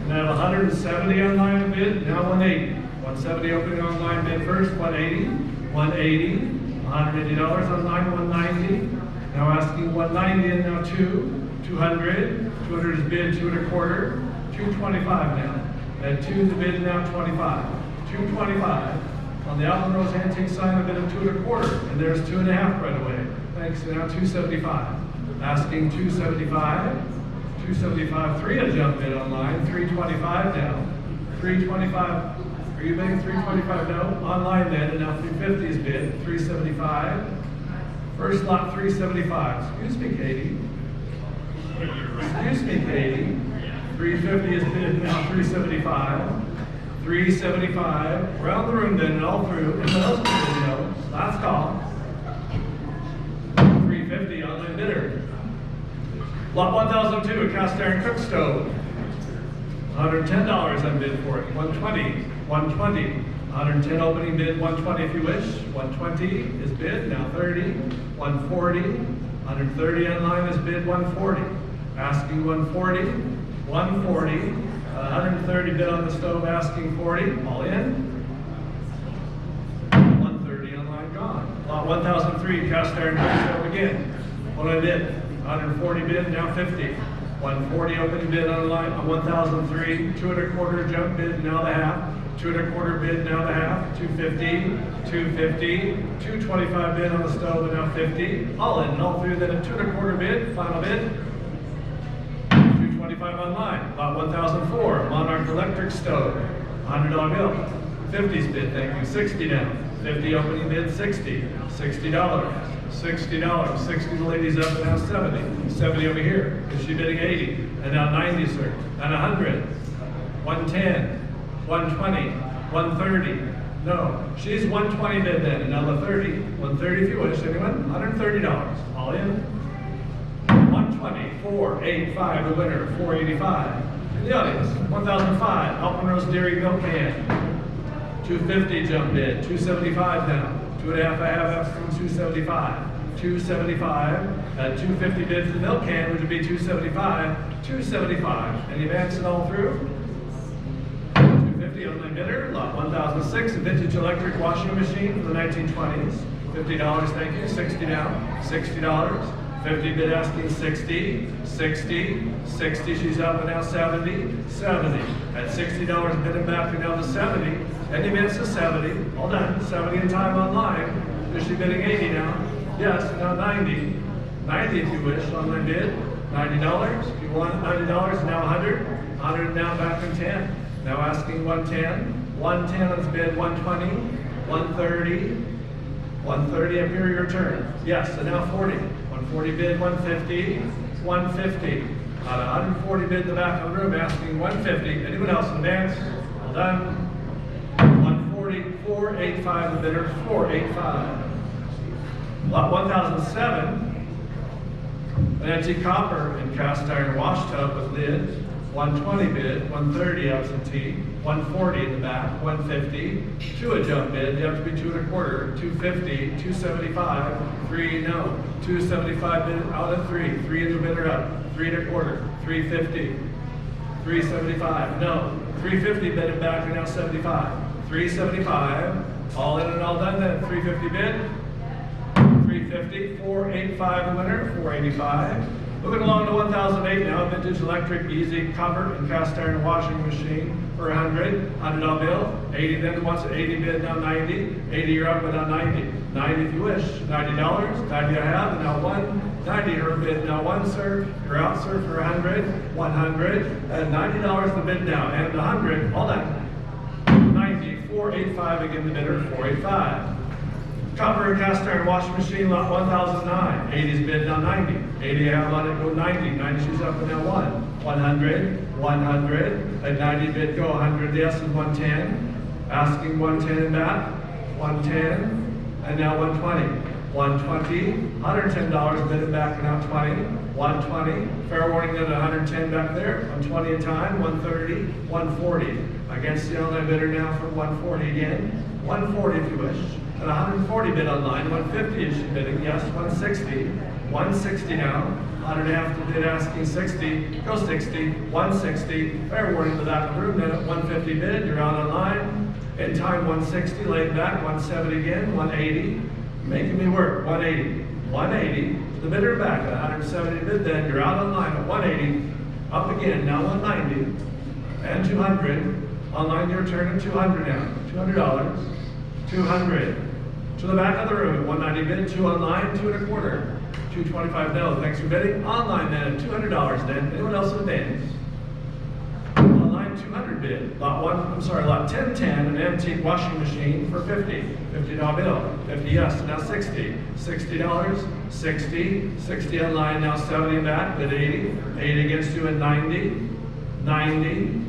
And I have 170 online bid, now 180. 170 opening online bid first, 180, 180, $180 online, 190. Now asking 190 and now 200. 200 is bid, 2 1/4, 225 now. At 2 the bid now 25. 225. On the Alpenrose antique sign a bid of 2 1/4, and there's 2 1/2 right away. Thanks, now 275. Asking 275. 275, 3 a jump bid online, 325 now. 325, are you bidding 325? No, online then, and now 350 is bid, 375. First lot 375, excuse me Katie. Excuse me Katie. 350 is bid, now 375. 375, around the room then and all through, anyone else can bid, no, last call. 350, online bidder. Lot 1002, a cast iron cook stove. $110 on bid for it. 120, 120. 110 opening bid, 120 if you wish. 120 is bid, now 30. 140, 130 online is bid, 140. Asking 140, 140. 130 bid on the stove, asking 40, all in. 130 online gone. Lot 1003, cast iron cook stove again. What I bid? 140 bid, now 50. 140 opening bid online on 1003. 2 1/4 jump bid, now the half. 2 1/4 bid, now the half. 250, 250. 225 bid on the stove, and now 50. All in and all through. Then a 2 1/4 bid, final bid. 225 online. Lot 1004, Monarch electric stove. $100 bill. 50's bid, thank you. 60 now. 50 opening bid, 60. $60. $60. 60 the ladies up, and now 70. 70 over here. Is she bidding 80? And now 90, sir. And 100. 110. 120. 130. No. She's 120 bid then. And now the 30. 130 if you wish. Anyone? $130. All in. 120. 485 the winner. 485. In the audience. 1005. Alpenrose Dairyville can. 250 jump bid. 275 now. 2 1/2 I have up from 275. 275. 250 bid for the milk can, which would be 275. 275. Any advances all through? 250 online bidder. Lot 1006, a vintage electric washing machine from the 1920s. $50, thank you. 60 now. $60. 50 bid asking 60. 60. 60. She's up and now 70. 70. At $60 bidding back and now to 70. Any minutes to 70, all done. 70 in time online. Is she bidding 80 now? Yes, now 90. 90 if you wish, online bid. $90. If you want $90, now 100. 100 now back in 10. Now asking 110. 110 on bid, 120. 130. 130 up here, your turn. Yes, and now 40. 140 bid, 150. 150. 140 bid in the back of the room, asking 150. Anyone else in advance? All done. 485 the bidder, 485. Lot 1007, an antique copper and cast iron wash tub with lid. 120 bid, 130 absentee, 140 in the back, 150. 2 a jump bid, you have to be 2 1/4, 250, 275, 3 no. 275 bid out of 3, 3 in the bidder up, 3 1/4, 350, 375, no. 350 bid and back and now 75. 375, all in and all done then. 350 bid, 350, 485 the winner, 485. Moving along to 1008 now, vintage electric easy copper and cast iron washing machine for 100. $100 bill, 80 then wants an 80 bid, now 90. 80 you're up, but now 90. 90 if you wish, $90, 90 I have, and now 190 her bid, now 1 sir, you're out sir for 100, 100, and $90 the bid now, and 100, all done. 485 again the bidder, 485. Copper and cast iron washing machine, lot 1009. 80's bid, now 90. 80 I have on it, go 90. 90 she's up and now 1. 100, 100. At 90 bid, go 100 yes and 110. Asking 110 and back. 110. And now 120. 120. $110 bid and back and now 20. 120. Fair warning that 110 back there. 120 in time. 130. 140. Against the online bidder now for 140 again. 140 if you wish. And 140 bid online. 150 is she bidding. Yes, 160. 160 now. 100 to bid, asking 60, go 60, 160. Fair warning to the back of the room, then at 150 bid, you're out online. In time, 160, laid back, 170 again, 180. Making me work, 180, 180. To the bidder back at 170 bid, then you're out online at 180. Up again, now 190 and 200. Online, your turn at 200 now, $200, 200. To the back of the room at 190 bid, 2 online, 2 1/4. 225 no. Thanks for bidding. Online then at $200 then. Anyone else in advance? Online 200 bid. Lot 1010, an antique washing machine for 50. $50 bill. 50 yes, now 60. $60, 60. 60 online, now 70 back, bid 80. 80 against you at 90. 90.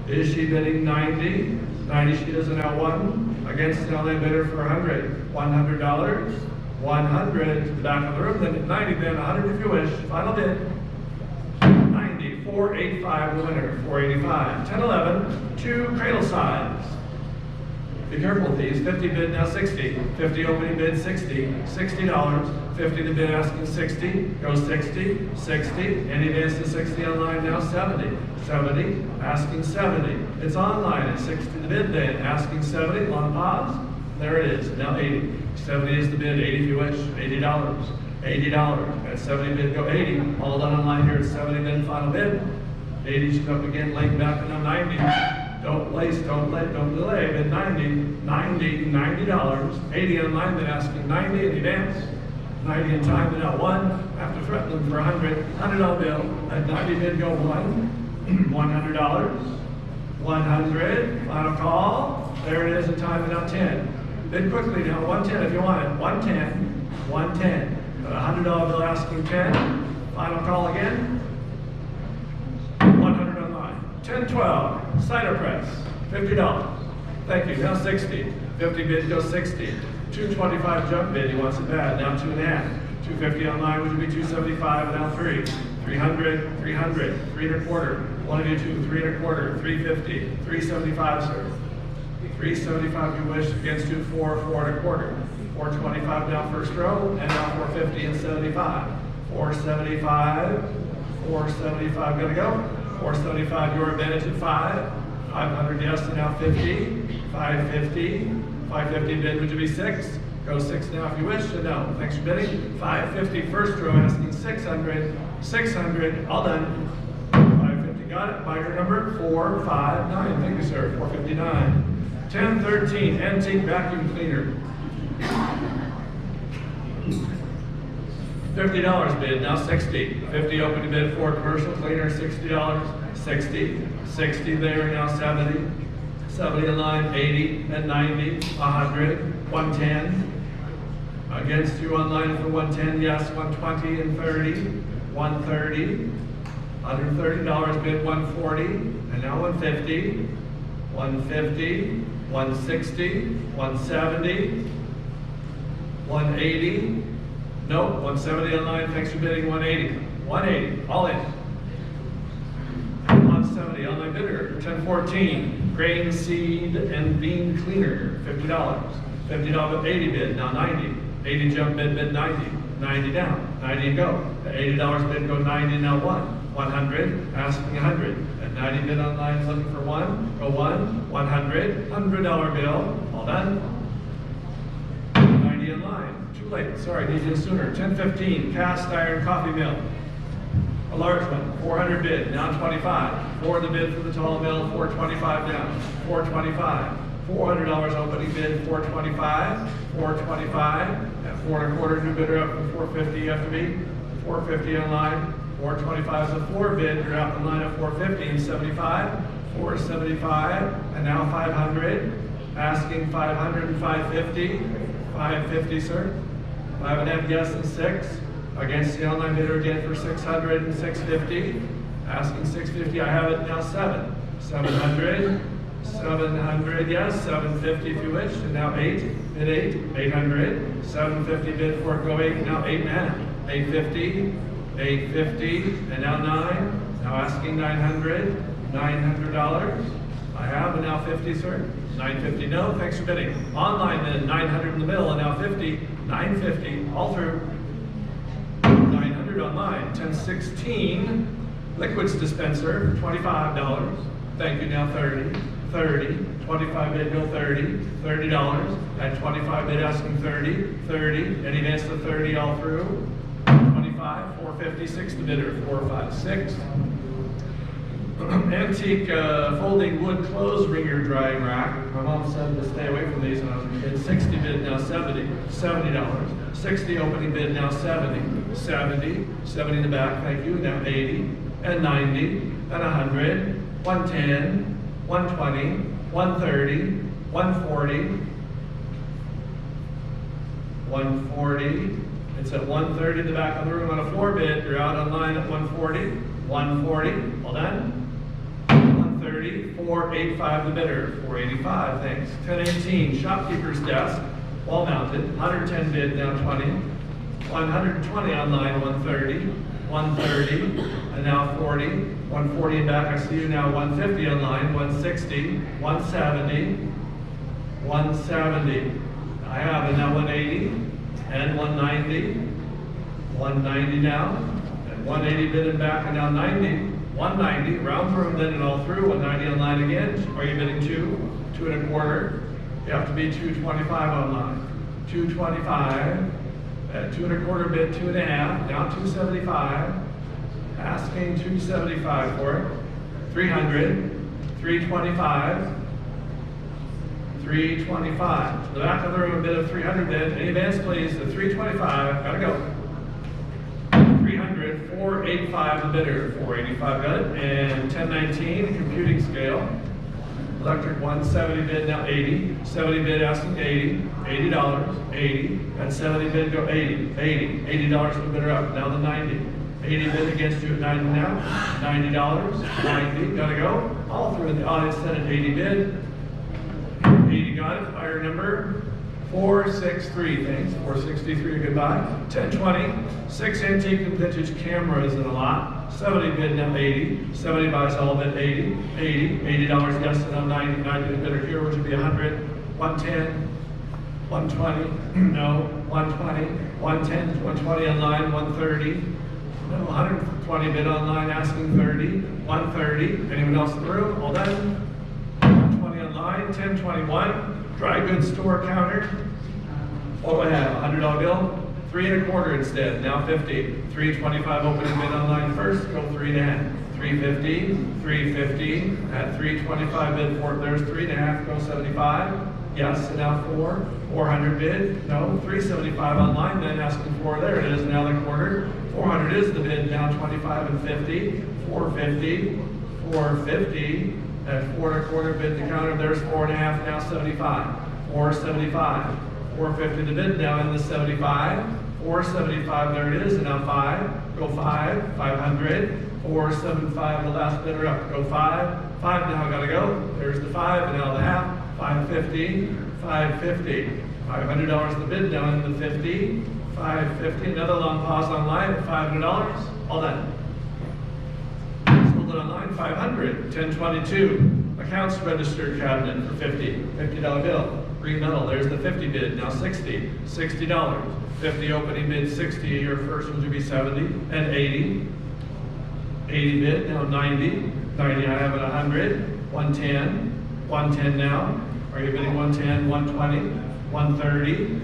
Is she bidding 90? 90 she does it now 1. Against the online bidder for 100. $100. 100 to the back of the room, then at 90 bid, 100 if you wish. Final bid. 90, 485 the winner, 485. 10, 11, 2 cradle sides. Be careful with these. 50 bid, now 60. 50 opening bid, 60. $60. 50 the bid, asking 60. Goes 60. 60. Any advance to 60 online now, 70. 70. Asking 70. It's online at 60 the bid then. Asking 70. Long pause. There it is. Now 80. 70 is the bid. 80 if you wish. $80. $80. At 70 bid, go 80. All done online here at 70, then final bid. 80 she's up again, laying back and now 90. Don't waste, don't delay. Bid 90. 90. $90. 80 online, then asking 90 in advance. 90 in time, then now 1. After threatening them for 100. $100 bill. At 90 bid, go 1. $100. 100. Final call. There it is. At time, and now 10. Bid quickly now. 110 if you want it. 110. 110. Got a $100 bill asking 10. Final call again. 100 online. 1012. Cider press. $50. Thank you. Now 60. 50 bid goes 60. 225 jump bid. He wants it bad. Now 2.5. 250 online, which would be 275. Now 3. 300. 300. 3 1/4. One of you two. 3 1/4. 350. 375, sir. 375 you wish, against you 4 1/4. 425 down first row, and now 450 and 75. 475, 475 gonna go. 475 your advantage at 5. 500 yes, and now 50. 550. 550 bid, would you be 6? Go 6 now if you wish, and no. Thanks for bidding. 550 first row, asking 600. 600, all done. 550 got it. Buyer number 459. Thank you, sir. 459. 1013, antique vacuum cleaner. $50 bid, now 60. 50 open to bid for commercial cleaner, $60. 60. 60 there, now 70. 70 in line, 80 and 90, 100, 110. Against you online for 110, yes, 120 and 30. 130. $130 bid, 140, and now 150. 150. 160, 170, 180, nope, 170 online, thanks for bidding, 180, 180, all in. 170 online bidder, 1014, grain, seed, and bean cleaner, $50. $50 80 bid, now 90, 80 jump bid, 90, 90 down, 90 and go. The $80 bid, go 90, now 100, asking 100. 90 bid online, looking for 1, go 1, 100, $100 bill, all done. 90 in line, too late, sorry, need you sooner. 1015, cast iron coffee mill. A large one, 400 bid, now 25. 4 the bid for the tall mill, 425 down, 425. $400 opening bid, 425, 425. At 4 1/4 new bidder up from 450 you have to be. 450 online. 425 is a 4 bid, you're out the line at 450 and 75, 475, and now 500, asking 500 and 550, 550, sir, 5.5 yes and 6, against the online bidder again for 600 and 650, asking 650, I have it now 7, 700, 700 yes, 750 if you wish, and now 8, bid 8, 800, 750 bid for it, go 8, now 8.5, 850, 850, and now 9, now asking 900, $900. I have, and now 50, sir. 950, no, thanks for bidding. Online then, 900 in the middle, and now 50, 950, all through. 900 100 online. 1016, liquids dispenser, $25. Thank you, now 30. 30, 25 bid, go 30, $30. At 25 bid, asking 30, 30. Any advance to 30 all through. 25, 456 the bidder, 456. Antique folding wood clothes wringer drying rack. My mom said to stay away from these when I was a kid. 60 bid, now 70, $70. 60 opening bid, now 70, 70, 70 in the back, thank you, now 80, and 90, and 100, 110, 120, 130, 140, 140. It's at 130 in the back of the room on a floor bid. You're out online at 140, 140, all done. 130, 485 the bidder, 485, thanks. 1018, shopkeeper's desk, wall mounted, 110 bid, now 20. 120 online, 130, 130, and now 40. 140 in back, I see you now. 150 online, 160, 170, 170. I have it now, 180 and 190, 190 now, and 180 bid in back, and now 90, 190, round room then and all through, 190 online again. Are you bidding 2, 2 1/4? You have to be 225 online, 225, at 2 1/4 bid, 2 1/2, now 275, asking 275 for it, 300, 325, 325. The back of the room, a bid of 300 then. Any advance please, the 325, gotta go. 300, 485 the bidder, 485, got it. And 1019, computing scale. Electric 170 bid, now 80. 70 bid asking 80, $80, 80. And 70 bid go 80, 80. $80 the bidder up, now the 90. 80 bid against you at 90 now, $90, 90, gotta go. All through the audience said an 80 bid. 80 got it, fire number 463, thanks, 463, goodbye. 1020, 6 antique and vintage cameras in a lot. 70 bid, now 80. 70 buys all bid, 80, 80, $80 yes, and now 90, 90 the bidder here, which would be 100, 110, 120, no, 120, 110, 120 online, 130, no, 120 bid online, asking 30, 130, anyone else in the room, all done. 1021, dry goods store counter. What do I have? $100 bill? 3 1/4 instead. Now 50. 325 opening bid online first. Go 3 1/2. 350. 350 at 325 bid for. There's 3 1/2. Go 75. Yes. And now 400 bid. No. 375 online. Then asking for. There it is. Now the quarter. 400 is the bid. Now 25 and 50. 450. 450. At 4 1/4 bid the counter, there's 4 1/2, now 75. 475. 450 the bid, now in the 75. 475, there it is, and now 5. Go 5, 500. 475, the last bidder up. Go 5. 5 now, gotta go. There's the 5, and now the half. 550. 550. $500 the bid, now in the 50. 550. Another long pause online at $500. All done. Online, 500, 1022, accounts register cabinet for 50, $50 bill, green metal, there's the 50 bid, now 60, $60, 50 opening bid, 60, your first one should be 70, and 80, 80 bid, now 90, 90, I have it 100, 110, 110 now, are you bidding 110, 120, 130,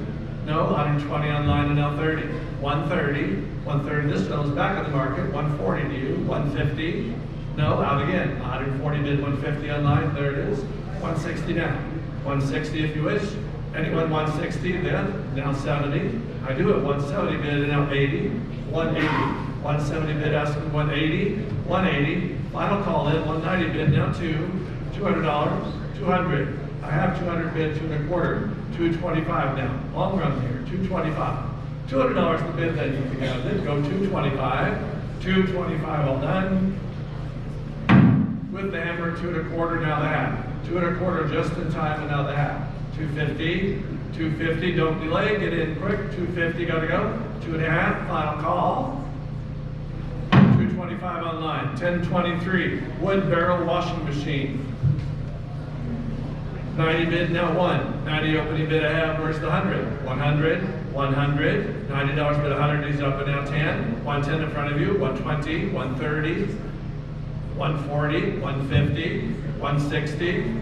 no, 120 online and now 30, 130, 130, this gentleman's back in the market, 140 to you, 150, no, out again, 140 bid, 150 online, there it is, 160 now, 160 if you wish, anyone 160 then, now 70, I do it, 170 bid and now 80, 180, 170 bid asking 180, 180, final call in, 190 bid, now $200, 200, I have 200 bid, 2 1/4, 225 now, long run here, 225, $200 the bid, then you can have it, go 225, 225 all done. With the hammer, 2 1/4, now the half. 2 1/4 just in time, and now the half. 250, 250, don't delay, get in quick. 250, gotta go. 2 1/2, final call. 225 online. 1023, wood barrel washing machine. 90 bid, now 1. 90 opening bid I have, where's the 100? 100, 100, $90 bid 100, he's up and now 10. 110 in front of you, 120, 130, 140, 150, 160.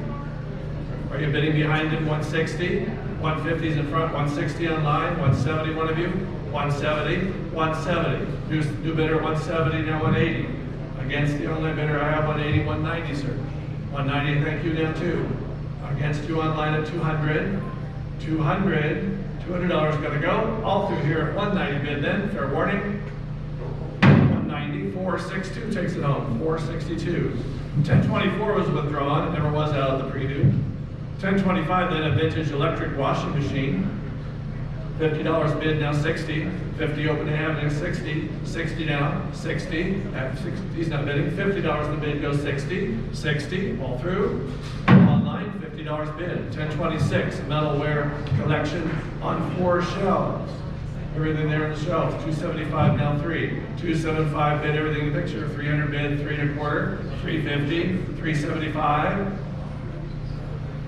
Are you bidding behind him? 160, 150 is in front, 160 on line, 170 one of you, 170, 170. New bidder 170, now 180. Against the online bidder, I have 180, 190, sir. 190, thank you, now 2. Against you online at 200, 200, $200 gotta go. All through here at 190 bid then, fair warning. 190, 462 takes it home, 462. 1024 was withdrawn, it never was out of the preview. 1025 then, a vintage electric washing machine. $50 bid, now 60. 50 open and happening, 60. 60 now, 60. At 60, he's not bidding. $50 the bid goes 60. 60, all through. Online, $50 bid. 1026, metalware collection on 4 shelves. Everything there on the shelves. 275 now 3. 275 bid, everything in the picture. 300 bid, 3 1/4. 350, 375.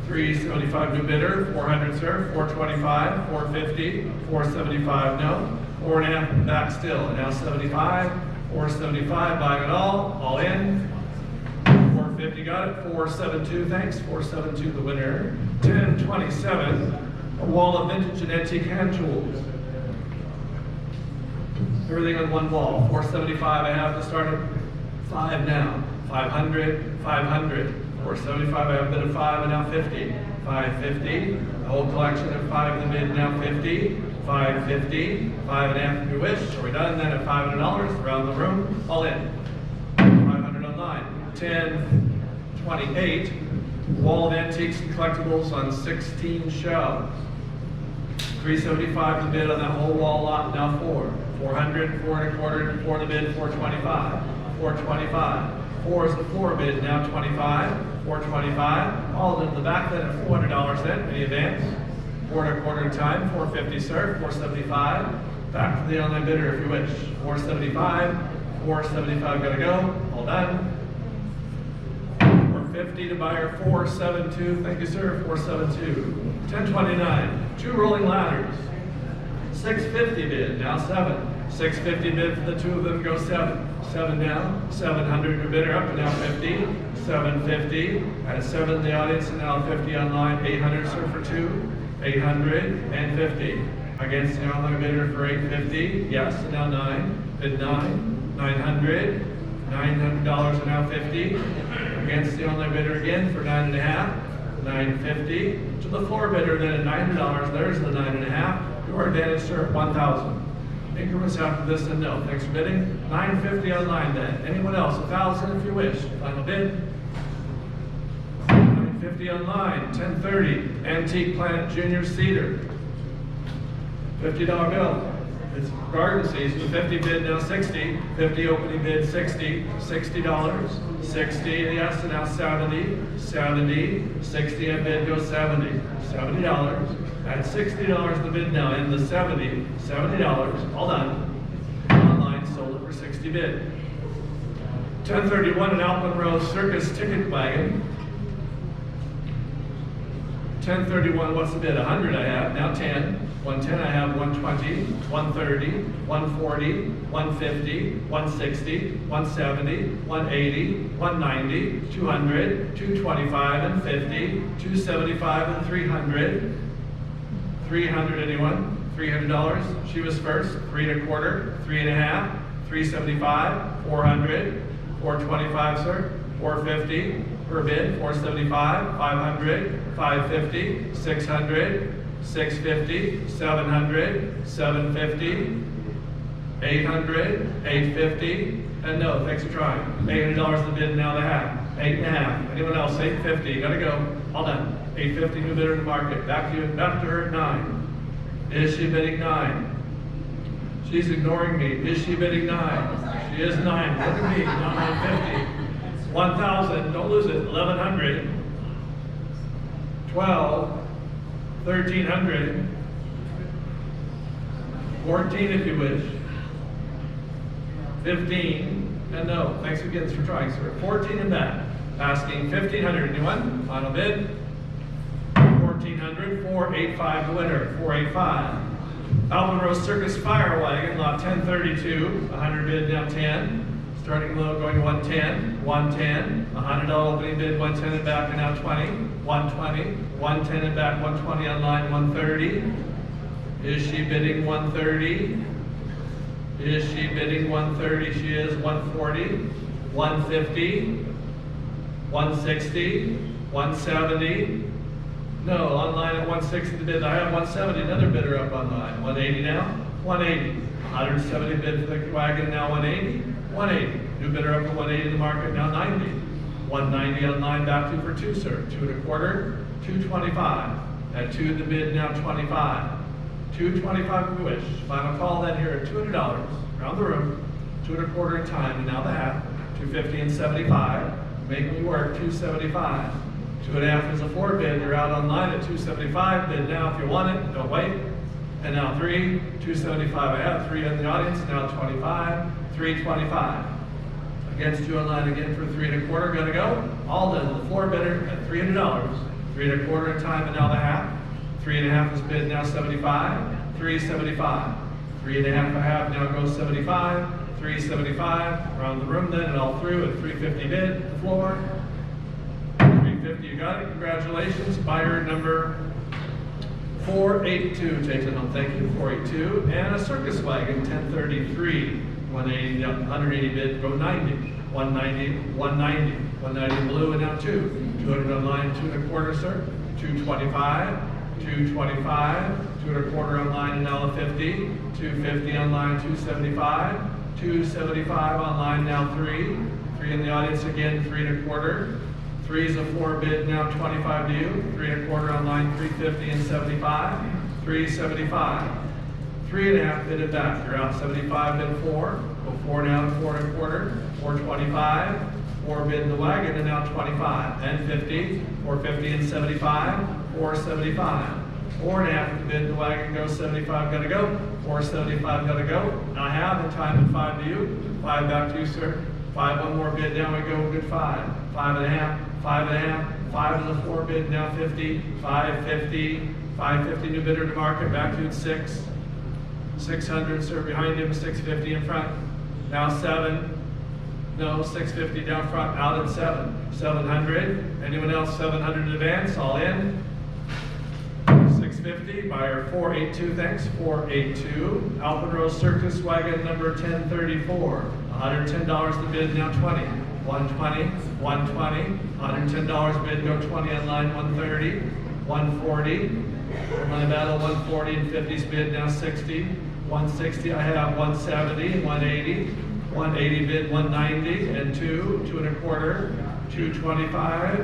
375 new bidder, 400 sir, 425, 450, 475 no, 4.5 back still, and now 75, 475 buying it all in, 450 got it, 472 thanks, 472 the winner, 1027, a wall of vintage and antique hand tools. Everything on one wall, 475 I have to start at 5 now, 500, 500. 475, I have a bid of 5 and now 50. 550, the whole collection of 5 in the bid, now 50. 550, 5.5 if you wish. Are we done? Then at $500 around the room, all in. 500 online. 1028, wall of antiques and collectibles on 16 shelves. 375 the bid on that whole wall lot, now 4. 400, 4 1/4, 4 the bid, 425. 425. 4 is the 4 bid, now 25, 425. All in the back then at $400 then, any advance. 4 1/4 time, 450 sir, 475. Back to the online bidder if you wish. 475, 475 gotta go, all done. 450 to buyer 472, thank you sir, 472. 1029, 2 rolling ladders. 650 bid, now 7. 650 bid for the 2 of them, go 7. 7 now, 700 your bidder up and now 50. 750, at 7 in the audience and now 50 online. 800 sir for 2. 850. Against the online bidder for 850, yes, and now 9. Bid 9. 900. $900 and now 50. Against the online bidder again for 9.5. 950. To the floor bidder then at $900, there's the 9.5. Your advantage sir at 1,000. Increments after this and no. Thanks for bidding. 950 online then. Anyone else? 1,000 if you wish. Final bid. 950 online. 1030. Antique Planet Junior Cedar. $50 bill. It's garden season. 50 bid now 60. 50 opening bid 60. $60. 60 yes and now 70. 70. 60 and bid goes 70. $70. At $60 the bid now in the 70. $70. All done. Online sold it for 60 bid. 1031 an Alpenrose circus ticket wagon. 1031, what's the bid? 100 I have, now 10. 110 I have, 120, 130, 140, 150, 160, 170, 180, 190, 200, 225 and 50, 275 and 300. 300 anyone? $300. She was first. 3 1/4, 3.5, 375, 400, 425 sir, 450 per bid, 475, 500, 550, 600, 650, 700, 750, 800, 850, and no, thanks for trying. $800 the bid, now the half. 8.5. Anyone else? 850. Gotta go. All done. 850 new bidder in the market. Back to you. Back to her at 9. Is she bidding 9? She's ignoring me. Is she bidding 9? She is 9. Look at me. Not 950. 1,000. Don't lose it. 1,100. 12. 1,300. 14 if you wish. 15. And no. Thanks again for trying, sir. 14 and back. Asking 1,500. Anyone? Final bid. 1400, 485 the winner, 485. Alpenrose Circus Fire Wagon, lot 1032, 100 bid, now 10. Starting low, going to 110, 110, $100 opening bid, 110 and back, and now 20, 120, 110 and back, 120 on line, 130. Is she bidding 130? Is she bidding 130? She is 140, 150, 160, 170. No, online at 160 the bid. I have 170, another bidder up online. 180 now, 180. 170 bid for the wagon, now 180, 180. New bidder up to 180 in the market, now 90. 190 online, back to for 2, sir. 2 1/4, 225. At 2 the bid, now 25. 225 if you wish. Final call then here at $200. Around the room, 2 1/4 in time, and now the half. 250 and 75. Make me work, 275. 2 1/2 is a 4 bid. You're out online at 275. Bid now if you want it. Don't wait. And now 3, 275. I have 3 in the audience. Now 25, 325. Against 2 online again for 3 1/4. Gonna go. All done. The floor bidder at $300. 3 1/4 in time, and now the half. 3 1/2 is bid. Now 75. 375. 3 1/2 I have. Now goes 75. 375. Around the room then and all through at 350 bid. The floor. 350. You got it. Congratulations. Buyer number 482 takes it home. Thank you, 482. And a circus wagon, 1033, 180, 180 bid, go 90, 190, 190, 190 blue, and now 2. 200 online, 2 1/4, sir. 225, 225, 2 1/4 online, and now 50, 250 online, 275, 275 online, now 3. 3 in the audience again, 3 1/4. 3 is a 4 bid, now 25 to you. 3 1/4 online, 350 and 75. 375. 3 1/2 bid it back. You're out 75 bid 4. Go 4 now, 4 1/4. 425. 4 bid the wagon, and now 25. And 50. 450 and 75. 475. 4 1/2 bid the wagon, go 75, gotta go. 475, gotta go. I have the time at 5 to you. 5 back to you, sir. 5, one more bid, now we go, good 5. 5 1/2, 5 1/2, 5 is a 4 bid, now 50, 550, 550, new bidder to market, back to 6. 600, sir, behind him, 650 in front. Now 7, no, 650 down front, out at 7. 700, anyone else 700 in advance, all in. 650, buyer 482, thanks, 482. Alpenrose Circus Wagon number 1034, $110 the bid, now 20. 120, 120, $110 bid, go 20 online, 130, 140. My battle, 140 and 50's bid, now 60. 160, I have 170, 180, 180 bid, 190, and 2, 2 1/4, 225,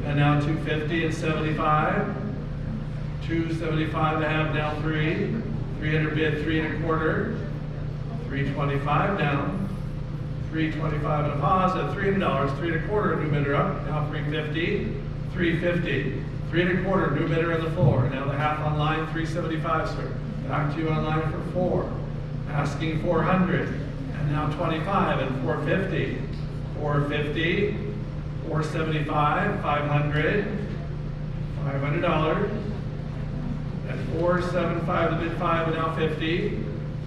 and now 250 and 75. 275 I have now 3, 300 bid, 3 1/4, 325 down, 325 and a pause at $300, 3 1/4, new bidder up, now 350, 350, 3 1/4, new bidder on the floor, now the half online, 375, sir, back to you online for 4, asking 400, and now 25 and 450, 450, 475, 500, $500, at 475 the bid 5, and now 50,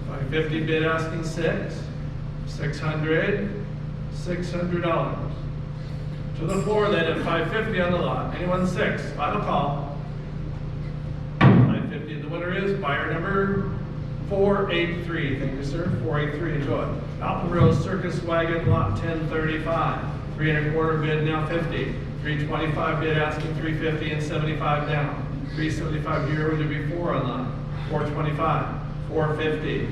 550 bid asking 6, 600, $600. To the floor then at 550 on the lot. Anyone 6? Final call. 550. The winner is buyer number 483. Thank you, sir. 483. Enjoy. Alpenrose Circus Wagon lot 1035. 3 1/4 bid, now 50. 325 bid asking 350 and 75 down. 375 here would be 4 online. 425. 450.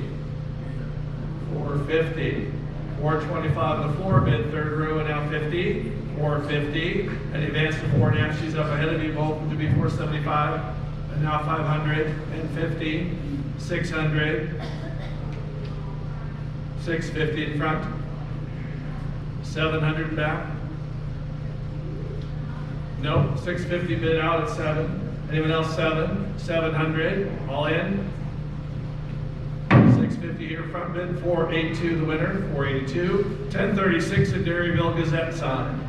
450. 425 on the floor bid, third row, and now 50. 450. And advance to 4 1/2. She's up ahead of you both to be 475. And now 550. 600. 650 in front. 700 back. No, 650 bid out at 7. Anyone else 7? 700, all in. 650 here, front bid, 482 the winner, 482. 1036 at Dairyville Gazette sign.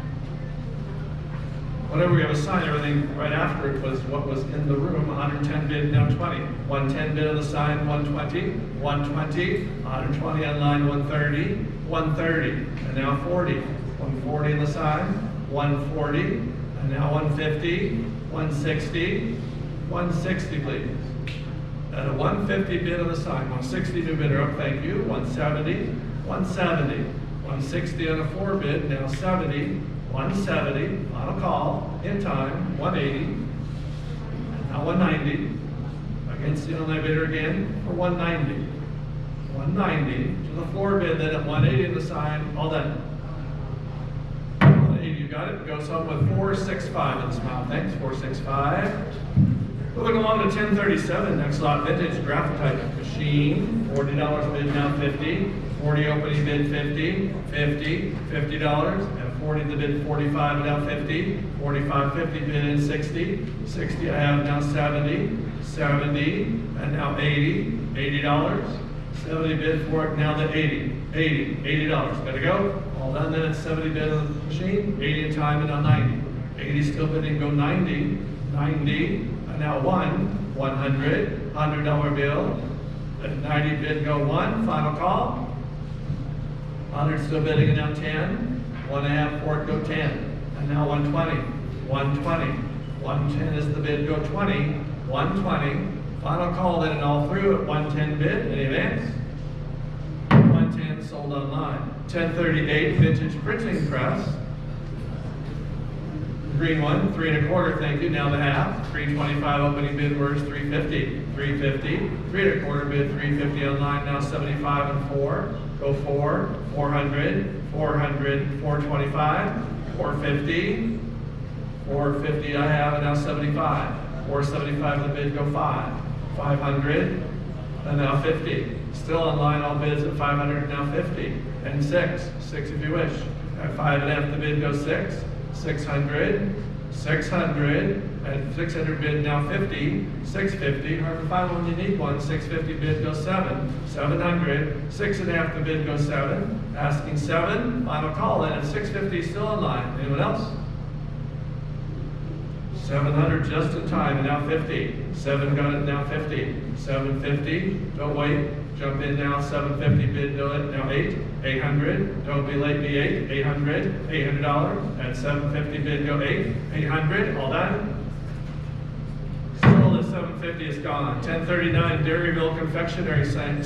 Whenever we have a sign, everything right after it was what was in the room. 110 bid, now 20. 110 bid on the sign, 120, 120, 120 on line, 130, 130, and now 40. 140 on the sign, 140, and now 150, 160, 160 please. At a 150 bid on the sign, 160 new bidder up, thank you, 170, 170, 160 on a 4 bid, now 70, 170, final call, in time, 180, now 190, against the online bidder again for 190, 190, to the 4 bid, then at 180 in the sign, all done. 180, you got it, goes home with 465 in the smile, thanks, 465. Moving along to 1037, next lot, vintage graphite machine, $40 bid, now 50, 40 opening bid, 50, 50, $50, and 40 the bid, 45, now 50, 45, 50 bid in 60, 60 I have now 70, 70, and now 80, $80, 70 bid for it, now the 80, $80, gotta go, all done, then it's 70 bid on the machine, 80 in time, and now 90, 80 still bidding, go 90, 90, and now 100, $100 bill, and 90 bid, go 1, final call, 100 still bidding, and now 10, 1.5 for it, go 10, and now 120, 120, 110 is the bid, go 20, 120, final call then and all through at 110 bid, any advance? 110 sold online. 1038 vintage printing press. Green one, 3 1/4, thank you, now the half. 325 opening bid, where's 350? 350, 3 1/4 bid, 350 online, now 75 and 4. Go 4, 400, 400, 425, 450, 450 I have, and now 75. 475 the bid, go 5, 500, and now 50. Still online, all bids at 500, now 50. And 6 if you wish. At 5.5 the bid, go 6. 600, 600, and 600 bid, now 50, 650, hard to find one, you need one, 650 bid, goes 7, 700, 6.5 the bid, goes 7, asking 7, final call, then at 650, still in line, anyone else? 700 just in time, and now 50, 7 got it, now 50, 750, don't wait, jump in now, 750 bid, do it, now 8, 800, don't be late, be 8, 800, $800, at 750 bid, go 8, 800, all done. Still the 750 is gone. 1039 Dairyville confectionery sign,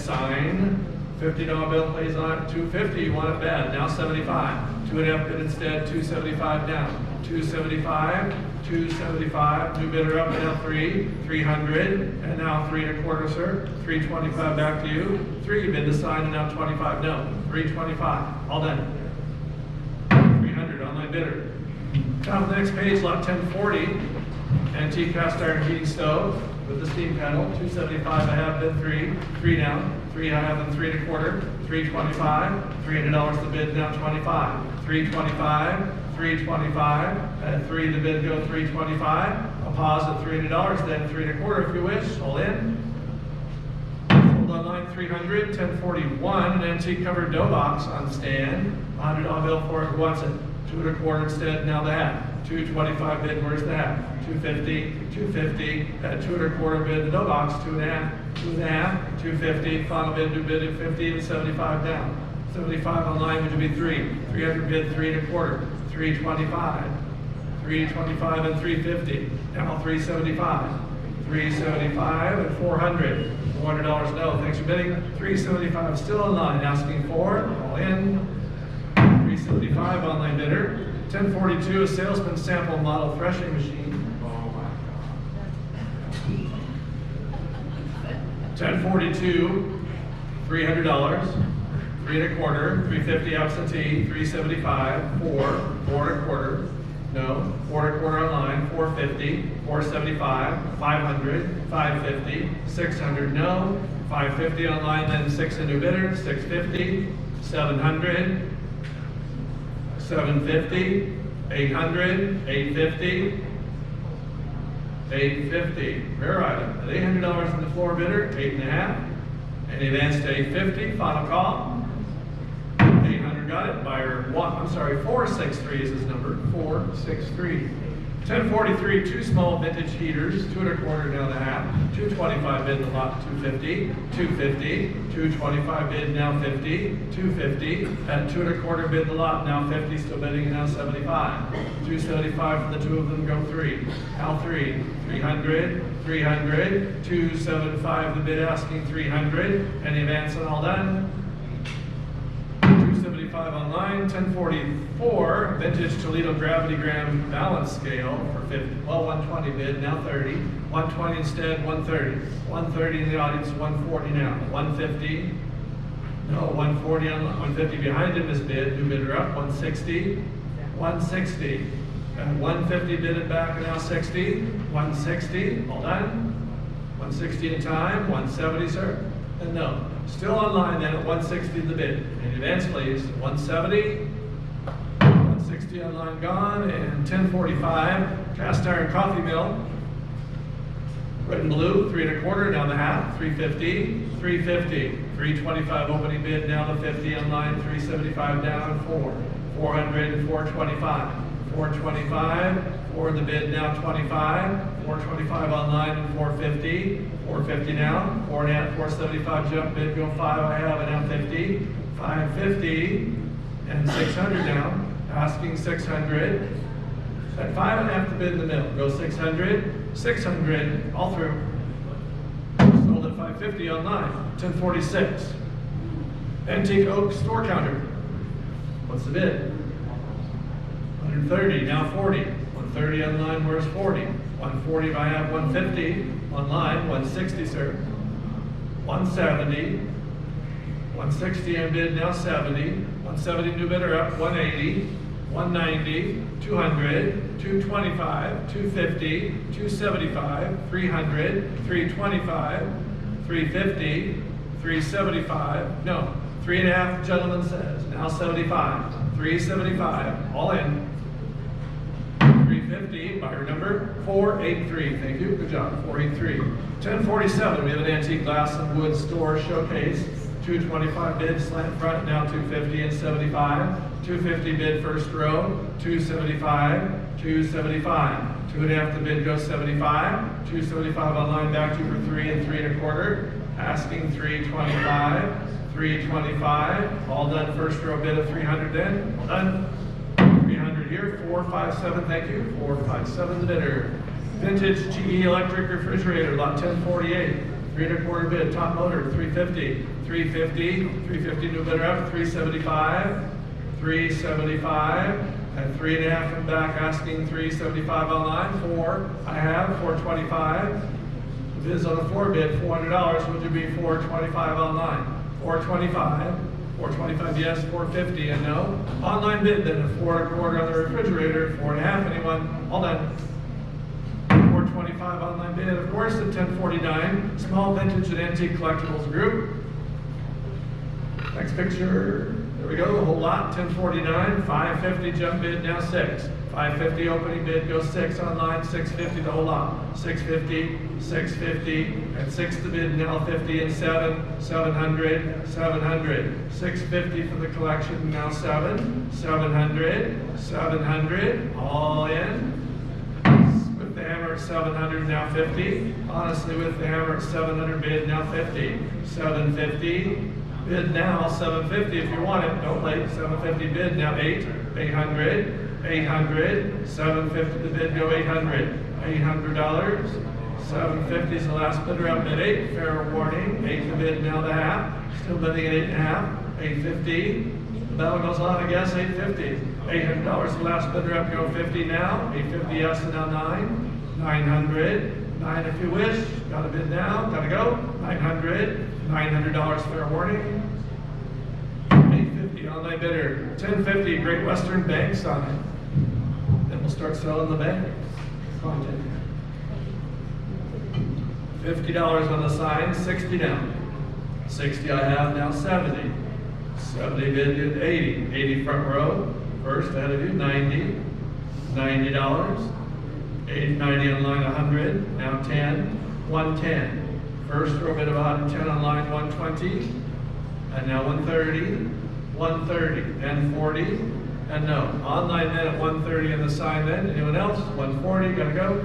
$50 bill plays on it, 250, you want it bad, now 75, 2.5 bid instead, 275 down, 275, 275, new bidder up, now 3, 300, and now 3 1/4, sir, 325 back to you, 3 bid the sign, and now 25, no, 325, all done. 300, online bidder. Top of the next page, lot 1040, antique cast iron heating stove with the steam panel, 275 I have, bid 3, 3 down, 3 I have, and 3 1/4, 325, $300 the bid, now 25, 325, 325, and 3 the bid, go 325, a pause at $300, then 3 1/4 if you wish, all in. Sold online 300, 1041, an antique covered dough box on stand, $100 bill for it, who wants it? 2 1/4 instead, now the half. 225 bid, where's the half? 250, 250, at 2 1/4 bid, the dough box, 2.5, 2.5, 250, final bid, new bid at 50, and 75 down. 75 online, which would be 3, 300 bid, 3 1/4, 325, 325 and 350, now 375, 375 and 400, $400 no, thanks for bidding, 375 still in line, asking for, all in, 375 online bidder, 1042 a salesman sample model threshing machine, 1042, $300, 3 1/4, 350 absentee, 375, 4 1/4, no, 4 1/4 online, 450, 475, 500, 550, 600, no, 550 online, then 6 a new bidder, 650, 700, 750, 800, 850, 850, rare item, at $800 in the floor bidder, 8.5, and advanced to 850, final call. 800 got it, buyer 463 is his number, 463. 1043, two small vintage heaters, 2 1/4 down the half, 225 bid in the lot, 250, 250, 225 bid now 50, 250, at 2 1/4 bid in the lot, now 50, still bidding and now 75. 275 for the two of them, go 3. Now 3, 300, 300, 275 the bid asking 300. Any advance on all done? 275 online, 1044, vintage Toledo gravity gram balance scale for 50, well 120 bid, now 30, 120 instead, 130, 130 in the audience, 140 now, 150, no, 140 on 150 behind him is bid, new bidder up, 160, 160, and 150 bidded back and now 60, 160, all done, 160 in time, 170 sir, and no. Still online then at 160 the bid. In advance please, 170, 160 online gone, and 1045, cast iron coffee mill. Red and blue, 3 1/4 down the half, 350, 350, 325 opening bid, now the 50 online, 375 down, 4, 400 and 425, 425, 4 in the bid, now 25, 425 online and 450, 450 now, 4 and a half, 475 jump bid, go 5 I have, and now 50, 550, and 600 now, asking 600, at 5 and a half the bid in the middle, go 600, 600, all through, sold at 550 online, 1046, antique oak store counter, what's the bid? 130, now 40, 130 online, where's 40? 140 if I have 150 online, 160 sir, 170, 160 and bid now 70, 170 new bidder up, 180, 190, 200, 225, 250, 275, 300, 325, 350, 375, no, 3 and a half gentleman says, now 75, 375, all in. 350, buyer number 483. Thank you, good job, 483. 1047, we have an antique glass and wood store showcase. 225 bid, slant front, now 250 and 75. 250 bid, first row, 275, 275. 2 and a half the bid goes 75. 275 online, back to for 3 and 3 1/4. Asking 325, 325. All done, first row bid of 300 then, all done. 300 here, 457, thank you, 457 the bidder. Vintage GE electric refrigerator, lot 1048, 3 1/4 bid, top motor, 350, 350, 350 new bidder up, 375, 375, and 3 and a half and back asking 375 online, 4, I have, 425. The bid's on the 4 bid, $400, would you be 425 online? 425. 425 yes, 450 and no. Online bid then, a 4 1/4 on the refrigerator, 4 and a half, anyone, all done. 425 online bid, of course, at 1049, small vintage and antique collectibles group. Next picture, there we go, the whole lot, 1049, 550 jump bid, now 6. 550 opening bid, goes 6 online, 650 the whole lot. 650, 650, and 6 the bid, now 50 and 7, 700, 700. 650 for the collection, now 7, 700, 700, all in. With the hammer at 700, now 50. Honestly, with the hammer at 700 bid, now 50. 750, bid now, 750 if you want it, don't wait. 750 bid, now 8, 800. 800, 750 the bid, go 800, $800, 750 is the last bidder up at 8, fair warning, 8 the bid, now the half, still bidding at 8 and a half, 850, the battle goes on, I guess, 850, $800 the last bidder up, go 50 now, 850 yes and now 9, 900, 9 if you wish, got a bid now, gotta go, 900, $900 fair warning, 850 online bidder, 1050 Great Western Bank sign. Then we'll start selling the bank content. $50 on the sign, 60 down. 60 I have now 70. 70 bid at 80. 80 front row. First ahead of you, 90. $90. 80, 90 online, 100. Now 10. 110. First row bid of 110 online, 120. And now 130. 130 and 40 and no. Online then at 1:30 in the sign then. Anyone else? 1:40, gotta go.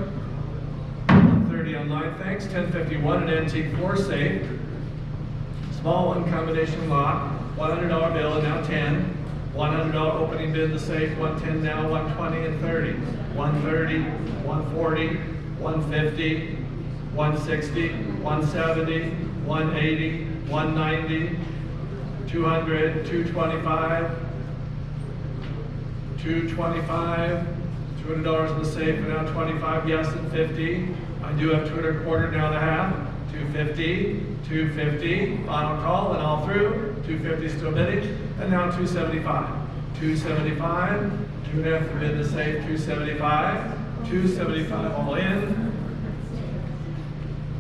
1:30 online, thanks. 10:51 an antique floor safe. Small one combination lock, $100 bill and now 10. $100 opening bid the safe, 110 now, 120 and 30. 130, 140, 150, 160, 170, 180, 190, 200, 225, 225, $200 in the safe and now 25, yes, and 50. I do have 225 now the half, 250, 250, final call and all through, 250 still bidding, and now 275. 275, 2.5 to bid the safe, 275, 275 all in.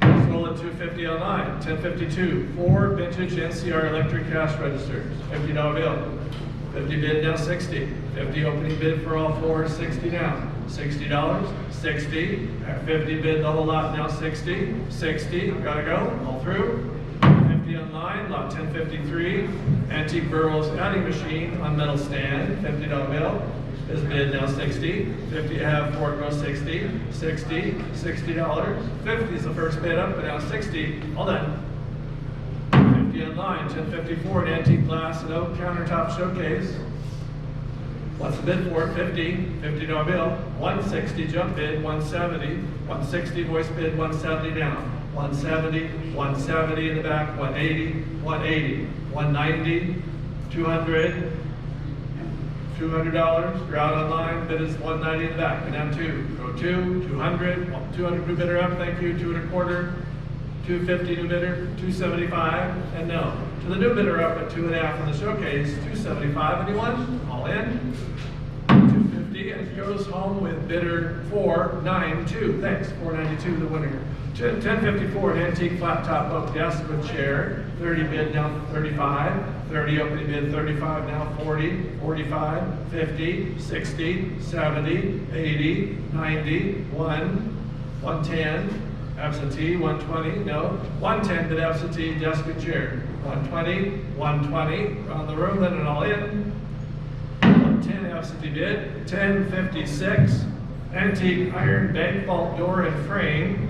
Sold at 250 online, 1052, 4 vintage NCR electric cash registers, $50 bill. 50 bid now 60. 50 opening bid for all 4, 60 now. $60, 60. At 50 bid the whole lot now 60. 60, gotta go, all through. 50 online, lot 1053. Antique Burroughs adding machine on metal stand, $50 bill. Is bid now 60. 50 half, 4 goes 60. 60, $60. 50 is the first bid up, but now 60, all done. Online, 1054, an antique glass and oak countertop showcase. What's the bid for it? 50, $50 bill. 160 jump bid, 170. 160 voice bid, 170 now. 170, 170 in the back, 180, 180, 190, 200, $200. You're out online, bid is 190 in the back. And now 2, go 2, 200, 200 new bidder up, thank you, 2.25. 250 new bidder, 275, and no. To the new bidder up at 2.5 in the showcase, 275. Anyone? All in. 250, and it goes home with bidder 492. Thanks, 492, the winner. 1054, an antique flat top oak desk with chair. 30 bid now 35. 30 opening bid 35 now 40, 45, 50, 60, 70, 80, 90, 110. Absentee, 120, no. 110 bid absentee, desk and chair. 120, 120, around the room, then and all in. 110 absentee bid, 1056. Antique iron bank vault door and frame.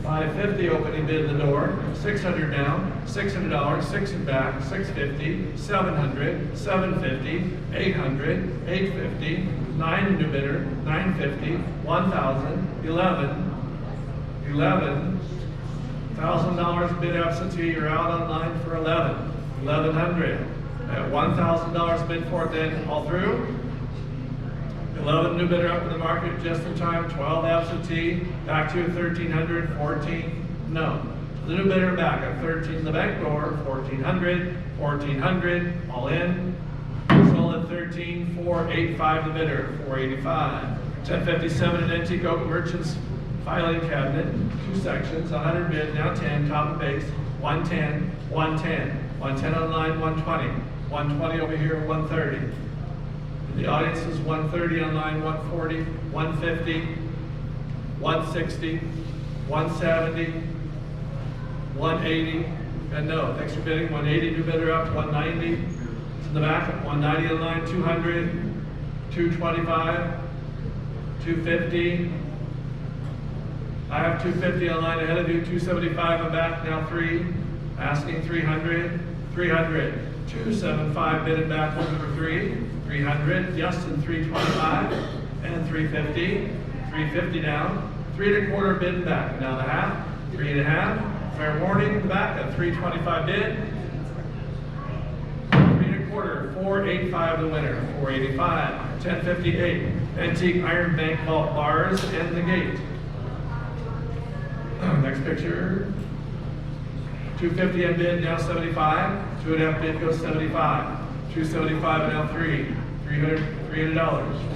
550 opening bid in the door. 600 down, $600, 6 in back, 650, 700, 750, 800, 850, 9 new bidder, 950, 1,000, 11,000 bid absentee, you're out online for 1,100. At $1,000 bid for it then, all through. 11 new bidder up in the market just in time, 12 absentee, back to 1,300, 14, no. The new bidder back at 13 in the back door, 1,400, 1,400, all in. Sold at 13,485 the bidder, 485. 1057 an antique oak merchants filing cabinet, 2 sections, 100 bid, now 10, top and base, 110, 110, 110 online, 120, 120 over here, 130. The audience is 130 online, 140, 150, 160, 170, 180, and no, thanks for bidding, 180, new bidder up, 190, it's in the back, 190 online, 200, 225, 250, I have 250 online ahead of you, 275 I'm back, now 3, asking 300, 300, 275 bidding back, number 3, 300, yes, and 325, and 350, 350 down, 3.25 bidding back, now the half, 3.5, fair warning in the back, a 325 bid, 3.25, 485 the winner, 485, 1058, antique iron bank vault bars and the gate. Next picture, 250 and bid, now 75, 2.5 bid goes 75, 275 and now 3, $300,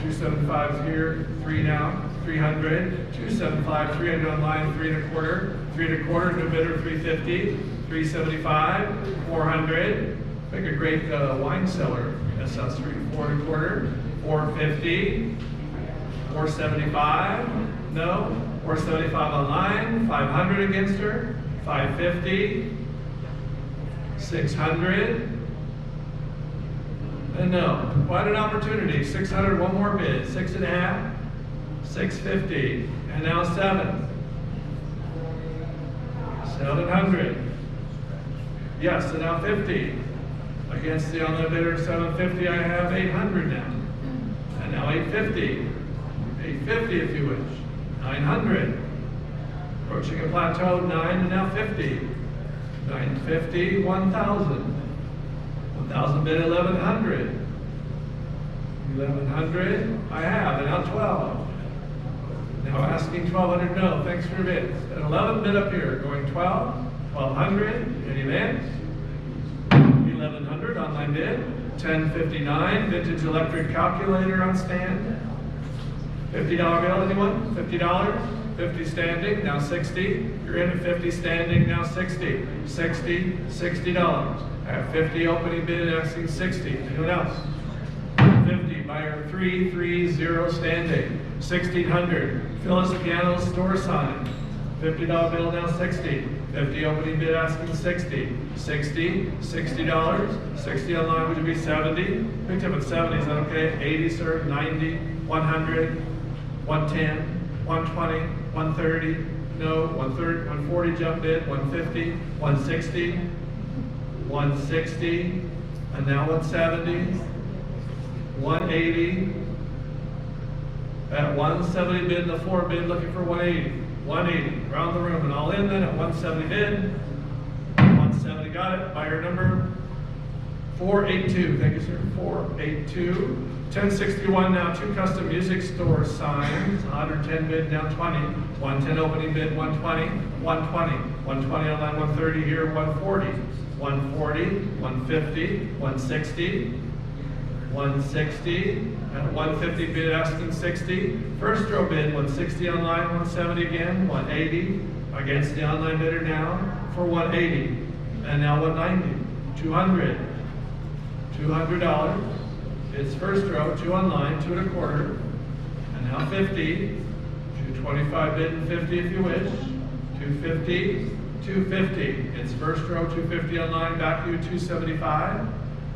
$275 is here, 3 now, 300, 275, 300 online, 3.25, 3.25, new bidder 350, 375, 400, make a great wine cellar accessory, 4.25, 450, 475, no, 475 online, 500 against her, 550, 600, And no. What an opportunity. 600, one more bid. 6.5, 650, and now 7. 700. Yes, and now 50. Against the online bidder 750, I have 800 now. And now 850. 850 if you wish. 900. Approaching a plateau, 9 and now 50. 950, 1,000. 1,000 bid 1,100. 1,100, I have, and now 12. Now asking 1,200, no, thanks for your bids. And 11 bid up here, going 12, 1,200, any bids? 1,100 online bid. 1059, vintage electric calculator on stand. $50 bill, anyone? $50? 50 standing, now 60. You're in at 50 standing, now 60. 60, $60. I have 50 opening bid, asking 60. Anyone else? 50, buyer 330 standing. 1,600, Phyllis Piano store sign. $50 bill, now 60. 50 opening bid, asking 60. 60, $60. 60 online, would it be 70? Picked up at 70, is that okay? 80, sir, 90, 100, 110, 120, 130, no, 130, 140 jump bid, 150, 160, 160, and now 170, 180, at 170 bid, the 4 bid, looking for 180, 180, around the room, and all in then at 170 bid, 170, got it, buyer number 482, thank you sir, 482. 1061 now, 2 custom music store signs, 110 bid, now 20, 110 opening bid, 120, 120, 120 online, 130 here, 140, 140, 150, 160, 160, and 150 bid asking 60. First row bid, 160 online, 170 again, 180 against the online bidder now for 180, and now 190, 200, $200. It's first row, 2 online, 2 1/4, and now 50, 225 bid and 50 if you wish, 250, 250. It's first row, 250 online, back to you 275.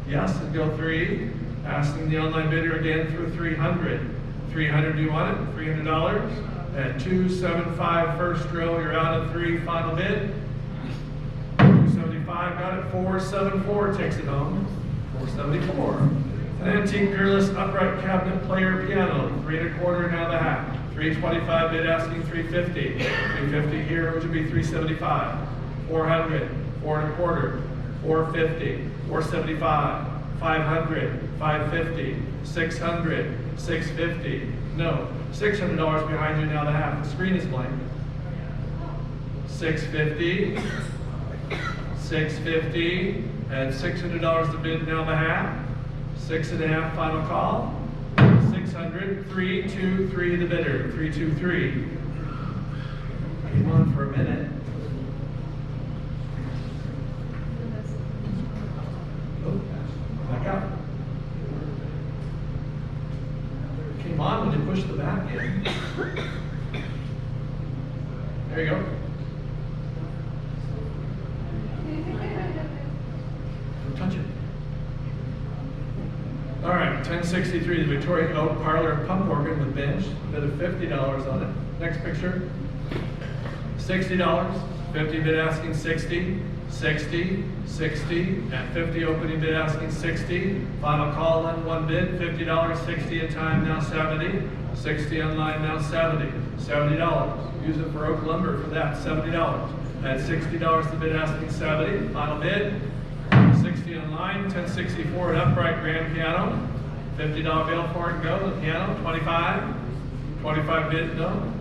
Yes, and go 3. Asking the online bidder again for 300. 300, do you want it? $300. At 275 first row, you're out at 3, final bid. 275, got it. 474 takes it home. 474. An antique peerless upright cabinet player piano, 3 1/4 now the half. 325 bid asking 350. 350 here, which would be 375. 400, 4 1/4, 450, 475, 500, 550, 600, 650. No, $600 behind you now the half. The screen is blank. 650, 650, and $600 the bid now the half. 6.5 final call. 600, 323 the bidder. 323. Came on for a minute. Oh, back out. Came on when you pushed the back in. There you go. Don't touch it. All right, 1063, the Victoria Oak Parlor Pump Organ with bench, a bid of $50 on it. Next picture, $60, 50 bid asking 60, 60, 60, and 50 opening bid asking 60. Final call in 1 bid, $50, 60 in time, now 70, 60 online, now 70, $70. Use it for oak lumber for that, $70. At $60 the bid asking 70, final bid. 60 online, 1064 at upright grand piano, $50 bill for it, go, the piano, 25, 25 bid, no,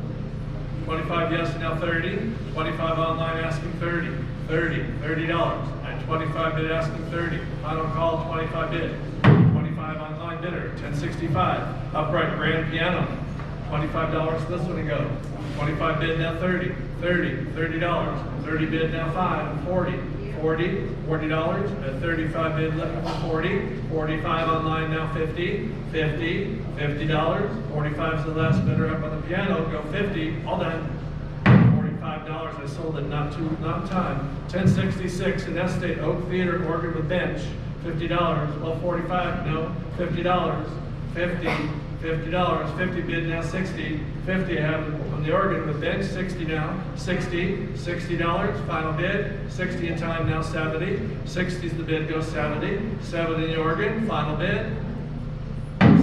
25 yes, now 30, 25 online asking 30, $30, at 25 bid asking 30, final call, 25 bid, 25 online bidder, 1065, upright grand piano, $25 this one to go, 25 bid now 30, $30, 30 bid now 5, and 40, $40, at 35 bid looking for 40, 45 online now 50, $50, $45 is the last bidder up on the piano, go 50, all done, $45, I sold it not time. 1066, an Estate Oak Theater organ with bench, $50. Well, 45, no, $50. 50, $50, 50 bid now 60, 50 I have on the organ with bench, 60 now, 60, $60, final bid, 60 in time now 70, 60 is the bid, goes 70, 70 in the organ, final bid,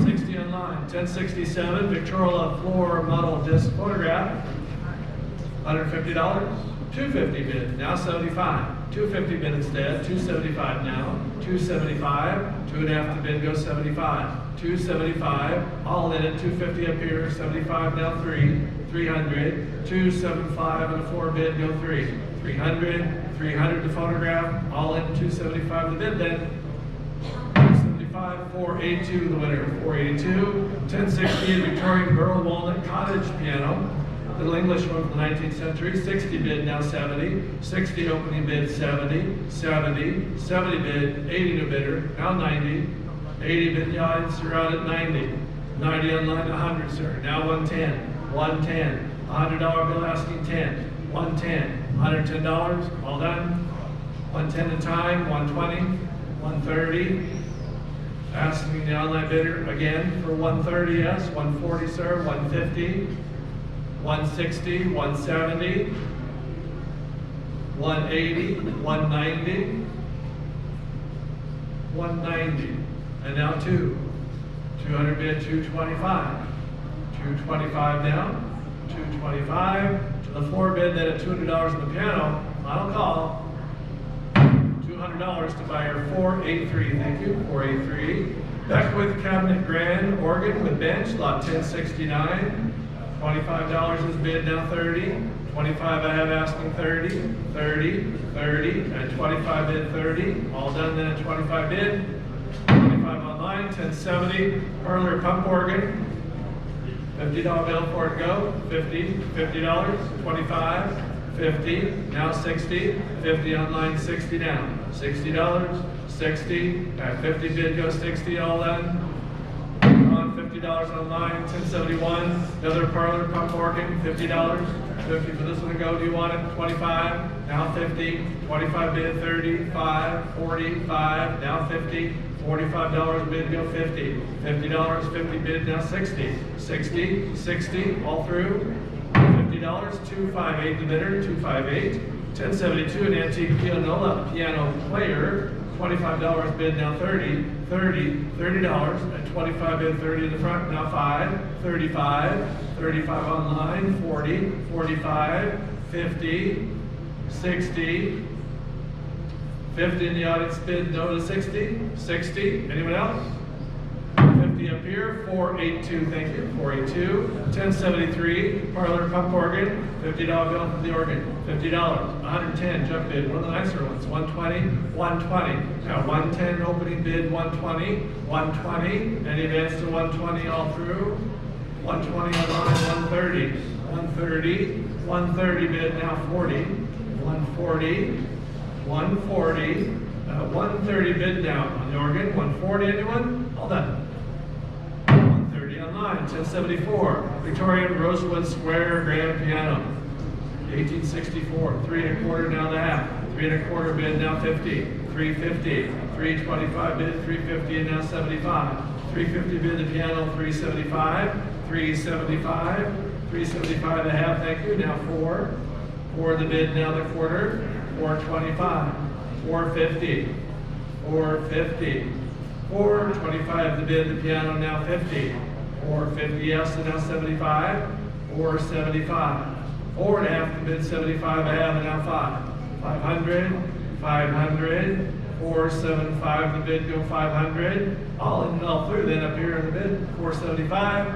60 online, 1067, Victrola floor model disc photograph, $150, 250 bid, now 75. 250 bid instead, 275 now, 275, 2.5 the bid goes 75, 275, all in at 250 up here, 75 now 300, 275 and a 4 bid go 300 the photograph, all in 275 the bid then, 275, 482 the winner, 482, 1060 Victorian Burl Walnut Cottage piano, Little English one from the 19th century, 60 bid, now 70, 60 opening bid, 70, 70, 70 bid, 80 new bidder, now 90, 80 bid in the audience, you're out at 90, 90 online, 100 sir, now 110, 110, $100 bill asking 10, 110, $110, all done, 110 in time, 120, 130, asking the online bidder again for 130, yes, 140 sir, 150, 160, 170, 180, 190, 190, and now 200 bid, 225, 225 now, 225, to the 4 bid, then at $200 in the piano, final call, $200 to buyer 483, thank you, 483, Beckwith Cabinet Grand Organ with bench, lot 1069, $25 is bid, now 30. 25 I have asking 30, 30, 30, and 25 bid 30. All done then at 25 bid. 25 online, 1070. Parlor pump organ. $50 bill for it go. 50, $50, 25, 50, now 60, 50 online, 60 down. $60, 60, at 50 bid go 60, all done. $50 online, 1071. Another parlor pump organ, $50. 50 for this one to go. Do you want it? 25. Now 50. 25 bid, 35, 45. Now 50. $45 bid to go 50. $50, 50 bid, now 60. 60, 60, all through. $50, 258 the bidder, 258. 1072 an antique piano player. $25 bid, now 30, $30, and 25 bid, 30 in the front, now 5, 35, 35 online, 40, 45, 50, 60, 50 in the audience bid, no to 60, 60, anyone else? 50 up here, 482, thank you, 482, 1073, parlor pump organ, $50 bill for the organ, $50, 110, jump bid, one of the nicer ones, 120, 120, now 110 opening bid, 120, 120, any advance to 120 all through, 120 online, 130, 130, 130 bid, now 40, 140, 140, 130 bid now on the organ, 140, anyone? All done. 130 online, 1074, Victorian Rosewood Square grand piano, 1864, 3 1/4 now the half, 3 1/4 bid, now 50, 350, 325 bid, 350 and now 75, 350 bid the piano, 375, 375, 375 the half, thank you, now 4 the bid, now the quarter, 425, 450, 450, 425 the bid, the piano, now 50, 450 yes, and now 75, 475, 4.5 the bid, 75 I have, and now 500, 500, 475 the bid, go 500, all in and all through, then up here in the bid, 475,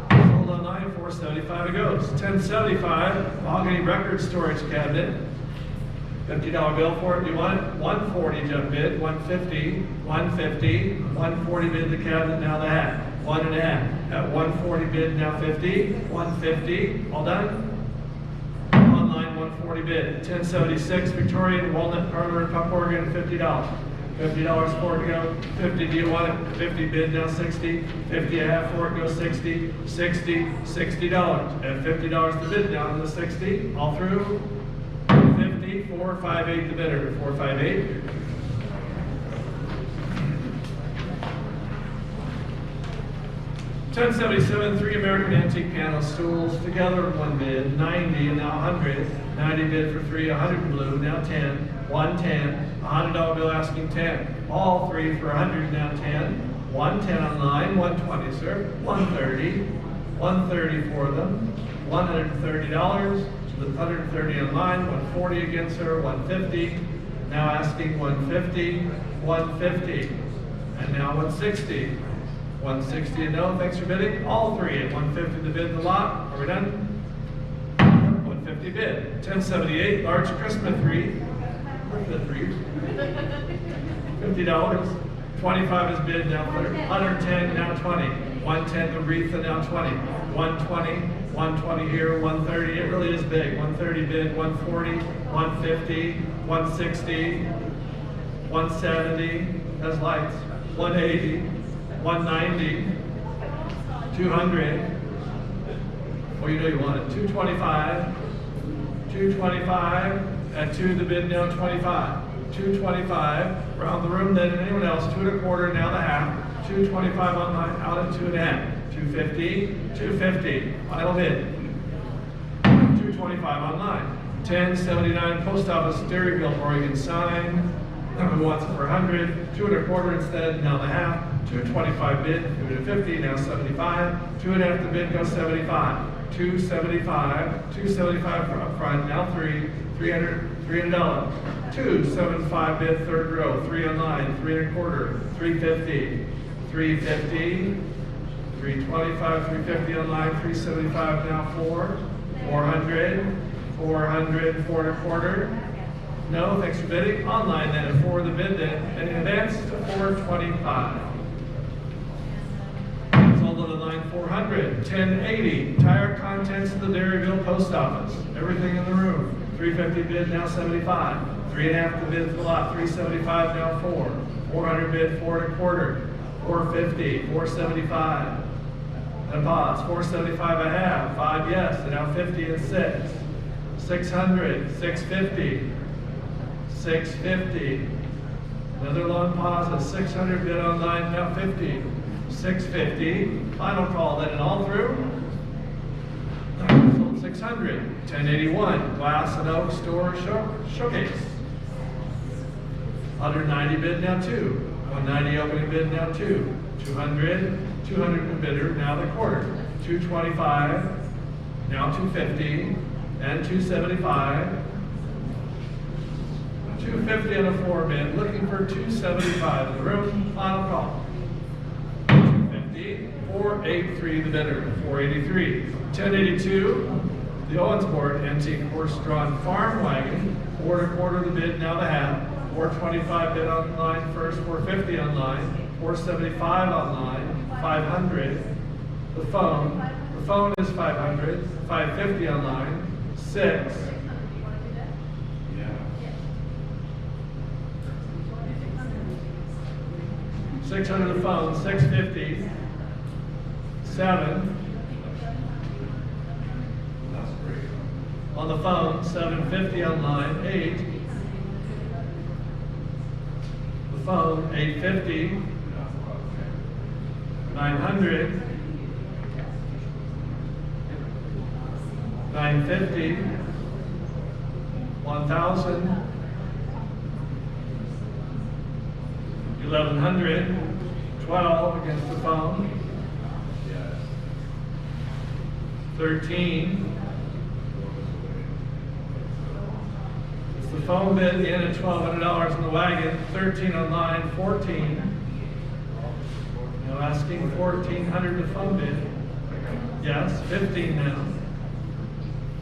sold online, 475 it goes, 1075, mahogany record storage cabinet, $50 bill for it, do you want it? 140 jump bid, 150, 150, 140 bid the cabinet, now the hat, 1.5, at 140 bid, now 50, 150, all done? Online, 140 bid, 1076 Victorian Walnut Parlor and Pump Organ, $50. $50 for it to go, 50, do you want it? 50 bid, now 60, 50 a half for it, go 60, 60, $60, at $50 the bid, down to the 60, all through, 50, 458 the bidder, 458. 1077, 3 American antique piano stools, together with 1 bid, 90, and now 100. 90 bid for 3, 100 in blue, now 10, 110, $100 bill asking 10. All 3 for 100, now 10, 110 online, 120, sir, 130, 130 for them, $130, 130 online, 140 again, sir, 150, now asking 150, 150, and now 160. 160 and no, thanks for bidding. All 3 at 150 to bid the lot. Are we done? 150 bid. 1078, large Christmas tree. Where's the tree? $50. 25 is bid, now 30. 110, now 20. 110 the wreath, and now 20. 120, 120 here, 130. It really is big. 130 bid, 140, 150, 160, 170. Has lights. 180. 190, 200, well, you know you want it, 225, 225, and 2 the bid, now 25, 225, around the room then, and anyone else, 2 1/4, now the half, 225 online, out at 2 1/2, 250, 250, final bid, 225 online, 1079, post office, Dairyville, Oregon sign, number wants it for 100, 2 1/4 instead, now the half, 225 bid, 250, now 75, 2 1/2 the bid, goes 75, 275, 275 for up front, now 3, $300, $275 bid, third row, 3 online, 3 1/4, 350, 350, 325, 350 online, 375 now 4, 400, 400, 4 1/4. No, thanks for bidding. Online then, and for the bid then, and advance to 425. Sold on the line 400, 1080. Tire contents of the Dairyville post office. Everything in the room. 350 bid, now 75. 3 1/2 the bid for the lot, 375 now 4. 400 bid, 4 1/4. 450, 475. And a pause, 475 I have, 5 yes, and now 50 and 6. 600, 650. 650. Another long pause at 600 bid online, now 50. 650. Final call then and all through. Sold 600. 1081. Glass and oak store showcase. 190 bid, now 2. 190 opening bid, now 2. 200. 200 in bidder, now the quarter. 225. Now 250. And 275. 250 on a 4 bid, looking for 275 in the room, final call. 250, 483 the bidder, 483. 1082, the Owensboard antique horse-drawn farm wagon, 4 1/4 the bid, now the half. 425 bid online first, 450 online, 475 online, 500. The phone is 500, 550 online, 6. 600 the phone, 650, 7. On the phone, 750 online, 8. The phone, 850, 900, 950, 1,000. 1100, 12 against the phone, 13. It's the phone bid, the end of $1,200 in the wagon, 13 online, 14. Now asking 1,400 the phone bid. Yes, 15 now.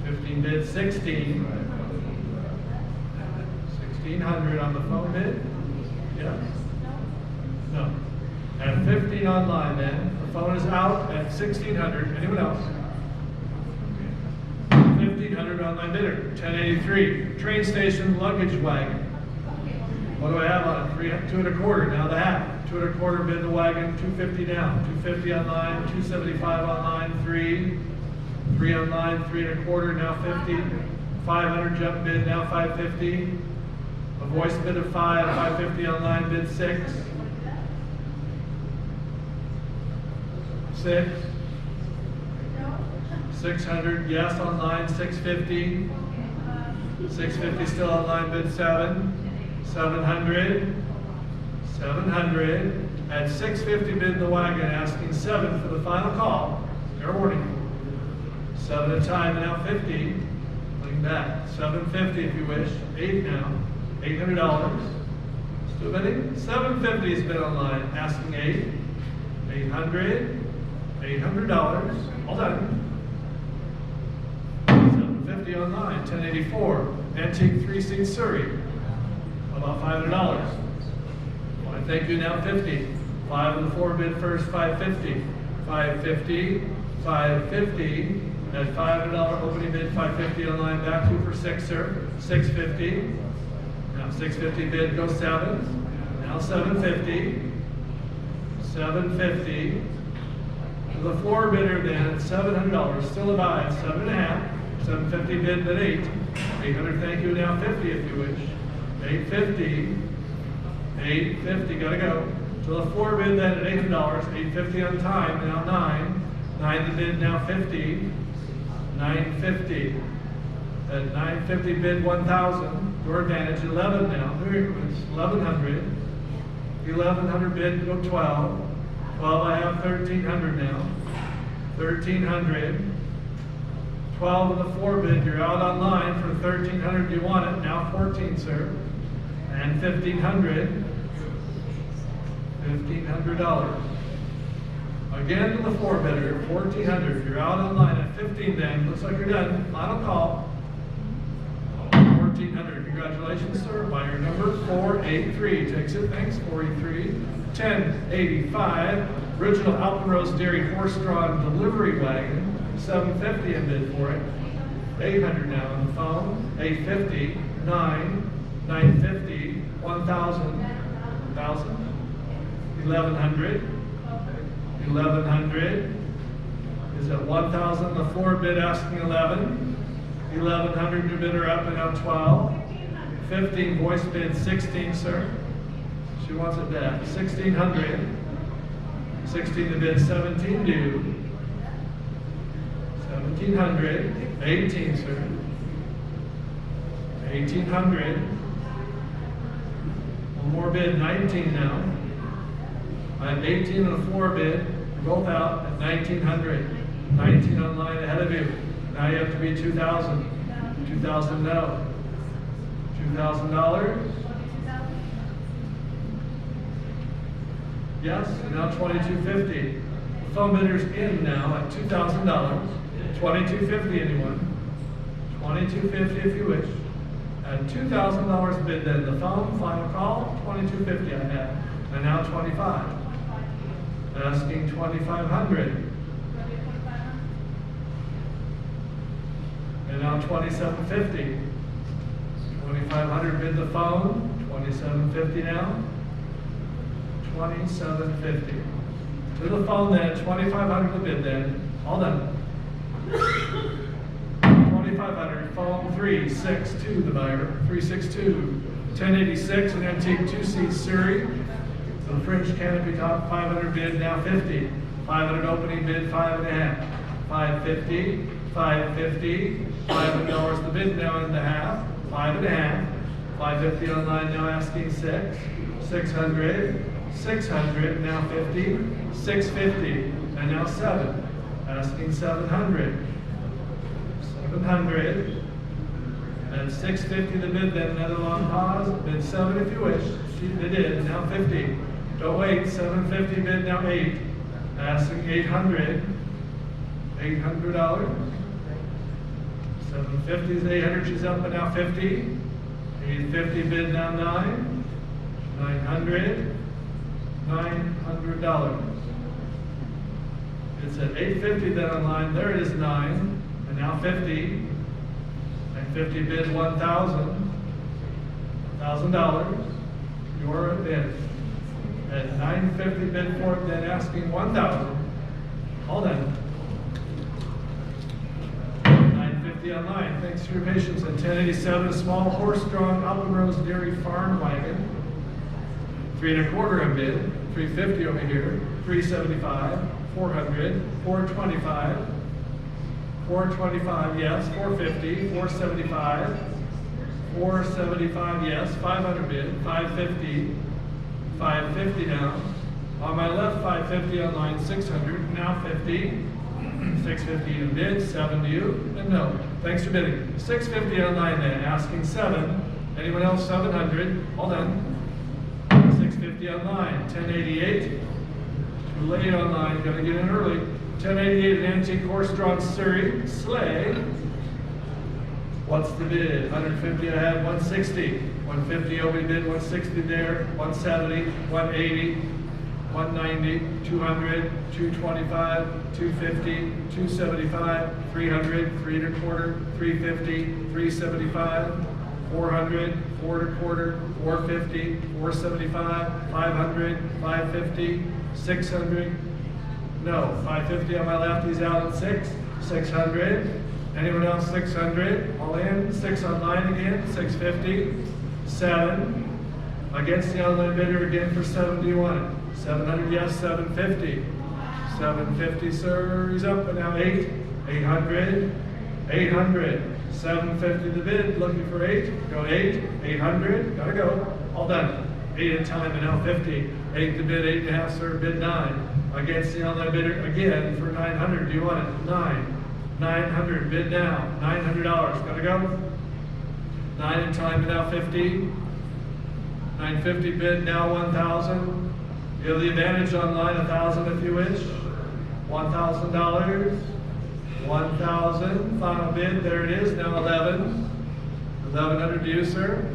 15 bid, 16. 1,600 on the phone bid. Yes. No. And 15 online then. The phone is out at 1,600. Anyone else? 1,500 online bidder. 1083. Train station luggage wagon. What do I have on it? 2 1/4. Now the half. 2 1/4 bid the wagon. 250 down. 250 online. 275 online. 3. 3 online. 3 1/4. Now 50. 500 jump bid. Now 550. A voice bid of 5. 550 online. Bid 6. 6. 600, yes, online, 650. 650 still online, bid 7. 700. 700. At 650 bid the wagon, asking 7 for the final call. Fair warning. 7 a time, now 50. Looking back. 750 if you wish. 8 now. $800. Still bidding? 750 has been online, asking 8. 800. $800. All done. 750 online. 1084. Antique 3-seat Surrey. About $500. Well, I thank you now 50. 5 of the 4 bid first, 550. 550. 550. At $500 opening bid, 550 online. Back to for 6, sir. 650. Now 650 bid goes 7. Now 750. 750. The floor bidder then at $700, still a buy at 7.5. 750 bid at 8. 800, thank you, now 50 if you wish. 850. 850, gotta go. So the floor bid then at $800, 850 on time, now 9. 9 the bid, now 50. 950. At 950 bid 1,000. Your advantage, 11 now. Here it was, 1,100. 1,100 bid, go 12. 12, I have 1,300 now. 1,300. 12 of the 4 bid, you're out online for 1,300. You want it, now 14, sir. And 1,500. $1,500. Again to the 4 bidder, 1,400. You're out online at 15 then. Looks like you're done. Final call. 1,400. Congratulations, sir. Buyer number 483. Takes it. Thanks. 483. 1085. Original Alpenrose Dairy horse-drawn delivery wagon. 750 in bid for it. 800 now on the phone. 850. 9. 950. 1,000. 1,000. 1,100. 1,100 is at 1,000. The 4 bid asking 11. 1,100 new bidder up and out 12. 15 voice bid 16, sir. She wants it back. 1,600. 16 to bid 17 due. 1,700. 18, sir. 1,800. One more bid, 19 now. I have 18 on the 4 bid, both out at 1,900. 19 online ahead of you. Now you have to be 2,000. 2,000 no. $2,000. Yes, now 2,250. The phone bidder's in now at $2,000. 2,250 anyone? 2,250 if you wish. At $2,000 bid then. The phone, final call, 2,250 I have. And now 25. Asking 2,500. And now 2,750. 2,500 bid the phone. 2,750 now. 2,750. To the phone then. 2,500 to bid then. All done. 2,500. Phone 362 the buyer. 362. 1086 an antique 2-seat Surrey. The French canopy top 500 bid, now 50. 500 opening bid, 5.5. 550, 550, $500 the bid now in the half, 5.5. 550 online now asking 6. 600, 600, now 50. 650, and now 7. Asking 700. 700. And 650 the bid then, another long pause. Bid 7 if you wish. They did, now 50. Don't wait, 750 bid, now 8. Asking 800. $800. 750 is 800, she's up and now 50. 850 bid, now 9. 900. $900. It's at 850 then online, there it is 9. And now 50. 950 bid, 1,000. $1,000. Your bid. At 950 bid for it, then asking 1,000. Hold on. 950 online. Thanks for your patience. At 1087, a small horse-drawn Alpenrose Dairy Farm wagon. 3.25 in bid. 350 over here. 375. 400. 425. 425, yes. 450, 475, 475, yes. 500 bid, 550, 550 now. On my left, 550 on line 600, now 50. 650 in bid, 7 to you, and no. Thanks for bidding. 650 on line then, asking 7. Anyone else 700? All done. 650 on line, 1088. Too late on line, gotta get in early. 1088 an antique horse-drawn Surrey sleigh. What's the bid? 150 I have, 160. 150 opening bid, 160 there, 170, 180. 190, 200, 225, 250, 275, 300, 3 1/4, 350, 375, 400, 4 1/4, 450, 475, 500, 550, 600. No, 550 on my left, he's out at 6. 600. Anyone else 600? All in. 6 on line again, 650. 7. Against the online bidder again for 7. Do you want it? 700, yes. 750. 750, sir. He's up, but now 8. 800. 800. 750 the bid. Looking for 8. Go 8. 800. Gotta go. All done. 8 in time, and now 50. 8 the bid. 8.5, sir. Bid 9. Against the online bidder again for 900. Do you want it? 9. 900. Bid now. $900. Gotta go. 9 in time, and now 50. 950 bid, now 1,000. You have the advantage online, 1,000 if you wish. $1,000. 1,000. Final bid, there it is, now 11. 1,100 to you, sir.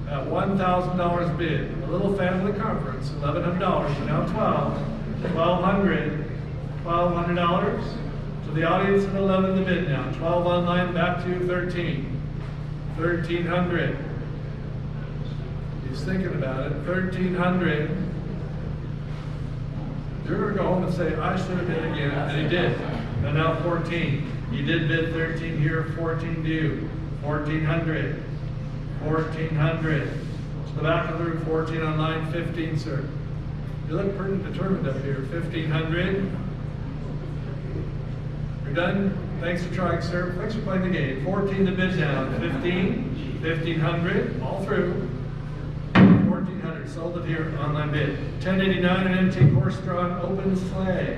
At $1,000 bid, a little family conference, $1,100, now 12. 1,200. $1,200. So the audience at 11 the bid now. 12 online, back to 13. 1,300. He's thinking about it. 1,300. You're going to go home and say, I should have bid again, and he did. And now 14. He did bid 13 here, 14 due. 1,400. 1,400. To the back of the room, 14 on line, 15, sir. You look pretty determined up here. 1,500. You're done? Thanks for trying, sir. Thanks for playing the game. 14 to bid down. 15. 1,500. All through. 1,400. Sold it here. Online bid. 1089 an antique horse-drawn open sleigh.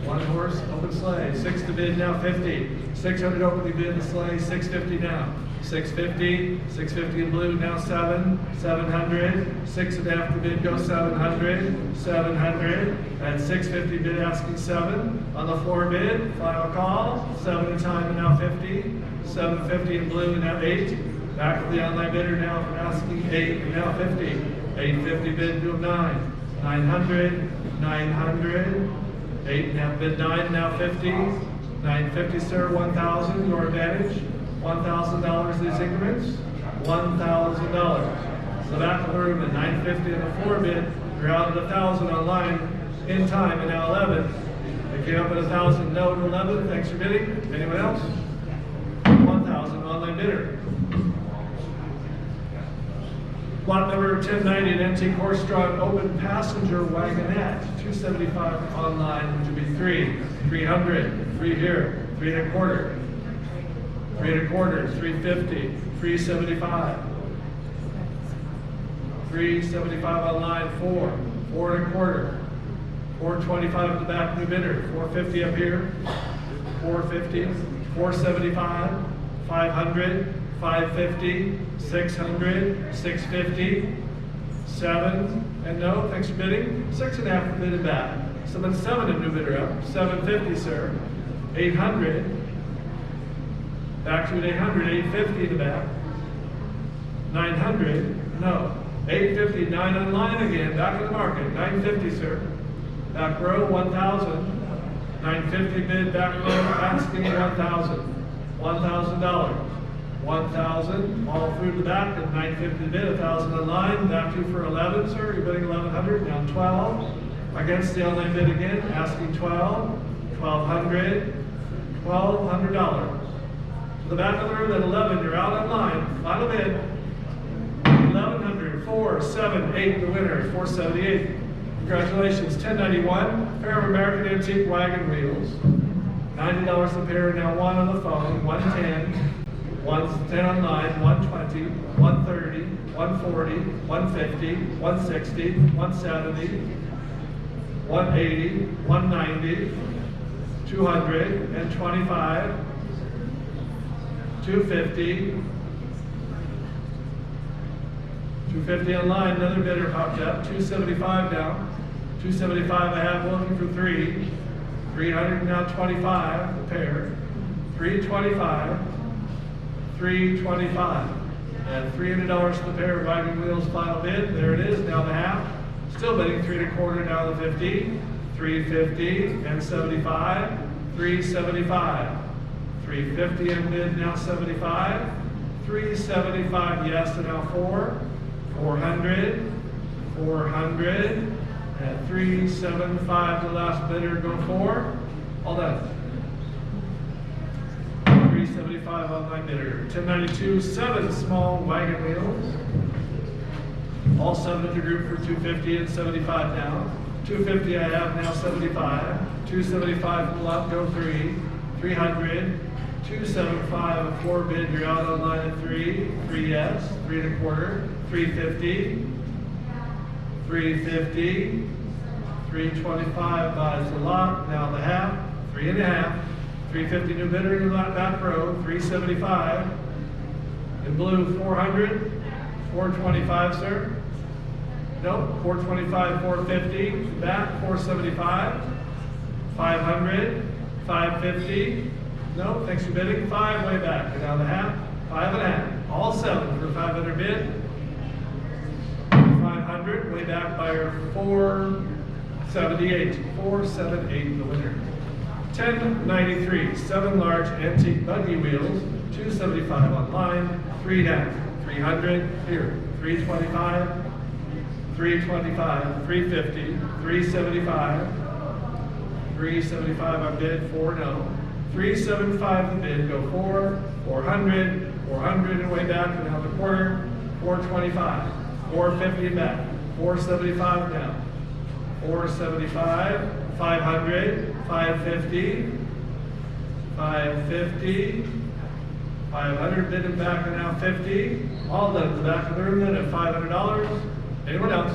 1 horse open sleigh. 6 to bid now. 50. 600 opening bid the sleigh. 650 now. 650. 650 in blue now. 7. 700. 6.5 to bid go 700. 700. And 650 bid asking 7. On the floor bid. Final call. 7 in time and now 50. 750 in blue and now 8. Back to the online bidder now for asking 8 and now 50. 850 bid to 9. 900. 900. 8.5 bid 9 now 50. 950 sir. 1,000 your advantage. $1,000 these increments. $1,000. So back of the room at 950 in the floor bid. You're out at 1,000 online in time and now 11. They came up at 1,000 no to 11. Thanks for bidding. Anyone else? 1,000 online bidder. Lot number 1090, an antique horse-drawn open passenger wagonette. 275 online, which would be 3. 300. 3 here. 3 1/4. 3 1/4. 350. 375. 375 online. 4. 4 1/4. 425 at the back, new bidder. 450 up here. 450. 475. 500. 550, 600, 650, 7, and no, thanks for bidding. 6.5 bid back. 7 a new bidder up. 750, sir. 800. Back to an 800, 850 in the back. 900, no. 850, 9 online again, back in the market. 950, sir. Back row, 1,000. 950 bid, back row, asking 1,000. $1,000. 1,000, all through the back at 950 bid, 1,000 online, back to for 11, sir. You're bidding 1,100, down 12. Against the online bid again, asking 12, 1,200, $1,200. To the back of the room at 11, you're out online. Final bid, 1,100, 4, 7, 8, the winner, 478. Congratulations, 1091, pair of American antique wagon wheels. $90 a pair, now 1 on the phone, 110, 110 online, 120, 130, 140, 150, 160, 170, 180, 190, 225, 250, 250 online, another bidder popped up, 275 now, 275 I have looking for 3, 300 now 25 a pair, 325, 325, and $300 for the pair of wagon wheels, final bid, there it is, now the half, still bidding 3 1/4, now the 50, 350 and 75, 375, 350 and bid now 75, 375 yes, and now 400, 400, and 375 the last bidder, go 4, all done. 375 online bidder, 1092, 7 small wagon wheels, all 7 in the group for 250 and 75 now. 250 I have now 75, 275 will up, go 3, 300, 275 a 4 bid, you're out online at 3, 3 yes, 3 1/4, 350, 350, 325 buys the lot, now the half, 3 1/2, 350 new bidder in the back row, 375, in blue 400, 425 sir. Nope, 425, 450, back, 475, 500, 550, nope, thanks for bidding, 5 way back, and now the half, 5 1/2, all 7 for 500 bid, 500, way back buyer 478, 478 the winner. 1093, 7 large antique buggy wheels, 275 online, 3 down, 300, here, 325, 325, 350, 375, 375 on bid, 4 no, 375 the bid, go 4, 400, 400 and way back and out the quarter, 425, 450 and back, 475 down, 475, 500, 550, 550, 500 bid and back and now 50, all done at the back of the room then at $500. Anyone else?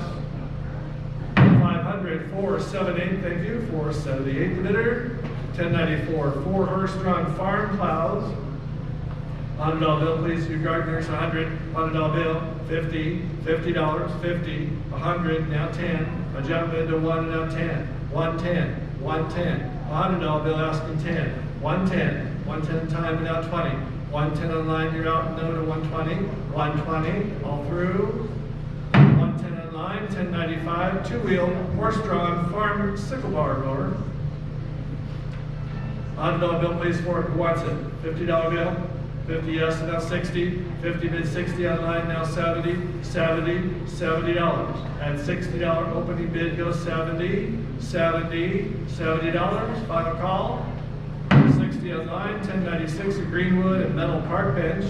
500, 478, thank you, 478 the bidder. 1094, 4 horse-drawn farm plows. $100 bill, please, your gardeners, 100, $100 bill, 50, $50, 50, 100, now 10, a jump into 1, now 10, 110, 110, $100 bill asking 10, 110, 110 time, now 20, 110 online, you're out, no to 120, 120, all through, 110 online, 1095, 2-wheel, horse-drawn farm sickle bar rower. $100 bill, please, for it, who wants it? $50 bill, 50 yes, and now 60, 50 bid, 60 online, now 70, 70, $70. At $60 opening bid goes 70, 70, $70, final call. 60 online, 1096 at Greenwood and Metal Park Bench,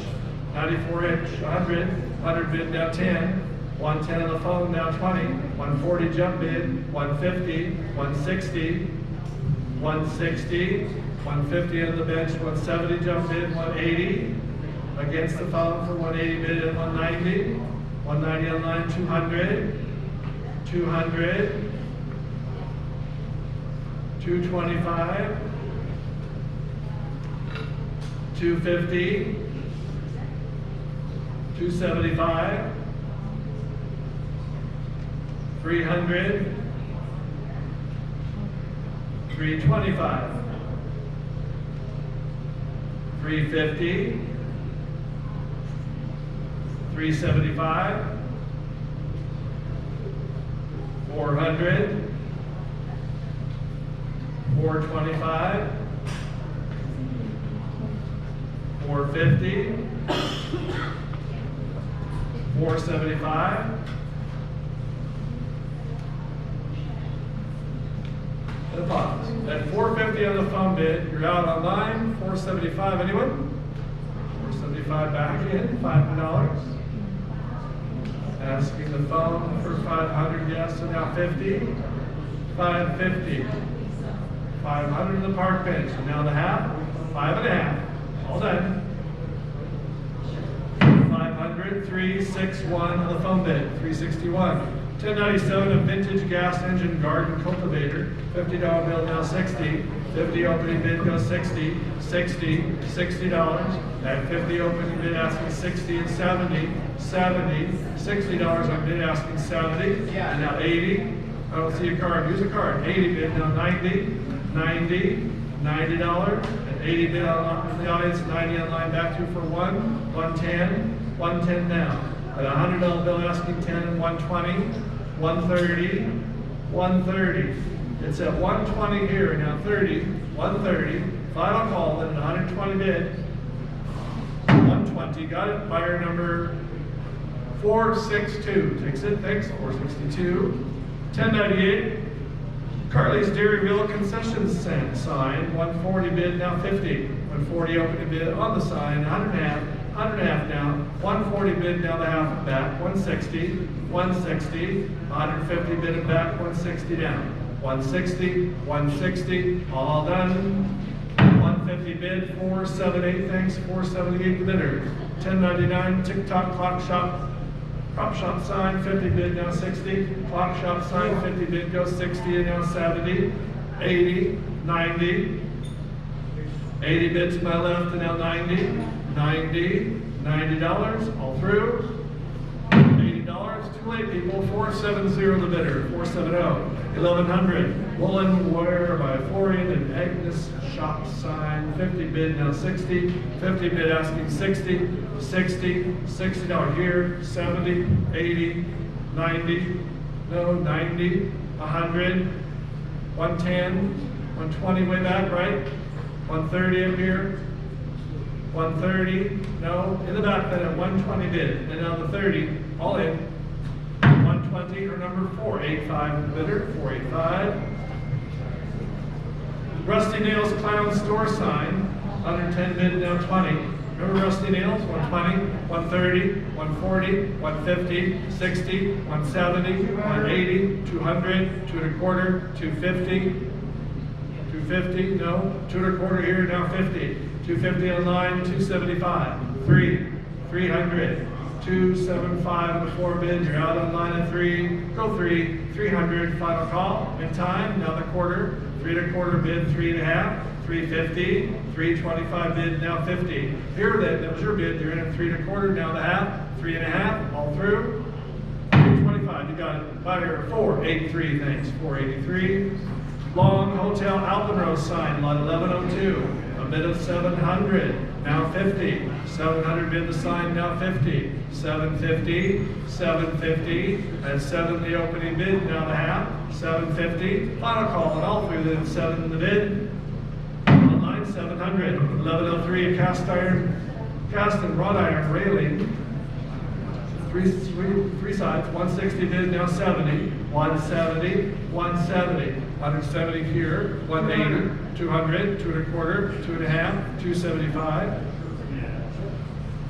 94 inch, 100 bid, now 10, 110 on the phone, now 20, 140 jump bid, 150, 160, 160, 150 on the bench, 170 jump bid, 180, against the phone for 180 bid and 190, 190 online, 200, 200, 225, 250, 275, 300, 325, 350, 375, 400, 425, 450, 475, and pause. At 450 on the phone bid, you're out online. 475, anyone? 475 back in, $500. Asking the phone for 500, yes, so now 50, 550, 500 in the park bench. And now the half, 5.5. All done. 500, 361 on the phone bid, 361. 1097 a vintage gas engine garden cultivator, $50 bill now 60. 50 opening bid goes 60, 60, $60. At 50 opening bid asking 60 and 70, 70, $60 on bid asking 70. Yeah. And now 80. I don't see a card. Use a card. 80 bid now 90, 90, $90. And 80 bid on the audience, 90 online back to for 110, 110 now. At a $100 bill asking 10 and 120, 130, 130. It's at 120 here, now 30, 130. Final call, then 120 bid. 120, got it. Buyer number 462. Takes it, thanks. 462. 1098. Carly's Dairyville concessions sign. 140 bid, now 50. 140 opening bid on the sign. 100.5 now. 140 bid, now the half and back. 160, 160. 150 bid and back. 160 down. 160, 160. All done. 150 bid. 478. Thanks. 478 the bidder. 1099 TikTok clock shop. Prop shop sign, 50 bid, now 60. Clock shop sign, 50 bid, goes 60 and now 70. 80, 90. 80 bid to my left and now 90. 90, $90, all through. $80, too late people. 470 the bidder, 470. 1100, woolen wear by Florian and Agnes shop sign, 50 bid, now 60. 50 bid asking 60, 60, $60 here, 70, 80, 90, no, 90, 100, 110, 120 way back, right? 130 up here, 130, no, in the back then at 120 bid, and now the 30, all in. 120 or number 485 the bidder, 485. Rusty Nails Clown Store sign, 110 bid, now 20. Remember Rusty Nails? 120, 130, 140, 150, 60, 170, 180, 200, 2.25, 250, 250, no, 2.25 here, now 50. 250 online, 275, 300. 275 on the 4 bid, you're out on line at 3, go 3, 300, final call, in time, now the quarter, 3.25 bid, 3.5, 350, 325 bid, now 50. Here that was your bid, you're in at 3.25, now the half, 3.5, all through, 325, you got it, buyer 483, thanks, 483. Long Hotel Alpenrose sign, lot 1102, a bid of 700. Now 50, 700 bid the sign, now 50, 750, 750, and 7 the opening bid, now the half, 750, final call, and all through then 7 in the bid, online 700, 1103 a cast and wrought iron railing, three sides, 160 bid, now 70, 170, 170, 170 here, 180, 200, 2.25, 2.5, 275,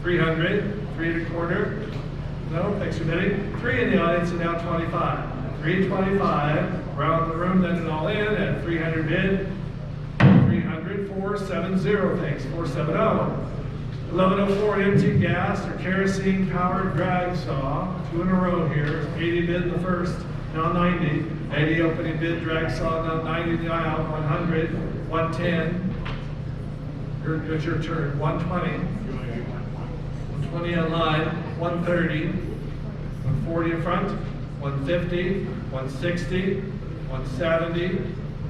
300, 3.25, no, thanks for bidding, 3 in the audience and now 25, 325, round the room then and all in at 300 bid, 300, 470, thanks, 470. 1104 empty gas or kerosene powered drag saw, 2 in a row here, 80 bid the first, now 90, 80 opening bid drag saw, now 90 in the aisle, 100, 110, it's your turn, 120, 120 online, 130, 140 in front, 150, 160, 170,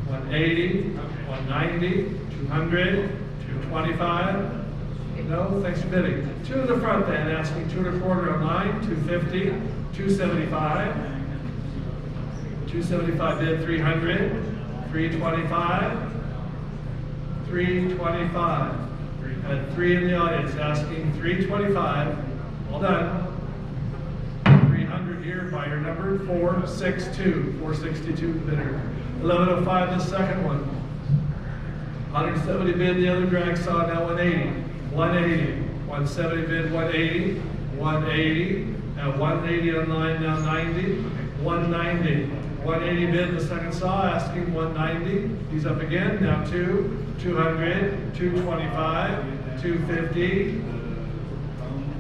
180, 190, 200, 225, no, thanks for bidding. 2 in the front then, asking 2.25 online, 250, 275, 275 bid, 300, 325, 325. And 3 in the audience, asking 325, all done. 300 here, buyer number 462, 462 bidder. 1105 the second one. 170 bid, the other drag saw, now 180. 180, 170 bid, 180, 180, and 180 online, now 90, 190, 180 bid the second saw, asking 190. He's up again, now 200, 225, 250,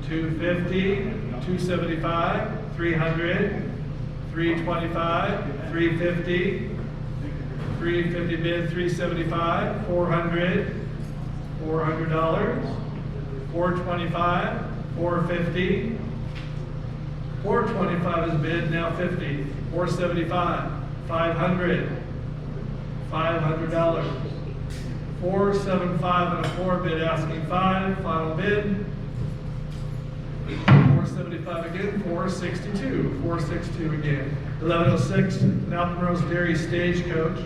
250, 275, 300, 325, 350, 350 bid, 375, 400, $400, 425, 450, 425 is bid, now 50, 475, 500, $500, 475 and a 4 bid, asking 5, final bid, 475 again, 462, 462 again. 1106, an Alpenrose Dairy Stagecoach.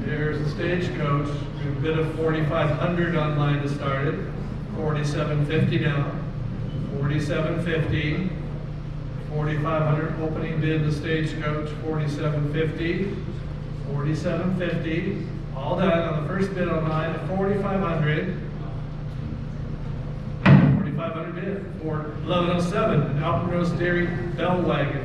There's the Stagecoach. We have a bid of 4,500 online to start it. 4,750 now. 4,750. 4,500 opening bid the Stagecoach. 4,750. 4,750. All done on the first bid online at 4,500. 4,500 bid for 1107, an Alpenrose Dairy Bell Wagon.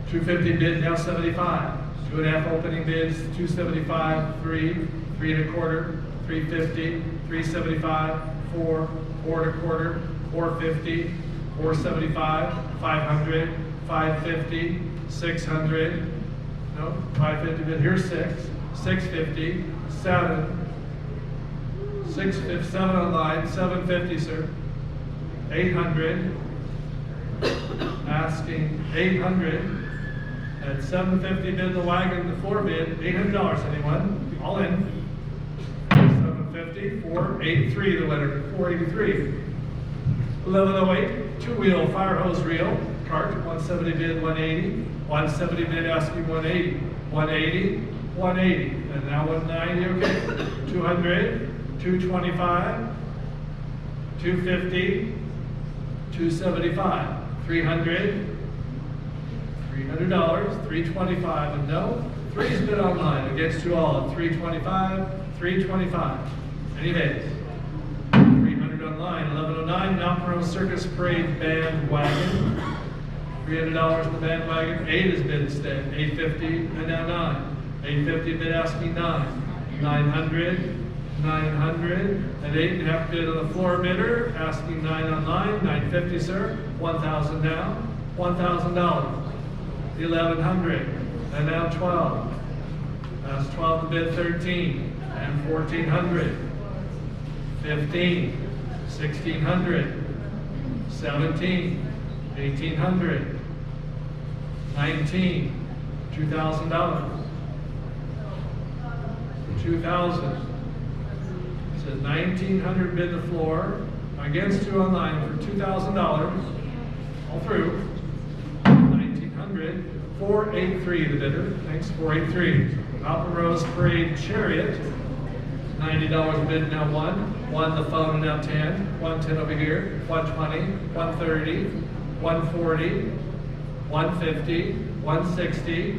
250 bid, now 75. 2.5 opening bids, 275, 3, 3 1/4, 350, 375, 4, 4 1/4, 450, 475, 500, 550, 600. No, 550 bid, here's 6, 650, 7, 650, 7 online, 750, sir. 800, asking 800, at 750 bid the wagon, the 4 bid, $800, anyone? All in. 750, 483 the winner, 483. 1108, 2-wheel fire hose reel, cart, 170 bid, 180. 170 bid, asking 180, 180, 180, and now 190, okay. 200, 225, 250, 275, 300, $300, 325, and no, 3's bid online, against 2 all, 325, 325. Any bids? 300 online, 1109, Alpenrose Circus Parade Band Wagon. $300 the bandwagon, 8 is bid instead, 850, and now 9. 850 bid, asking 9. 900, 900, and 8.5 bid on the floor bidder, asking 9 online, 950, sir. 1,000 now, $1,000. 1,100, and now 12. That's 12 to bid, 13, and 1,400. 15, 1,600, 17, 1,800, 19, $2,000, 2,000. It says 1,900 bid the floor, against 2 online for $2,000, all through. 1,900, 483 the bidder, thanks, 483. Alpenrose Parade Chariot, $90 bid, now 1 the phone, now 10, 110 over here, 120, 130, 140, 150, 160,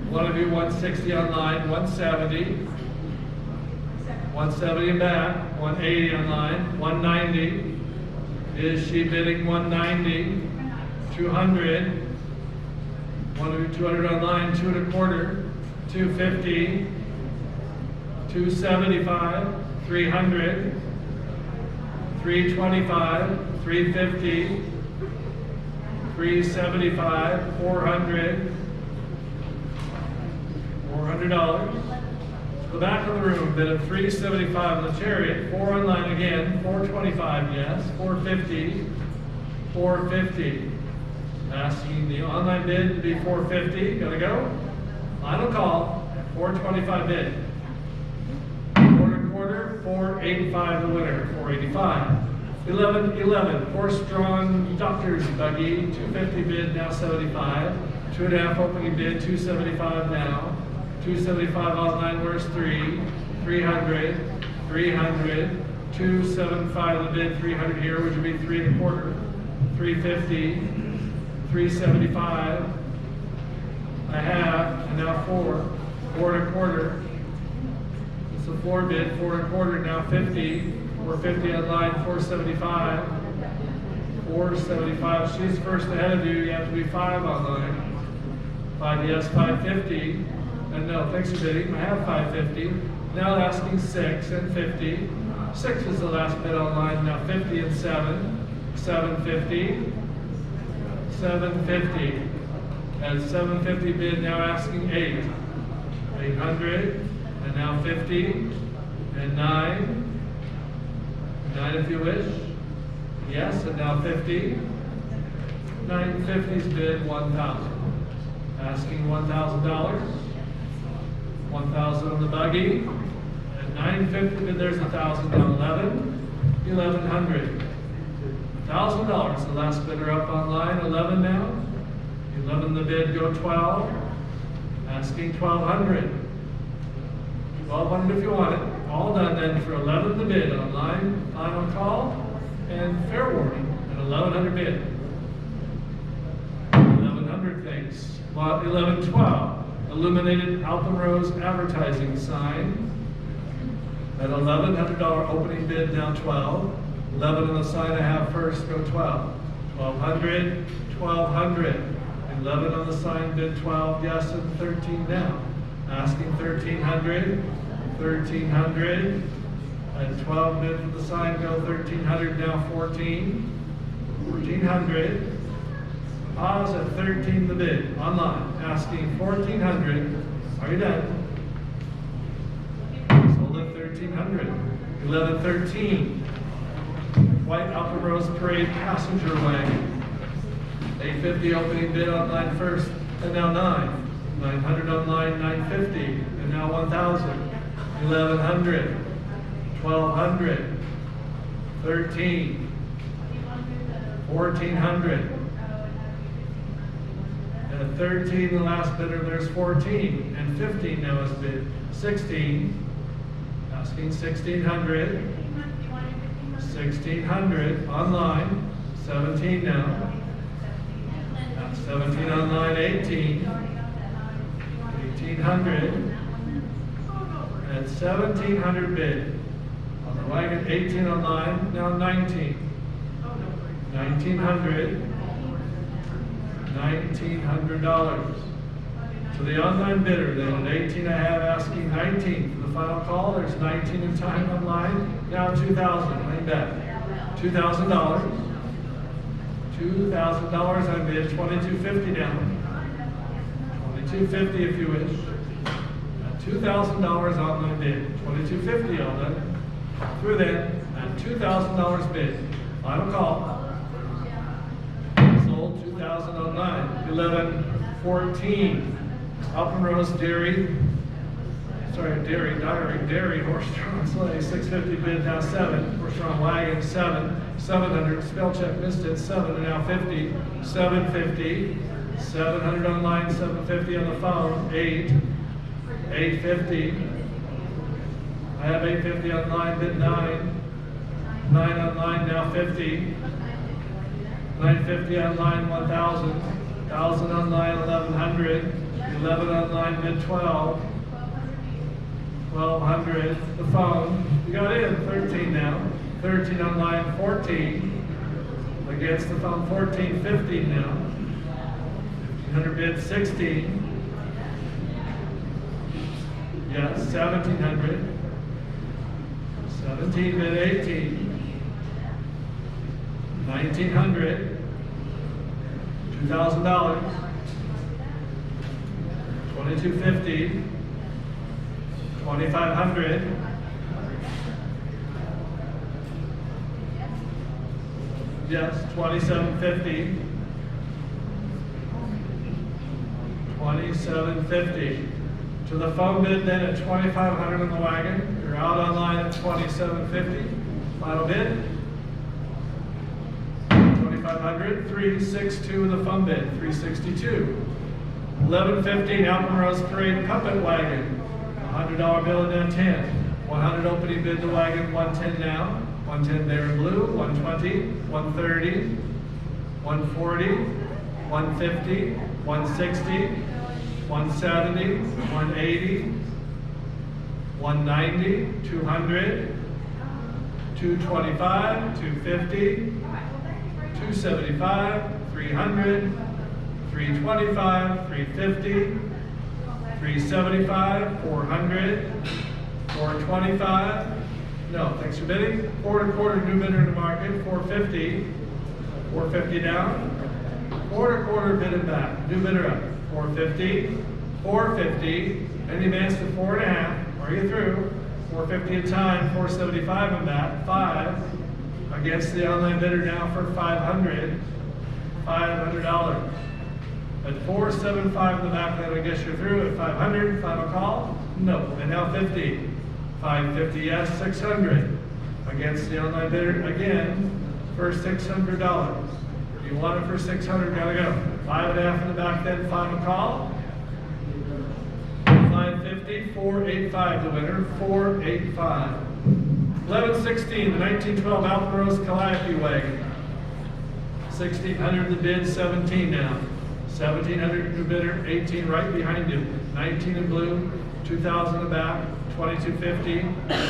one of you 160 online, 170, 170 and back, 180 online, 190, is she bidding 190, 200, one of you 200 online, 2 1/4, 250, 275, 300, 325, 350, 375, 400, $400. The back of the room, bid of 375 on the Chariot, 4 online again, 425, yes, 450, 450. Asking the online bid to be 450, gotta go? Final call, 425 bid. 4 1/4, 485 the winner, 485. 1111, horse-drawn doctor's buggy, 250 bid, now 75. 2.5 opening bid, 275 now. 275 online, where's 3? 300, 300, 275 the bid, 300 here, which would be 3 1/4. 350, 375. I have, and now 4. 4 1/4. It's a 4 bid, 4 1/4, now 50. 450 on line 475. 475. She's first ahead of you. You have to be 5 on line. 5 yes, 550. And no, thanks for bidding. I have 550. Now asking 6 and 50. 6 is the last bid on line. Now 50 and 7. 750. 750. At 750 bid, now asking 8. 800. And now 50. And 9. 9 if you wish. Yes, and now 50. 950's bid 1,000. Asking $1,000. 1,000 on the buggy. At 950 bid, there's 1,000. Now 11. 1,100. $1,000. The last bidder up on line. 11 now. 11 the bid, go 12. Asking 1,200. 1,200 if you want it. All done then for 11 the bid on line. Final call. And fair warning at 1,100 bid. 1,100 thanks. Lot 1112, illuminated Alpenrose advertising sign. At $1,100 opening bid, now 12. 11 on the sign I have first, go 12. 1,200, 1,200. 11 on the sign, bid 12, yes, and 13 now. Asking 1,300, 1,300. At 12 bid for the sign, go 1,300, now 14. 1,400. Pause at 13 the bid, online, asking 1,400. Are you done? Sold at 1,300. 1113. White Alpenrose Parade passenger wagon. 850 opening bid on line first, and now 9. 900 on line, 950, and now 1,000. 1,100. 1,200, 13, 1,400, and at 13, the last bidder, there's 14, and 15 now is bid. 16, asking 1,600, 1,600 online, 17 now, 17 online, 18, 1,800, and 1,700 bid. Wagon 18 online, now 19. 1,900. $1,900. To the online bidder, then at 18 I have asking 19. For the final call, there's 19 in time online. Now 2,000. Lean back. $2,000. $2,000 I bid. 2,250 now. 2,250 if you wish. $2,000 online bid. 2,250 all done. Through then, at $2,000 bid. Final call. Sold 2,000 online. 1114. Alpenrose Dairy horse-drawn sleigh. 650 bid, now 7. Horse-drawn wagon 7. 700. Spell check missed it. 7 and now 50. 750. 700 online. 750 on the phone. 8. 850. I have 850 online, bid 9. 9 online, now 50. 950 online, 1,000. 1,000 online, 1,100. 11 online, bid 12. 1,200. The phone, you got in 13 now. 13 online, 14. Against the phone, 14, 15 now. 1,500 bid 16. Yes, 1,700. 17 bid 18. 1,900. $2,000. 2,250. 2,500. Yes, 2,750. 2,750. To the phone bid then at 2,500 on the wagon. You're out online at 2,750. Final bid. 2,500. 362 the phone bid. 362. 1115 Alpenrose Parade puppet wagon. $100 bill and now 10. 100 opening bid the wagon. 110 now. 110 there in blue. 120. 130. 140. 150. 160. 170, 180, 190, 200, 225, 250, 275, 300, 325, 350, 375, 400, 425. No, thanks for bidding. Quarter new bidder in the market, 450, 450 down. Quarter bidded back. New bidder up, 450, 450. Any advance to 4.5. Are you through? 450 a time, 475 on that, 5. Against the online bidder now for 500, $500. At 475 in the back, then I guess you're through. At 500, final call? No. And now 50. 550, yes, 600. Against the online bidder again for $600. You want it for 600, gotta go. 5.5 in the back, then final call. 550, 485 the winner, 485. 1116, the 1912 Alpenrose Calliope wagon. 1600 the bid, 17 now. 1700 new bidder, 18 right behind you. 19 in blue, 2000 in the back, 2250,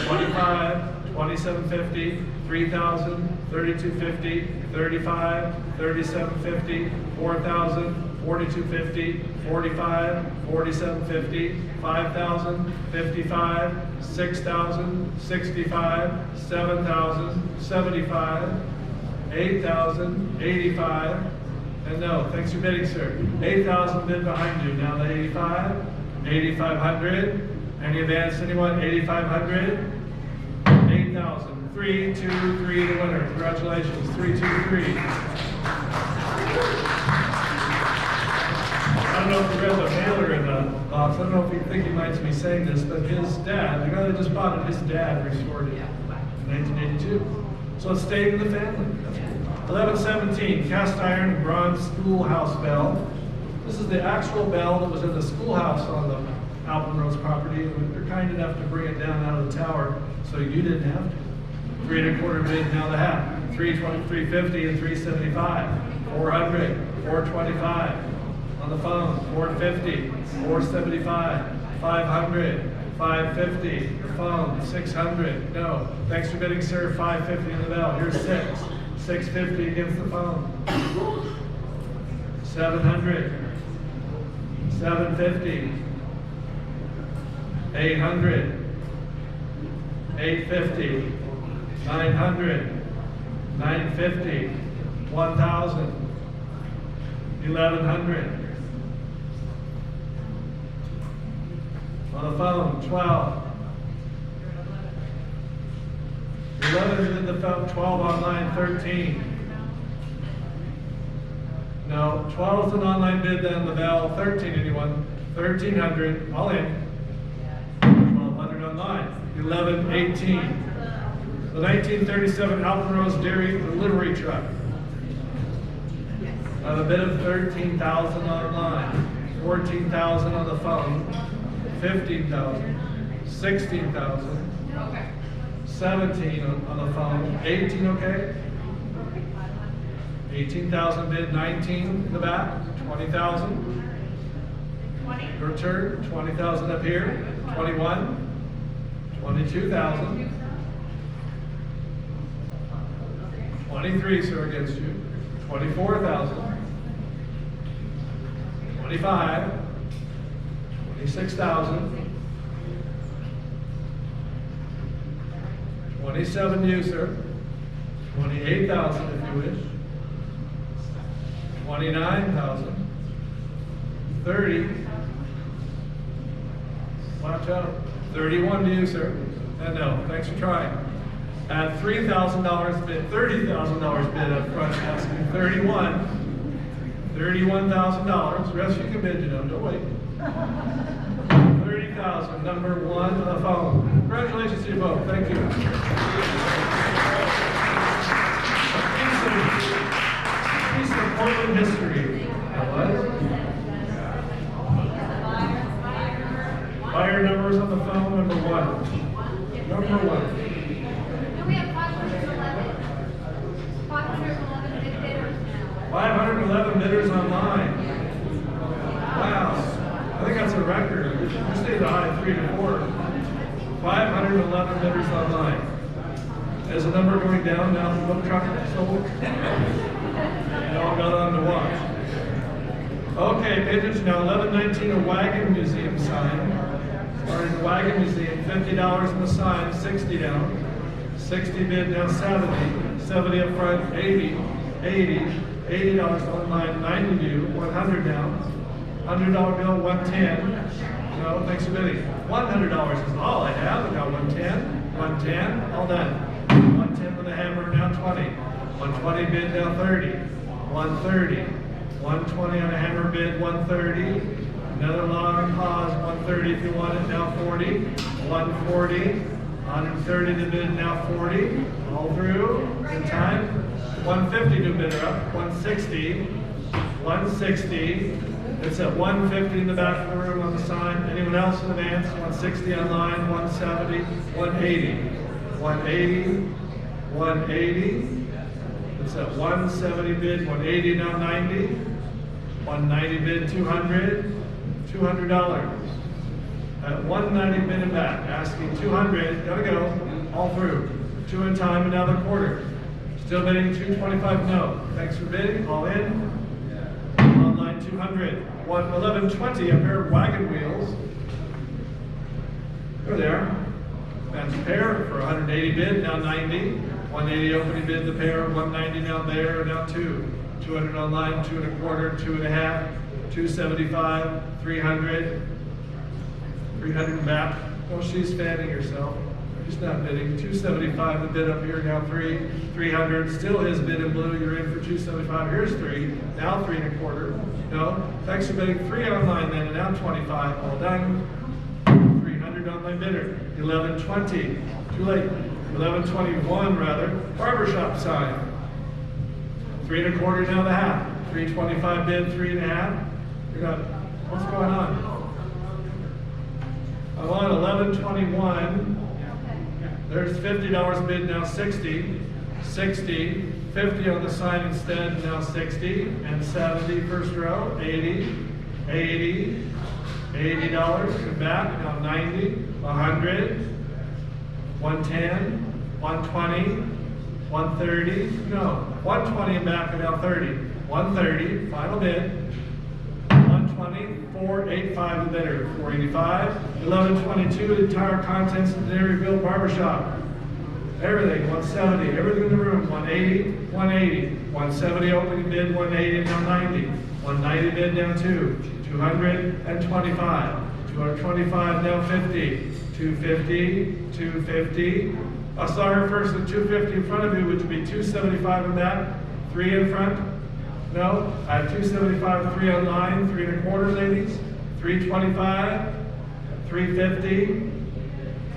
25, 2750, 3000, 3250, 35, 3750, 4000, 4250, 45, 4750, 5000, 55, 6000, 65, 7000, 75, 8000, 85, and no, thanks for bidding, sir. 8,000 bid behind you. Now the 85, 8,500. Any advance, anyone? 8,500. 8,000. 3, 2, 3, the winner. Congratulations. 3, 2, 3. I don't know if you read the mailer in the box. I don't know if you think he minds me saying this, but his dad, the guy that just bought it, his dad restored it in 1982. So it stayed in the family. 1117, cast iron and bronze schoolhouse bell. This is the actual bell that was in the schoolhouse on the Alpenrose property. They're kind enough to bring it down out of the tower, so you didn't have to. 3 1/4 bid, now the half. 320, 350, and 375. 400, 425. On the phone, 450, 475, 500, 550. The phone, 600. No, thanks for bidding, sir. 550 on the bell. Here's 6. 650 against the phone. 700, 750, 800, 850, 900, 950, 1,000, 1,100. On the phone, 12. 11 is in the phone, 12 online, 13. No, 12 is an online bid, then the bell, 13 anyone, 1,300, all in. 1,200 online, 11, 18. The 1937 Alpenrose Dairy delivery truck. A bid of 13,000 online, 14,000 on the phone, 15,000, 16,000. 17 on the phone, 18 okay? 18,000 bid, 19 in the back, 20,000. 20. Your turn, 20,000 up here, 21, 22,000. 23, sir, against you. 24,000. 25, 26,000. 27 you, sir. 28,000 if you wish. 29,000. 30. Watch out. 31 to you, sir. And no, thanks for trying. At $3,000 bid, $30,000 bid up front, asking 31. $31,000. Rest you can bid, you know, don't wait. 30,000, number 1 on the phone. Congratulations to you both. Thank you. Piece of Portland history. What? Buyer numbers on the phone, number 1. Number 1. We have 511 bidders now. 511 bidders online. Wow. I think that's a record. You stayed high 3 to 4. 511 bidders online. Is the number going down now the book truck sold? They all got on to watch. Okay, pay attention now. 1119, a wagon museum sign. Starting the wagon museum, $50 in the sign, 60 down. 60 bid now 70. 70 up front, 80. 80. $80 online, 90 due. 100 down. $100 bill, 110. No, thanks for bidding. $100 is all I have. I got 110. 110, all done. 110 with a hammer, now 20. 120 bid, now 30. 130. 120 on a hammer bid, 130. Another long pause, 130 if you want it, now 40. 140. 130 to bid, now 40. All through. Good time. 150 to bidder up. 160. 160. It's at 150 in the back of the room on the sign. Anyone else in advance? 160 online, 170, 180. 180. 180. It's at 170 bid, 180 now 90. 190 bid, 200. $200. At 190 bid and back, asking 200, gotta go, all through. 2 in time and now the quarter. Still bidding 225, no. Thanks for bidding, all in. Online 200. 1120, a pair of wagon wheels. Go there. That's a pair for 180 bid, now 90. 180 opening bid, the pair, 190 now there, now 2. 200 online, 2 1/4, 2 1/2, 275, 300. 300 and back. Oh, she's fanning herself. She's not bidding. 275 the bid up here, now 3. 300, still his bid in blue. You're in for 275. Here's 3. Now 3 1/4. No, thanks for bidding. 3 online then, and now 25. All done. 300 online bidder. 1120. Too late. 1121 rather. Barbershop sign. 3 1/4 now the half. 325 bid, 3 1/2. You're not. What's going on? I'm on 1121. There's $50 bid, now 60. 60. 50 on the sign instead, now 60. And 70 first row, 80. 80. $80 and back, now 90. 100. 110. 120. 130. No. 120 and back, and now 30. 130. Final bid. 120, 485 the bidder, 485, 1122 the entire contents of the Dairyville barbershop. Everything, 170, everything in the room, 180, 180, 170 opening bid, 180 now 90, 190 bid down 2, 225, 225 now 50, 250, 250. I saw her first at 250 in front of you, which would be 275 in back, 3 in front. No, I have 275, 3 online, 3 1/4 ladies, 325, 350,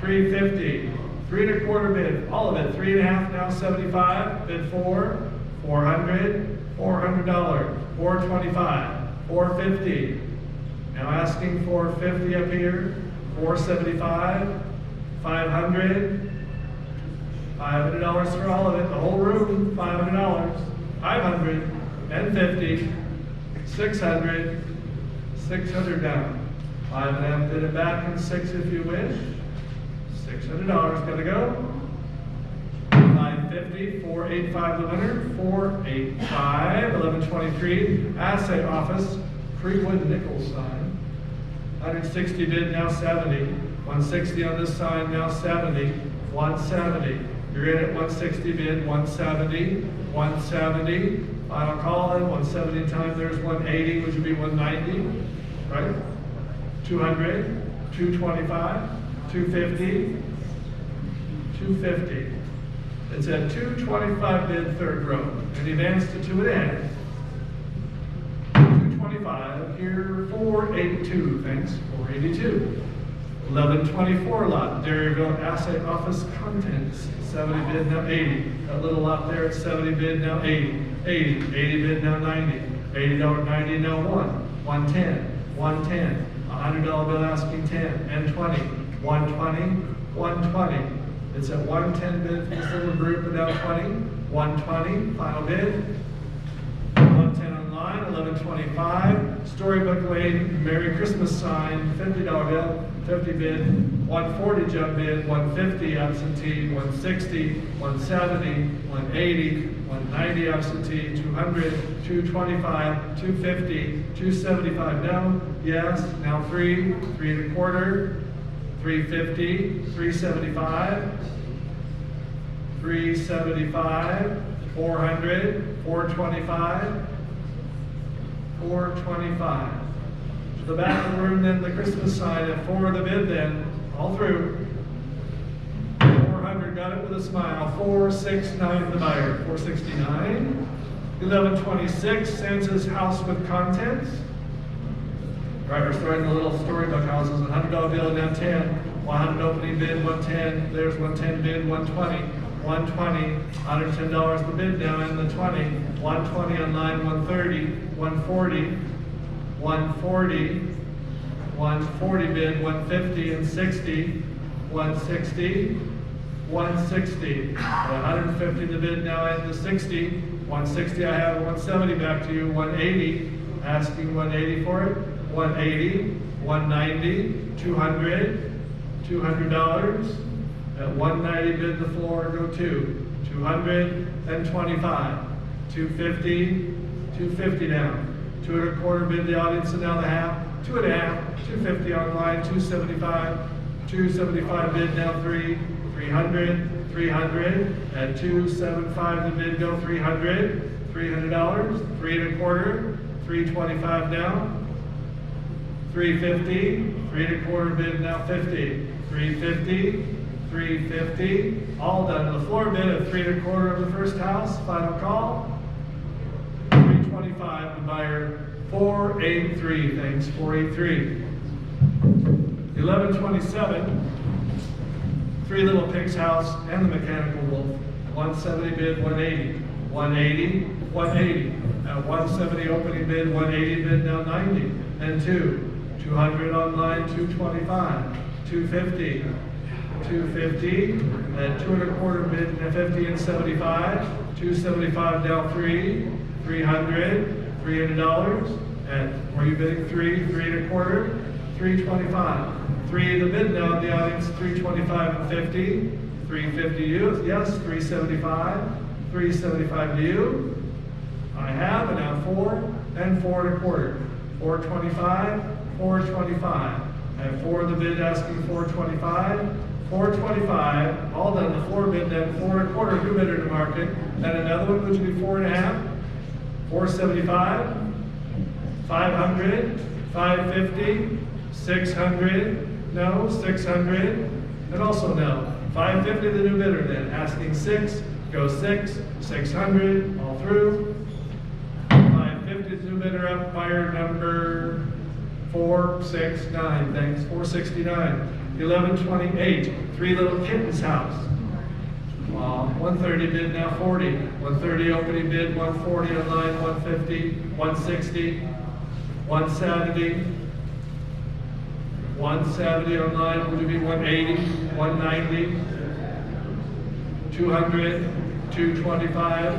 350, 3 1/4 bid, all of it, 3 1/2 now 75, bid 4, 400, $400, 425, 450. Now asking 450 up here, 475, 500, $500 for all of it, the whole room, $500, 500. And 50, 600, 600 down. 5 1/2 bid it back and 6 if you wish. $600, gotta go. 550, 485 the winner, 485, 1123, assay office, Creekwood nickel sign. 160 bid, now 70. 160 on this sign, now 70. 170. You're in at 160 bid, 170, 170. Final call in, 170 time, there's 180, which would be 190, right? 200, 225, 250, 250. It's at 225 bid, third row. And advance to 2 1/2. 225, here, 482, thanks, 482. 1124 lot, Dairyville assay office contents, 70 bid, now 80. That little lot there at 70 bid, now 80. 80, 80 bid, now 90. $80, 90, now 110, 110. $100 bill asking 10, and 20. 120, 120. It's at 110 bid for this little group, and now 20. 120, final bid. 110 online. online, 1125. Storybook Lane, Merry Christmas sign, $50 bill, 50 bid, 140 jump bid, 150 absentee, 160, 170, 180, 190 absentee, 200, 225, 250, 275 no, yes, now 3, 3 1/4, 350, 375, 375, 400, 425, 425. To the back of the room then, the Christmas sign at 4 of the bid then, all through. 400, got it with a smile. 469 the buyer, 469. 1126, Santa's house with contents. All right, we're starting the little storybook houses. $100 bill, now 10. 100 opening bid, 110. There's 110 bid, 120. 120, $110 the bid now in the 20. 120 online, 130, 140, 140, 140 bid, 150 and 60, 160, 160. 150 the bid now in the 60. 160 I have, 170 back to you, 180, asking 180 for it. 180, 190, 200, $200. At 190 bid the floor, go 2. 225, 250, 250 down. 2 1/4 bid the audience and now the half. 2 1/2, 250 online, 275, 275 bid now 3, 300, 300. At 275 the bid go 300, $300, 3 1/4, 325 down. 350, 3 1/4 bid now 50, 350, 350, all done. The floor bid at 3 1/4 of the first house, final call. 325, the buyer, 483, thanks, 483. 1127, Three Little Pigs house and the Mechanical Wolf, 170 bid, 180, 180, 180. At 170 opening bid, 180 bid, now 90, and 200 online, 225, 250, 250, and 2 1/4 bid, 50 and 75, 275 down 3, 300, $300, and were you bidding 3, 3 1/4, 325. 3 the bid now in the audience, 325 and 50, 350 you, yes, 375, 375 to you. I have, and now 4 and 4 1/4, 425, 425. And 4 the bid asking 425, 425, all done. The floor bid then 4 1/4, new bidder to market. And another one, which would be 4 1/2, 475, 500, 550, 600, no, 600, and also no. 550 the new bidder then, asking 6, go 6, 600, all through. 550 the new bidder up, buyer number 469, thanks, 469. 1128, Three Little Kittens house. 130 bid, now 40. 130 opening bid, 140 online, 150, 160, 170, 170 online, would it be 180, 190, 200, 225.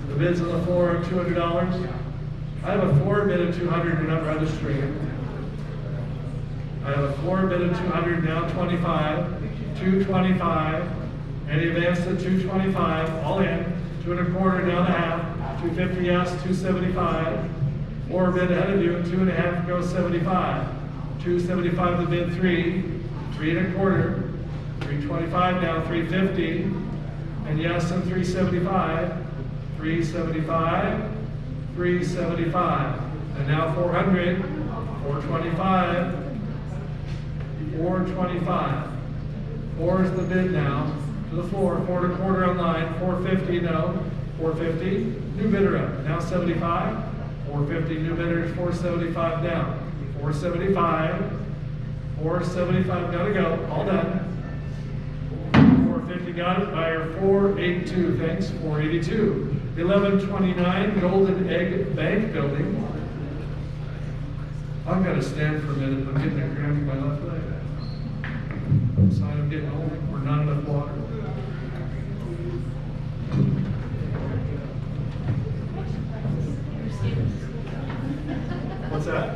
The bids on the floor are $200. I have a floor bid of 200, you're not registering. I have a floor bid of 200, now 25, 225. Any advance to 225, all in. 2 1/4, now the half. 250 yes, 275. Floor bid ahead of you, 2 1/2 goes 75. 275 the bid 3, 3 1/4. 325 now, 350. And yes, and 375. 375. 375, and now 400, 425, 425. 4 is the bid now, to the floor, 4 1/4 online, 450, no, 450, new bidder up, now 75, 450, new bidder, 475 down, 475, 475, gotta go, all done. 450, got it, buyer 482, thanks, 482. 1129, Golden Egg Bank Building. I've got to stand for a minute, I'm getting a cramp in my left leg. Sign of getting old, or not enough water. What's that?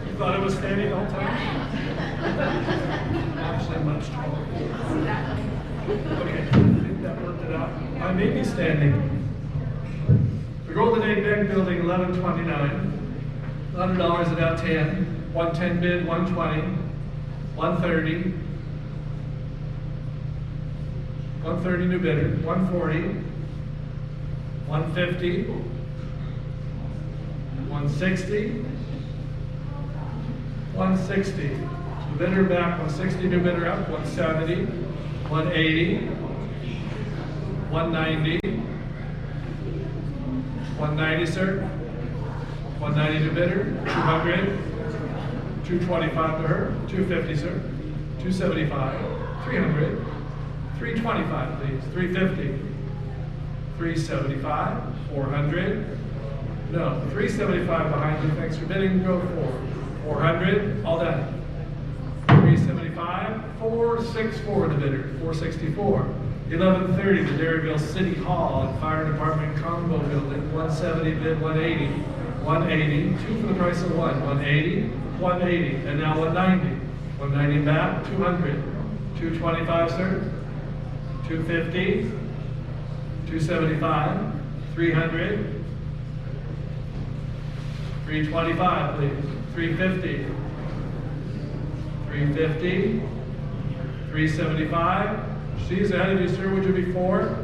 You thought it was standing the whole time? Actually, much taller. Okay, I think that worked it out. I may be standing. The Golden Egg Bank Building, 1129. $100 about 10. 110 bid, 120. 130. 130 new bidder. 140. 150. 160. 160. The bidder back, 160 new bidder up, 170. 180. 190. 190, sir. 190 to bidder. 200. 225 to her. 250, sir. 275. 300. 325, please. 350. 375. 400. No, 375 behind you. Thanks for bidding. Go forward. 400. All done. 375. 464 the bidder. 464. 1130, the Dairyville City Hall and Fire Department Combo Building, 170 bid, 180, 180, two for the price of one, 180, 180, and now 190, 190 back, 200, 225, sir, 250, 275, 300, 325, please, 350, 350, 375. She's ahead of you, sir. Would you be 4?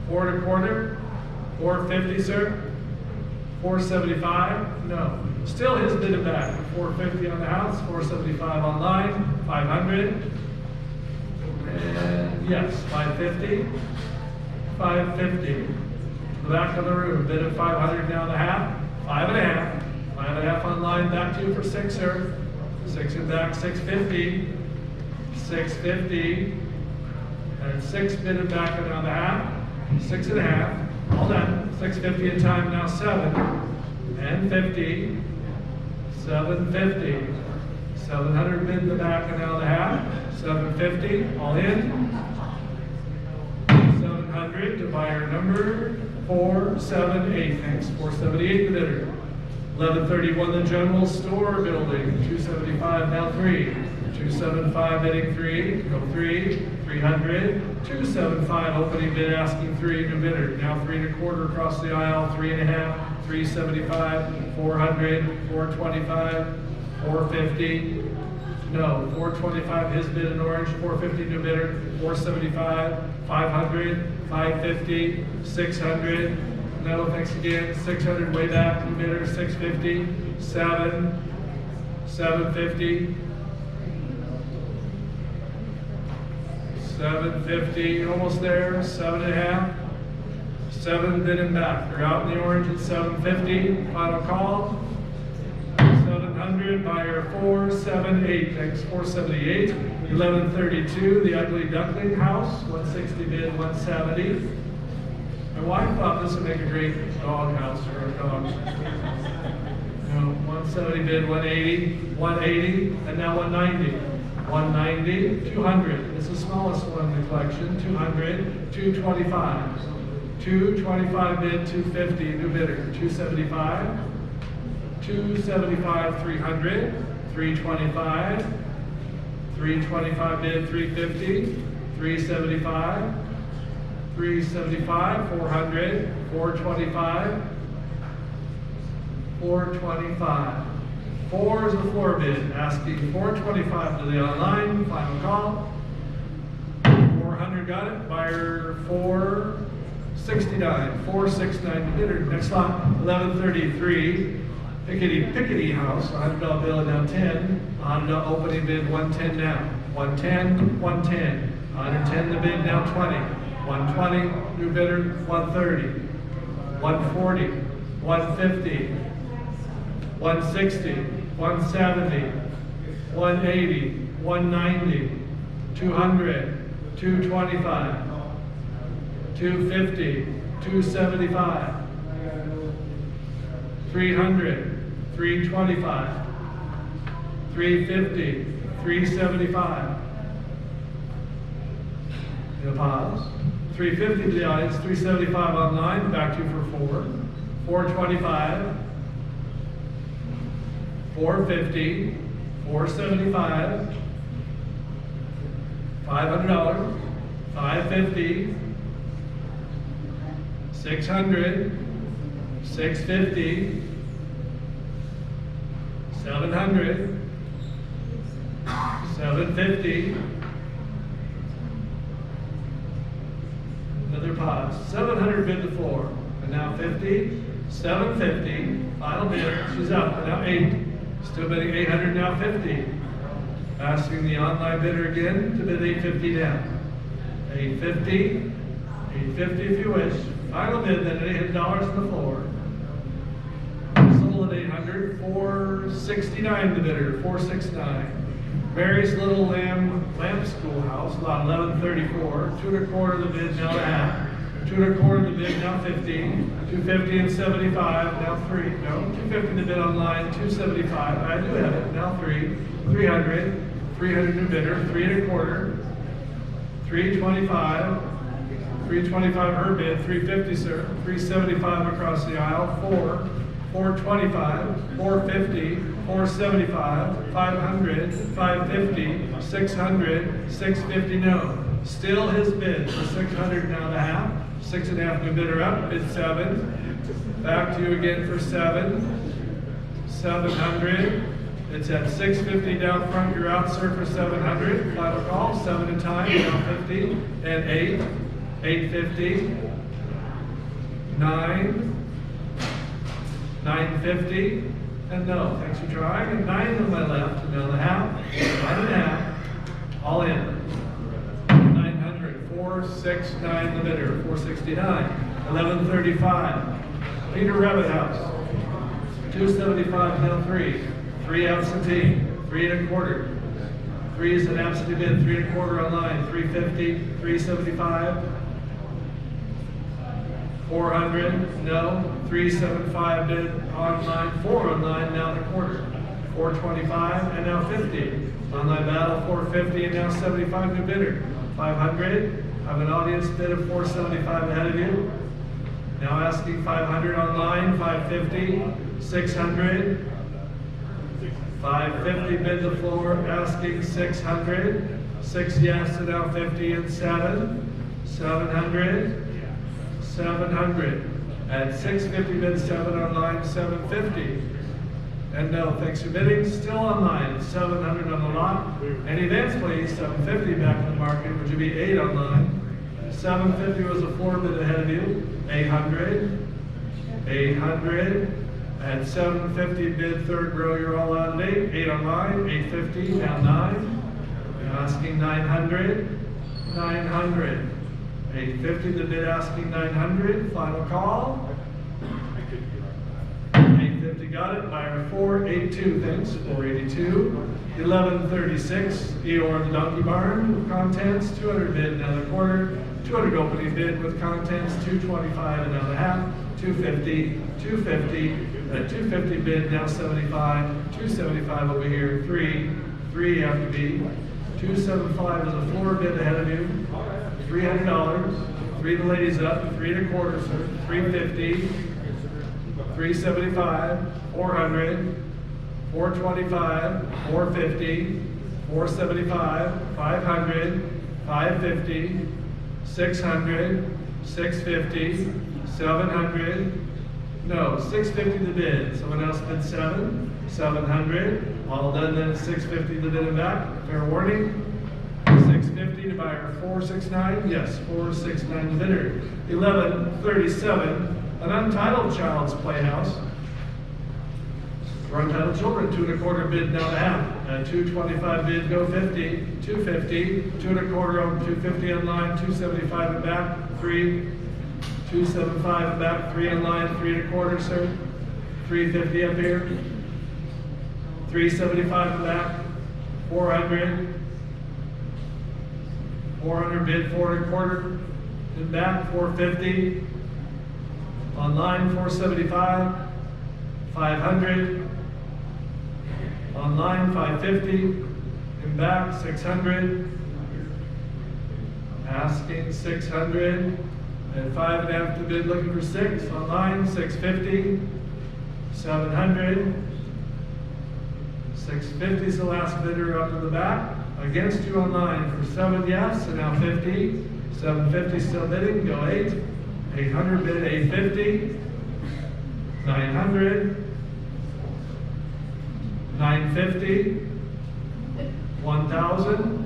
4 and a quarter? 450, sir? 475? No. Still his bid it back. 450 on the house, 475 online, 500. And yes, 550. 550. The back of the room, bid at 500 now and a half. 5.5. 5.5 online, back to you for 6, sir. 6 and back, 650. 650. And 6 bid back around the half, 6.5, all done. 650 in time now, 7, and 50, 750, 700 bid the back and now the half, 750, all in. 700 to buyer number 478, thanks, 478 the bidder. 1131 the general store building, 275 now 3. 275 bidding 3, go 3, 300, 275 opening bid asking 3 new bidder, now 3 and a quarter across the aisle, 3.5, 375, 400, 425, 450, no, 425 his bid in orange, 450 new bidder, 475, 500, 550, 600, no, thanks again, 600 way back, new bidder, 650, 7, 750, 750, almost there, 7.5, 7 bid and back. They're out in the orange at 750, final call. 700, buyer 478, thanks, 478. 1132, the Ugly Duckling House, 160 bid, 170. My wife thought this would make a great dog house for our dogs. No, 170 bid, 180, 180, and now 190. 190, 200, it's the smallest one in the collection, 200, 225, 225 bid, 250, new bidder, 275, 275, 300, 325, 325 bid, 350, 375, 375, 400, 425, 425. 4 is the floor bid, asking 425 to the online, final call. 400 got it, buyer 469, 469 to bidder. Next lot, 1133, Pickety House, $100 bill now 10, $100 opening bid, 110 now. 110, 110, 110 the bid now 20, 120, new bidder, 130, 140, 150, 160, 170, 180, 190, 200, 225, 250, 275, 300, 325, 350, 375. You'll pause. 350 to the audience, 375 online, back to you for 4. 425, 450, 475, $500, 550, 600, 650, 700, 750, another pause, 700 bid the floor, and now 50, 750, final bid, she's up, and now 8, still bidding 800, now 50. Asking the online bidder again to bid 850 down. 850, 850 if you wish, final bid then at $800 on the floor. Sold at 800, 469 the bidder, 469. Mary's Little Lamb Schoolhouse, lot 1134, 2 1/4 the bid, now a half. 2 1/4 the bid, now 50. 250 and 75, now 3. No, 250 the bid online, 275. I do have it, now 3. 300, 300 new bidder, 3 1/4. 325, 325 her bid, 350 sir. 375 across the aisle, 4. 425, 450, 475, 500, 550, 600, 650 no. Still his bid for 600 now and a half. 6 1/2 new bidder up, bid 7. Back to you again for 7. 700. It's at 650 down front. You're out, sir, for 700. Final call, 7 a time, down 50. And 8, 850, 9. 950, and no, thanks for trying, and 9 on my left, and now the half, 9 1/2, all in. 900, 469 the bidder, 469, 1135, Peter Rabbit House, 275 now 3, 3 absentee, 3 1/4, 3 is an absentee bid, 3 1/4 online, 350, 375, 400, no. 375 bid online, 4 online, now the 1/4. 425 and now 50. Online battle, 450 and now 75 new bidder. 500, have an audience bid of 475 ahead of you. Now asking 500 online, 550, 600, 550 bid the floor, asking 600, 6 yes and now 50 and 7, 700, 700. At 650 bid 7 online, 750. And no, thanks for bidding, still online, 700 on the lot. Any events please, 750 back in the market, would you be 8 online? 750 was a floor bid ahead of you, 800, 800. At 750 bid third row, you're all out at 8, 8 online, 850, now 9. You're asking 900, 900. 850 the bid asking 900, final call. 850 got it, buyer 482, thanks, 482. 1136, Eeyore the Donkey Barn with contents, 200 bid, another 1/4. 200 opening bid with contents, 225 and now a half. 250, 250, at 250 bid, now 75. 275 over here, 3 have to be. 275 is a floor bid ahead of you. $300, 3 the ladies up, 3 1/4, sir, 350, 375, 400, 425, 450, 475, 500, 550, 600, 650, 700, no, 650 the bid, someone else bid 7, 700, all done then at 650 the bid and back, fair warning. 650 to buyer 469, yes, 469 the bidder. 1137, an untitled child's playhouse. For untitled children, 2 1/4 bid, now a half. 225 bid, go 50, 250, 2 1/4 on 250 online, 275 and back, 3, 275 and back, 3 online, 3 1/4, sir. 350 up here. 375 and back, 400. 400 bid, 4 1/4, and back, 450. Online, 475. 500. Online, 550. And back, 600. Asking 600. And 5 1/2 to bid, looking for 6. Online, 650. 700. 650 is the last bidder up in the back. Against you online for 7 yes, and now 50. 750 still bidding, go 8. 800 bid 850. 900. 950. 1,000.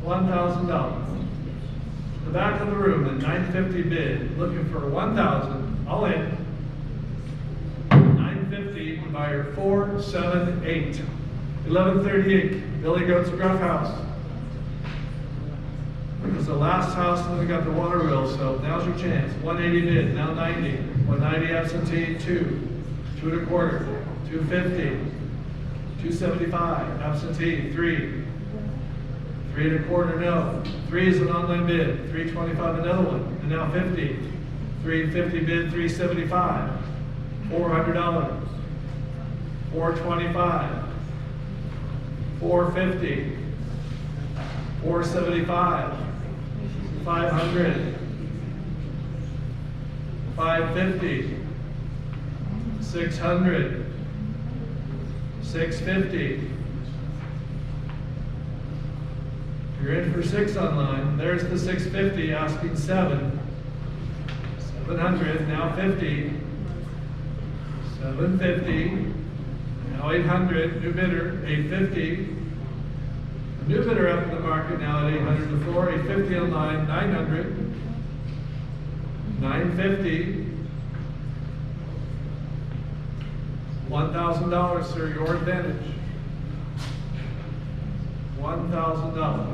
$1,000. The back of the room at 950 bid, looking for 1,000, all in. 950, buyer 478. 1138, Billy Goat's Gruff House. It was the last house, and then we got the water wheel, so now's your chance. 180 bid, now 90. 190 absentee, 2. 2 1/4. 250. 275, absentee, 3. 3 1/4, no. 3 is an online bid. 325, another one, and now 50. 350 bid, 375. $400. 425. 450. 475. 500. 550. 600. 650. You're in for 6 online. There's the 650 asking 7. 700, now 50. 750. Now 800, new bidder, 850. New bidder up in the market now at 800 the floor, 850 online, 900. 950. $1,000, sir, your advantage. $1,000.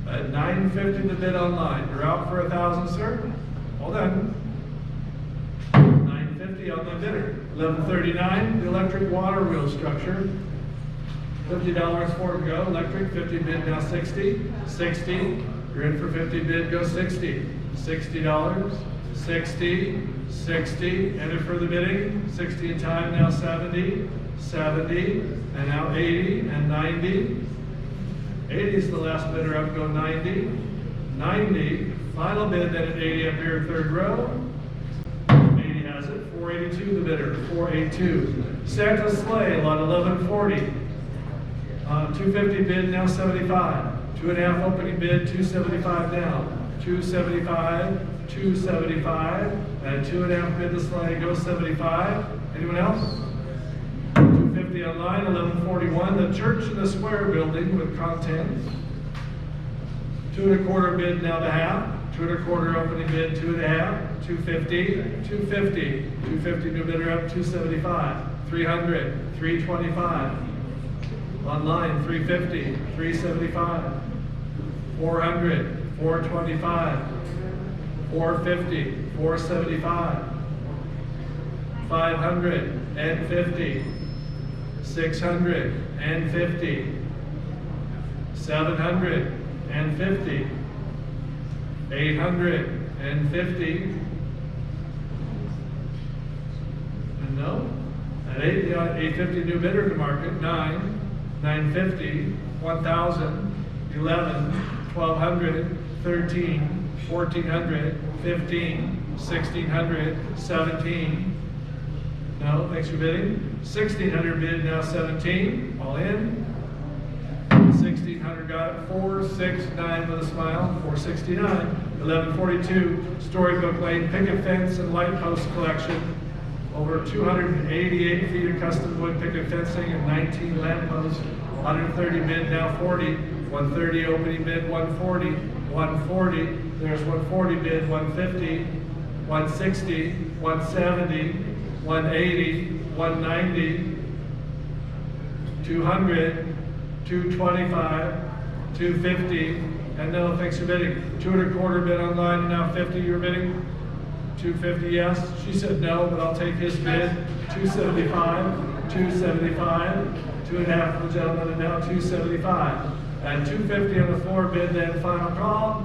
At 950 the bid online. You're out for 1,000, sir. Hold on. 950 on the bidder. 1139, the electric water wheel structure. $50 for it, go. Electric, 50 bid, now 60. 60. You're in for 50 bid, go 60. $60. 60. 60. Enter for the bidding. 60 in time, now 70. 70. And now 80 and 90. 80 is the last bidder up, go 90. 90. Final bid then at 80 up here, third row. 80 has it. 482 the bidder. 482. Santa Sleigh, lot 1140. 250 bid, now 75. 2.5 opening bid, 275 now. 275, 275, and 2.5 bid the sleigh, go 75. Anyone else? 250 online, 1141. The Church in the Square building with contents. 2 1/4 bid, now the half. 2 1/4 opening bid, 2.5. 250, 250. 250 new bidder up, 275. 300, 325. Online, 350, 375, 400, 425, 450, 475, 550, 650, 750, 850, and no, at 850 new bidder to market, 9. 950, 1,000, 11, 1,200, 13, 1,400, 15, 1,600, 17. No, thanks for bidding. 1,600 bid, now 17, all in. 1,600 got it, 469 with a smile, 469. 1142, Storybook Lane, picket fence and light post collection. Over 288 feet of custom wood picket fencing and 19 lamp posts. 130 bid, now 40. 130 opening bid, 140. 140. There's 140 bid, 150. 160. 170. 180. 190. 200. 225. 250. And no, thanks for bidding. 2 1/4 bid online, and now 50 you're bidding. 250, yes. She said no, but I'll take his bid. 275, 275, 2.5 for the gentleman, and now 275. And 250 on the floor bid, then final call.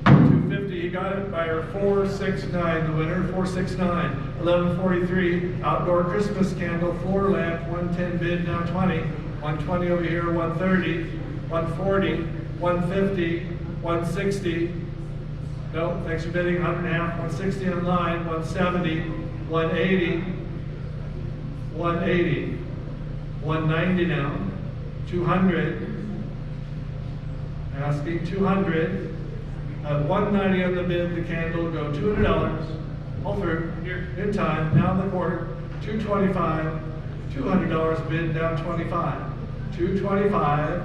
250, he got it, buyer 469, the winner, 469. 1143, outdoor Christmas candle, floor lamp, 110 bid, now 20. 120 over here, 130, 140, 150, 160. No, thanks for bidding, 100.5, 160 online, 170, 180, 180, 190 now, 200, asking 200, at 190 on the bid, the candle will go $200, all through, here, in time, now in the quarter, 225, $200 bid, down 25, 225,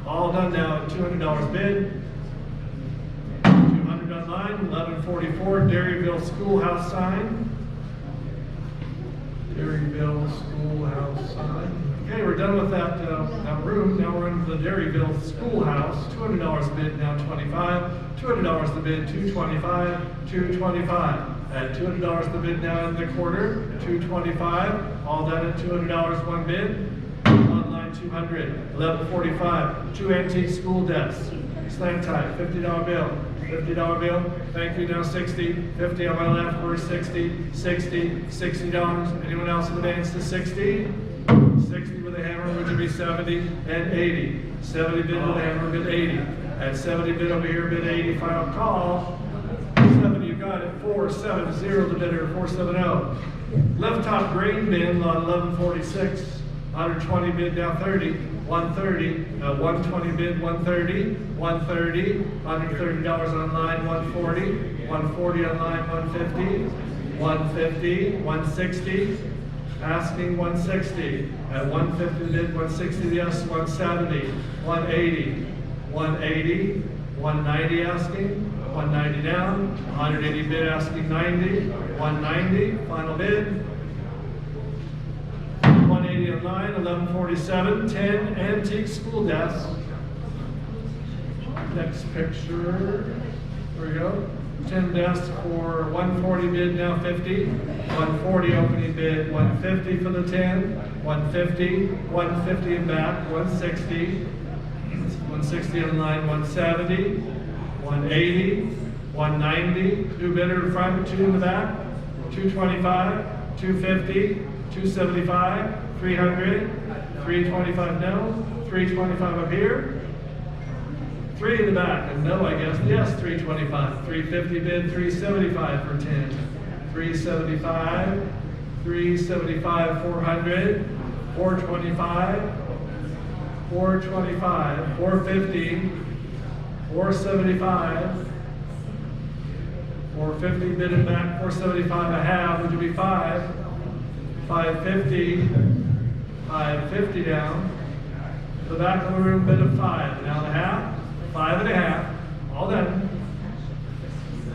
all done now at $200 bid, 200 online, 1144, Dairyville Schoolhouse sign. Dairyville Schoolhouse sign. Okay, we're done with that room. Now we're into the Dairyville Schoolhouse. $200 bid, now 25. $200 the bid, 225, 225. At $200 the bid, now in the quarter, 225. All done at $200 one bid. Online 200, 1145. 2 antique school desks. Slant tie, $50 bill. $50 bill, thank you, now 60, 50 on my left, we're 60, 60, $60. Anyone else advance to 60? 60 with a hammer, which would be 70 and 80. 70 bid with a hammer, bid 80. At 70 bid over here, bid 80, final call. 70, you got it, 470 the bidder, 470. Left top grain bin, lot 1146. 120 bid, down 30, 130, 120 bid, 130, 130, $130 online, 140, 140 online, 150, 150, 160, asking 160, at 150 bid, 160 yes, 170, 180, 180, 190 asking, 190 down, 180 bid asking 90, 190, final bid, 180 online, 1147, 10 antique school desks. Next picture, there we go. 10 desks for 140 bid, now 50. 140 opening bid, 150 for the 10. 150, 150 in back, 160. 160 online, 170. 180, 190. New bidder in front, 2 in the back. 225, 250. 275, 300, 325 no, 325 up here, 3 in the back, and no, I guess, yes, 325, 350 bid, 375 for 10, 375, 375, 400, 425, 425, 450, 475, 450 bid in back, 475 a half, which would be 5. 550, 550 down. The back of the room, bid of 5. Now the half, 5 and a half, all done.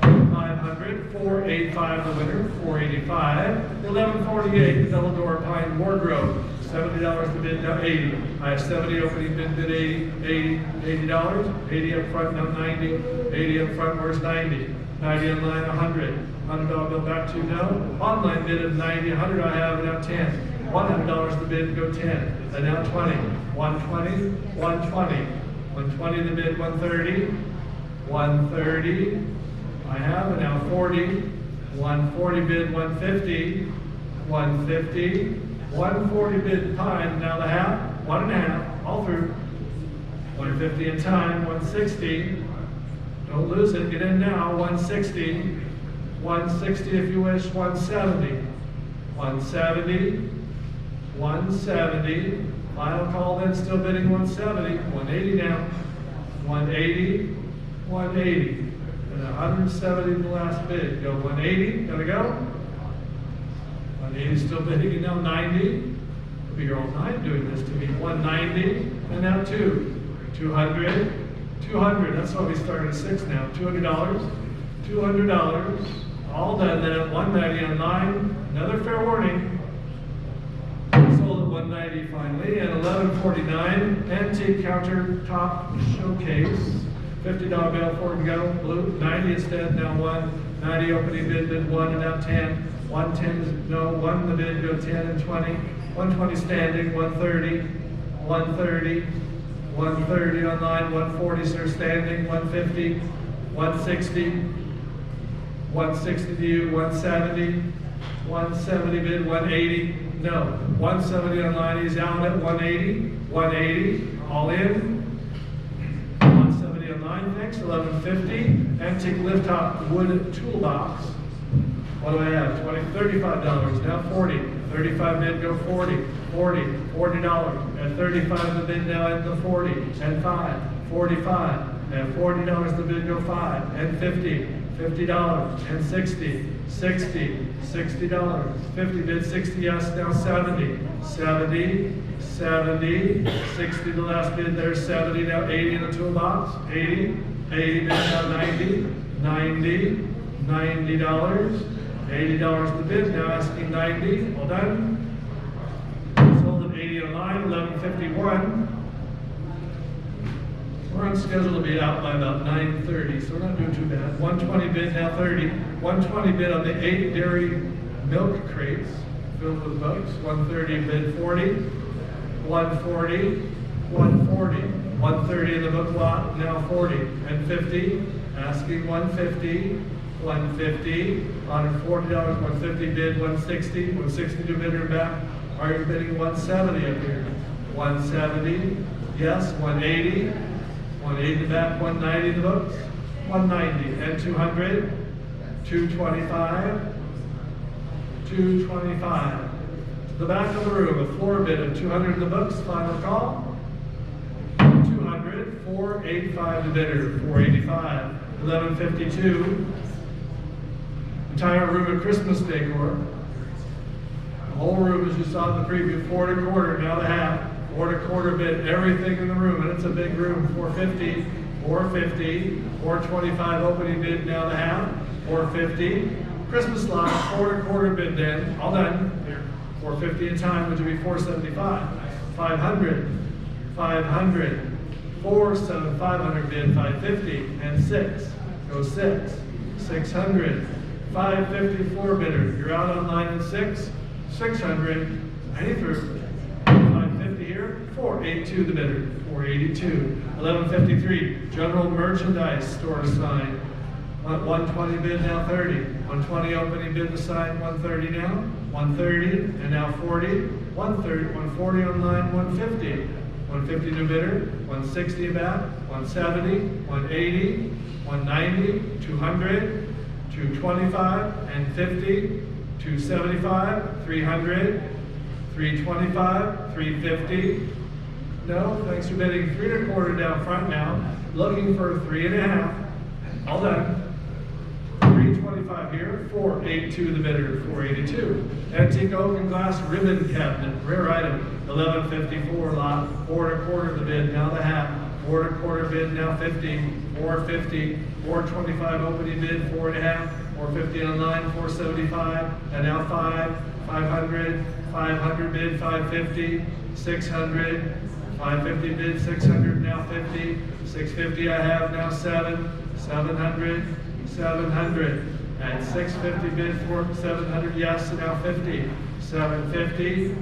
500, 485 the winner, 485. 1148, the double door pine wardrobe, $70 the bid, now 80. I have 70 opening bid, 80, $80. 80 up front, now 90. 80 up front, where's 90? 90 online, 100. $100 bill back to no. Online bid of 90, 100 I have, now 10. $100 the bid, go 10. And now 20. 120, 120. 120 the bid, 130. 130 I have, and now 40. 140 bid, 150. 150. 140 bid time, now the half, 1 and a half, all through. 150 in time, 160. Don't lose it, get in now, 160. 160 if you wish, 170. 170. 170. Final call then, still bidding 170. 180 now. 180. 180. And 170 in the last bid. Go 180, gotta go. 180 still bidding, and now 90. It'll be your old night doing this to me. 190, and now 200. 200, that's why we started at 6 now. $200. $200. All done. Then at 190 online. Another fair warning. Sold at 190 finally. And 1149 antique countertop showcase. $50 bill for it to go. Blue. 90 instead. Now 1. 90 opening bid 1 and now 10. 110 is no. 1 the bid go 10 and 20. 120 standing. 130. 130. 130 online, 140 sir standing, 150, 160, 160 to you, 170, 170 bid, 180, no, 170 online, he's out at 180, 180, all in, 170 online, thanks, 1150, antique lift top wood toolbox, What do I have? $35, now 40. 35 bid, go 40. $40. At 35 the bid, now at the 40. And 5. 45. At $40 the bid, go 5. And 50. $50. And 60. $60. 50 bid, 60 yes, now 70. 60 the last bid there, 70, now 80 in the toolbox. 80 bid, now 90. $90. $80 the bid, now asking 90. All done. Sold at 80 on line, 11:51. We're on schedule to be out by about 9:30, so we're not doing too bad. 120 bid, now 30. 120 bid on the 8 dairy milk crates filled with bugs. 130 bid, 40. 140. 130 in the book lot, now 40. And 50, asking 150. 150, $140, 150 bid, 160, 160 to bidder back. Are you bidding 170 up here? 170, yes, 180, 180 back, 190 in the books, 190, and 200, 225, 225. The back of the room, a floor bid of 200 in the books, final call. 200, 485 to bidder, 485, 1152. Entire room of Christmas decor. The whole room, as you saw in the preview, 4 1/4, now the half. 4 1/4 bid, everything in the room, and it's a big room. 450, 450, 425 opening bid, now the half. 450. Christmas lights, 4 1/4 bid then, all done. Here, 450 in time, which would be 475. 500, 500, 500 bid, 550, and 6. Go 6, 600. 550 floor bidder. You're out on line at 6. 600. Any through. 550 here. 482 the bidder. 482. 1153. General merchandise store sign. 120 bid, now 30. 120 opening bid, the sign, 130 now. 130 and now 40. 130. 140 on line. 150. 150 new bidder. 160 back. 170. 180. 190. 200. 225 and 50, 275, 300, 325, 350. No, thanks for bidding 3 1/4 down front now. Looking for 3 1/2. All done. 325 here, 482 the bidder, 482. Antique oak and glass ribbon cabinet, rare item, 1154 lot, 4 1/4 the bid, now the half. 4 1/4 bid, now 50, 450, 425 opening bid, 4 1/2, 450 online, 475, and now 500, 500 bid, 550, 600, 550 bid, 600, now 50, 650 I have, now 700, 700, and 650 bid for 700, yes, now 50, 750,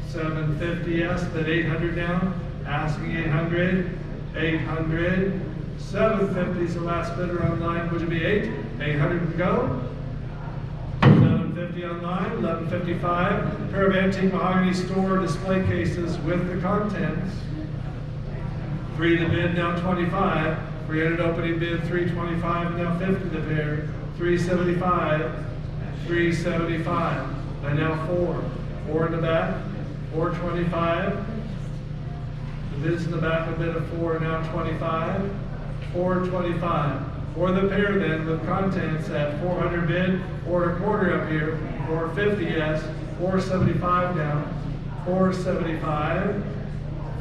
750, yes, but 800 now, asking 800, 800, 750 is the last bidder online, would it be 800 to go? 750 online, 1155, pair of antique mahogany store display cases with the contents. 3 the bid, now 25, 300 opening bid, 325, now 50 the pair, 375, 375, and now 4 in the back, 425. The bids in the back, a bid of 4, now 25, 425. For the pair then, with contents at 400 bid, 4 1/4 up here, 450 yes, 475 now, 475,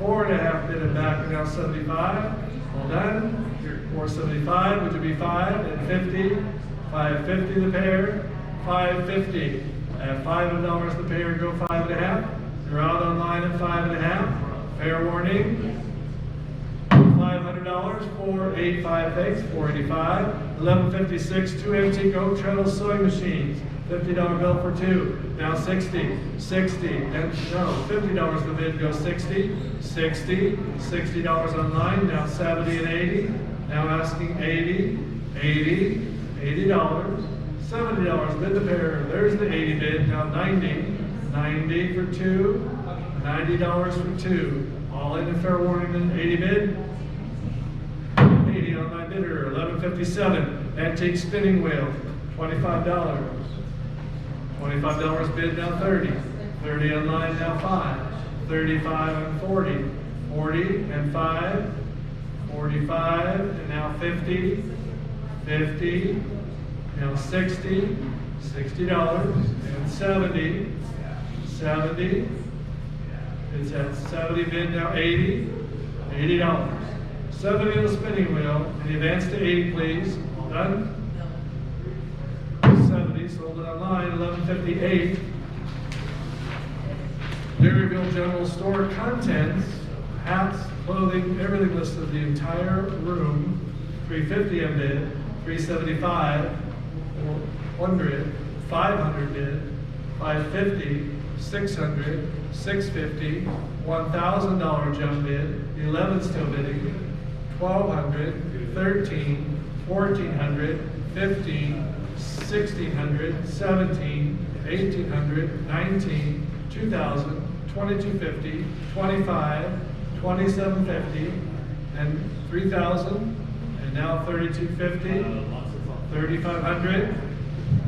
4 1/2 bid and back, and now 75. All done. Here, 475, which would be 5 and 50, 550 the pair, 550. At $5 the pair, go 5 1/2. You're out online at 5 1/2. Fair warning. $500, 485 thanks, 485. 1156, 2 antique oak treadle sewing machines. $50 bill for 2. Now 60, 60, and no, $50 the bid, go 60, 60, $60 online, now 70 and 80. Now asking 80, 80, $80, $70 bid the pair. There's the 80 bid, now 90, 90 for 2, $90 for 2. All in the fair warning and 80 bid. 80 on my bidder, 1157. Antique spinning wheel, $25. $25 bid, now 30. 30 online, now 5. 35 and 40. 40 and 5. 45 and now 50. 50, now 60. $60 and 70. 70. It's at 70 bid, now 80. $80. 70 on the spinning wheel. And the advance to 80, please. All done. 70, sold it online, $11.58. Dairyville General Store contents, hats, clothing, everything listed, the entire room. $350 on bid, $375, 400, 500 bid, $550, $600, $650, $1,000 jump bid, 11 still bidding, $1,200, $13, $1,400, $15, $1,600, $17, $1,800, $19, $2,000, $2,250, $25, $2,750, and $3,000, and now $3,250, $3,500.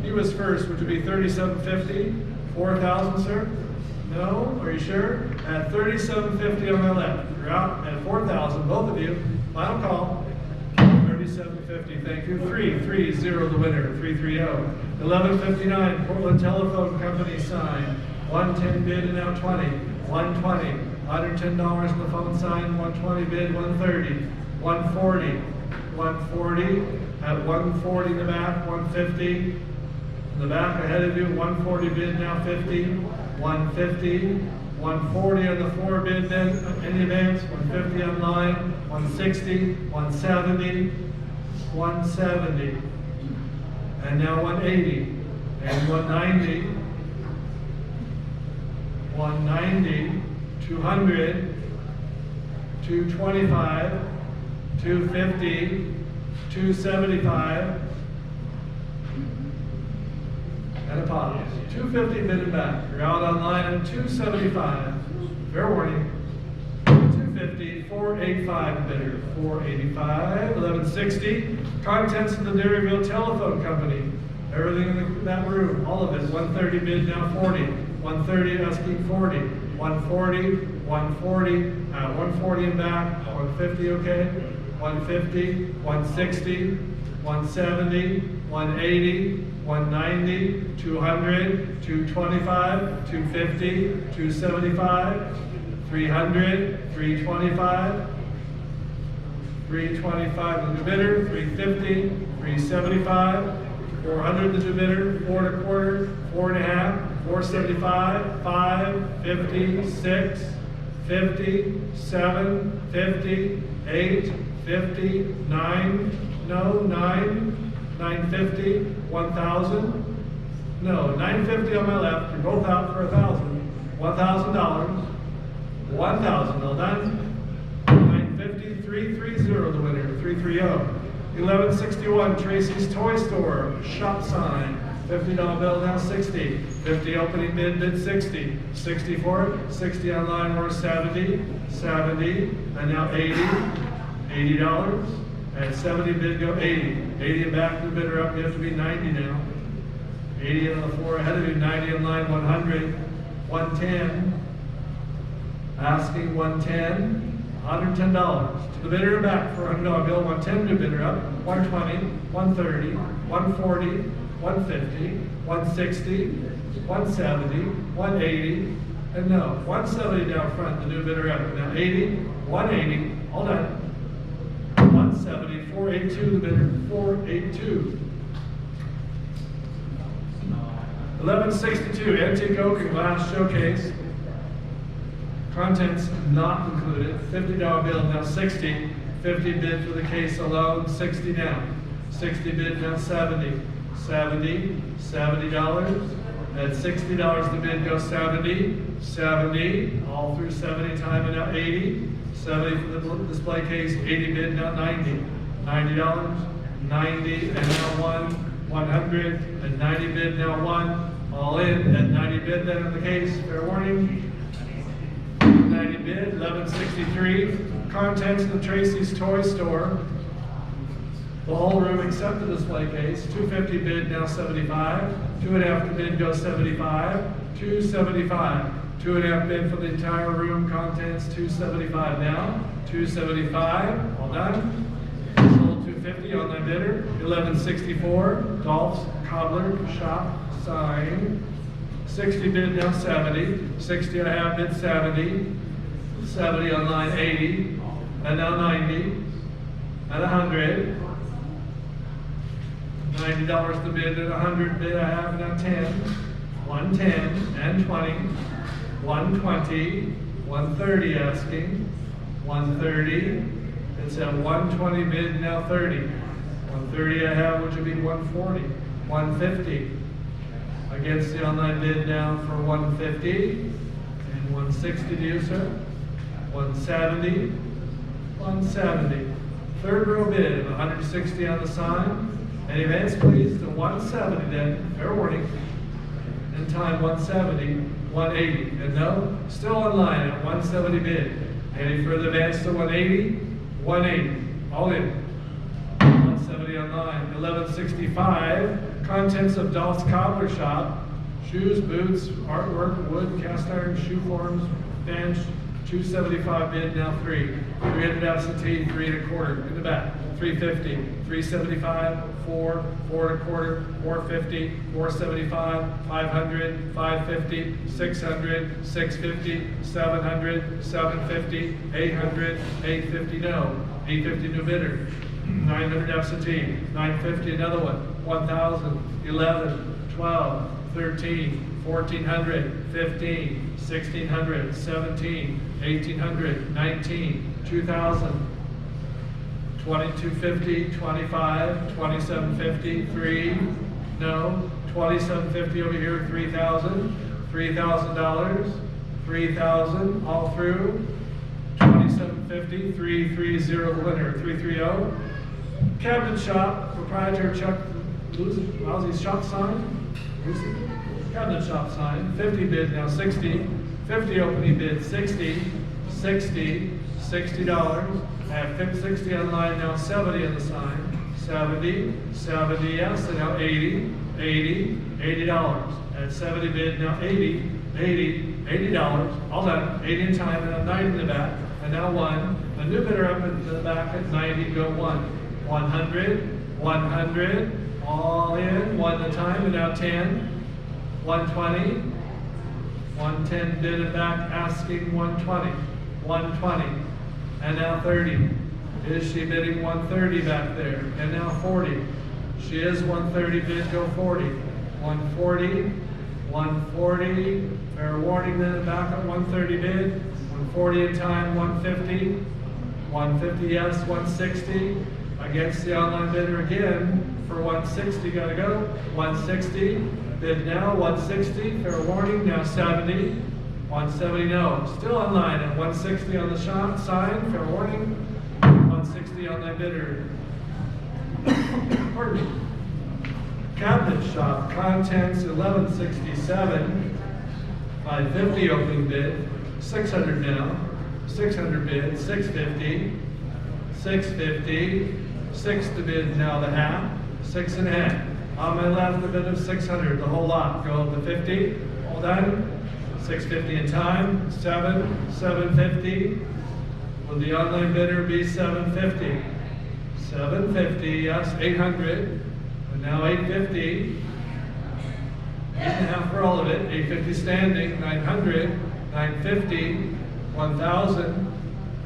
He was first, which would be $3,750, $4,000, sir? No? Are you sure? At $3,750 on my left. You're out at $4,000, both of you. Final call. $3,750, thank you. 330 the winner, 330. $11.59, Portland Telephone Company sign. 110 bid and now 20. 120. $110 on the phone sign. 120 bid, 130. 140. 140. At 140 in the back, 150. In the back ahead of you, 140 bid, now 50. 150. 140 on the floor bid then in advance. 150 online. 160. 170. 170. And now 180. And 190. 190, 200, 225, 250, 275, and a pause. 250 bid and back. You're out online at 275. Fair warning. 250, 485 bidder, 485, 1160. Contents of the Dairyville Telephone Company. Everything in that room, all of it. 130 bid, now 40. 130 asking 40. 140, 140, 140 and back. 150, okay. 150, 160, 170, 180, 190, 200, 225, 250, 275, 300, 325, 325 the new bidder, 350, 375, 400 the new bidder, 4 1/4, 4 1/2, 475, 5, 50, 6, 50, 7, 50, 8, 50, 9, no, 9, 950, 1,000, no, 950 on my left, you're both out for $1,000, $1,000, 1,000, all done, 950, 330 the winner, 330. 1161 Tracy's Toy Store, shop sign, $50 bill now 60, 50 opening bid, bid 60, 60 for it, 60 online or 70, 70, and now 80, $80, and 70 bid go 80, 80 and back to the bidder up, you have to be 90 now, 80 on the floor ahead of you, 90 online, 100, 110, asking 110, $110 to the bidder and back for a $100 bill, 110 new bidder up, 120, 130, 140, 150, 160, 170, 180, and no, 170 down front, the new bidder up, now 80, 180, all done, 170, 482 the bidder, 482. 1162 Antique Oak and Glass Showcase. Contents not included, $50 bill, now 60, 50 bid for the case alone, 60 down, 60 bid, now 70, 70, $70, at $60 the bid goes 70, 70, all through 70 time and now 80, 70 for the display case, 80 bid, now 90, $90, 90 and now 100, and 90 bid, now 1, all in, at 90 bid then in the case, fair warning. 90 bid, 1163. Contents of the Tracy's Toy Store. The whole room except the display case, 250 bid, now 75. 2.5 bid goes 75. 275. 2.5 bid for the entire room, contents 275 now. 275, all done. Sold 250 on that bidder. 1164, Dolph's Cobbler Shop sign. 60 bid, now 70. 60 I have bid 70. 70 on line 80. And now 90. And 100. $90 the bid, and 100 bid I have now 10. 110 and 20. 120. 130 asking. 130. It's at 120 bid, now 30. 130 I have, which would be 140. 150. Against the online bid now for 150. And 160 to you, sir. 170. 170. Third row bid of 160 on the sign. Any advance please to 170 then, fair warning. In time 170, 180. And no, still online at 170 bid. Any further advance to 180, 180. All in. 170 online. 1165. Contents of Dolph's Cobbler Shop. Shoes, boots, artwork, wood, cast iron, shoe forms, bench. 275 bid, now 3. 300 absentee, 3 1/4 in the back. 350, 375, 4, 4 1/4, 450, 475, 500, 550, 600, 650, 700, 750, 800, 850 no. 850 new bidder. 900 absentee, 950 another one. 1,000, 11, 12, 13, 1,400, 15, 1,600, 17, 1,800, 19, 2,000, 2,250, 25, 2,750, 3, no, 2,750 over here, 3,000, $3,000, 3,000 all through, 2,750, 330 the winner, 330. Cabinet shop, proprietor Chuck Lousy shop sign. Cabinet shop sign, 50 bid, now 60. 50 opening bid, 60. 60, $60. I have 60 online, now 70 on the sign. 70, 70, yes, and now 80, 80, $80. At 70 bid, now 80, 80, $80. All done, 80 in time, and now 90 in the back, and now 1. A new bidder up in the back at 90, go 1. 100, 100, all in, 1 at a time, and now 10. 120, 110 bid it back, asking 120, 120, and now 30. Is she bidding 130 back there? And now 40. She is 130 bid, go 40. 140, 140, fair warning then back at 130 bid. 140 in time, 150, 150 yes, 160. Against the online bidder again for 160, gotta go. 160. Bid now, 160, fair warning, now 70, 170 no. Still online at 160 on the shop, sign, fair warning, 160 on that bidder. Pardon me. Cabinet shop, contents 1167, 550 opening bid, 600 now, 600 bid, 650, 650, 6 to bid now the half, 6 1/2. On my left, a bid of 600, the whole lot. Go up to 50, all done. 650 in time, 7, 750. Will the online bidder be 750? 750, yes, 800. And now 850. 8.5 for all of it. 850 standing, 900, 950, 1,000.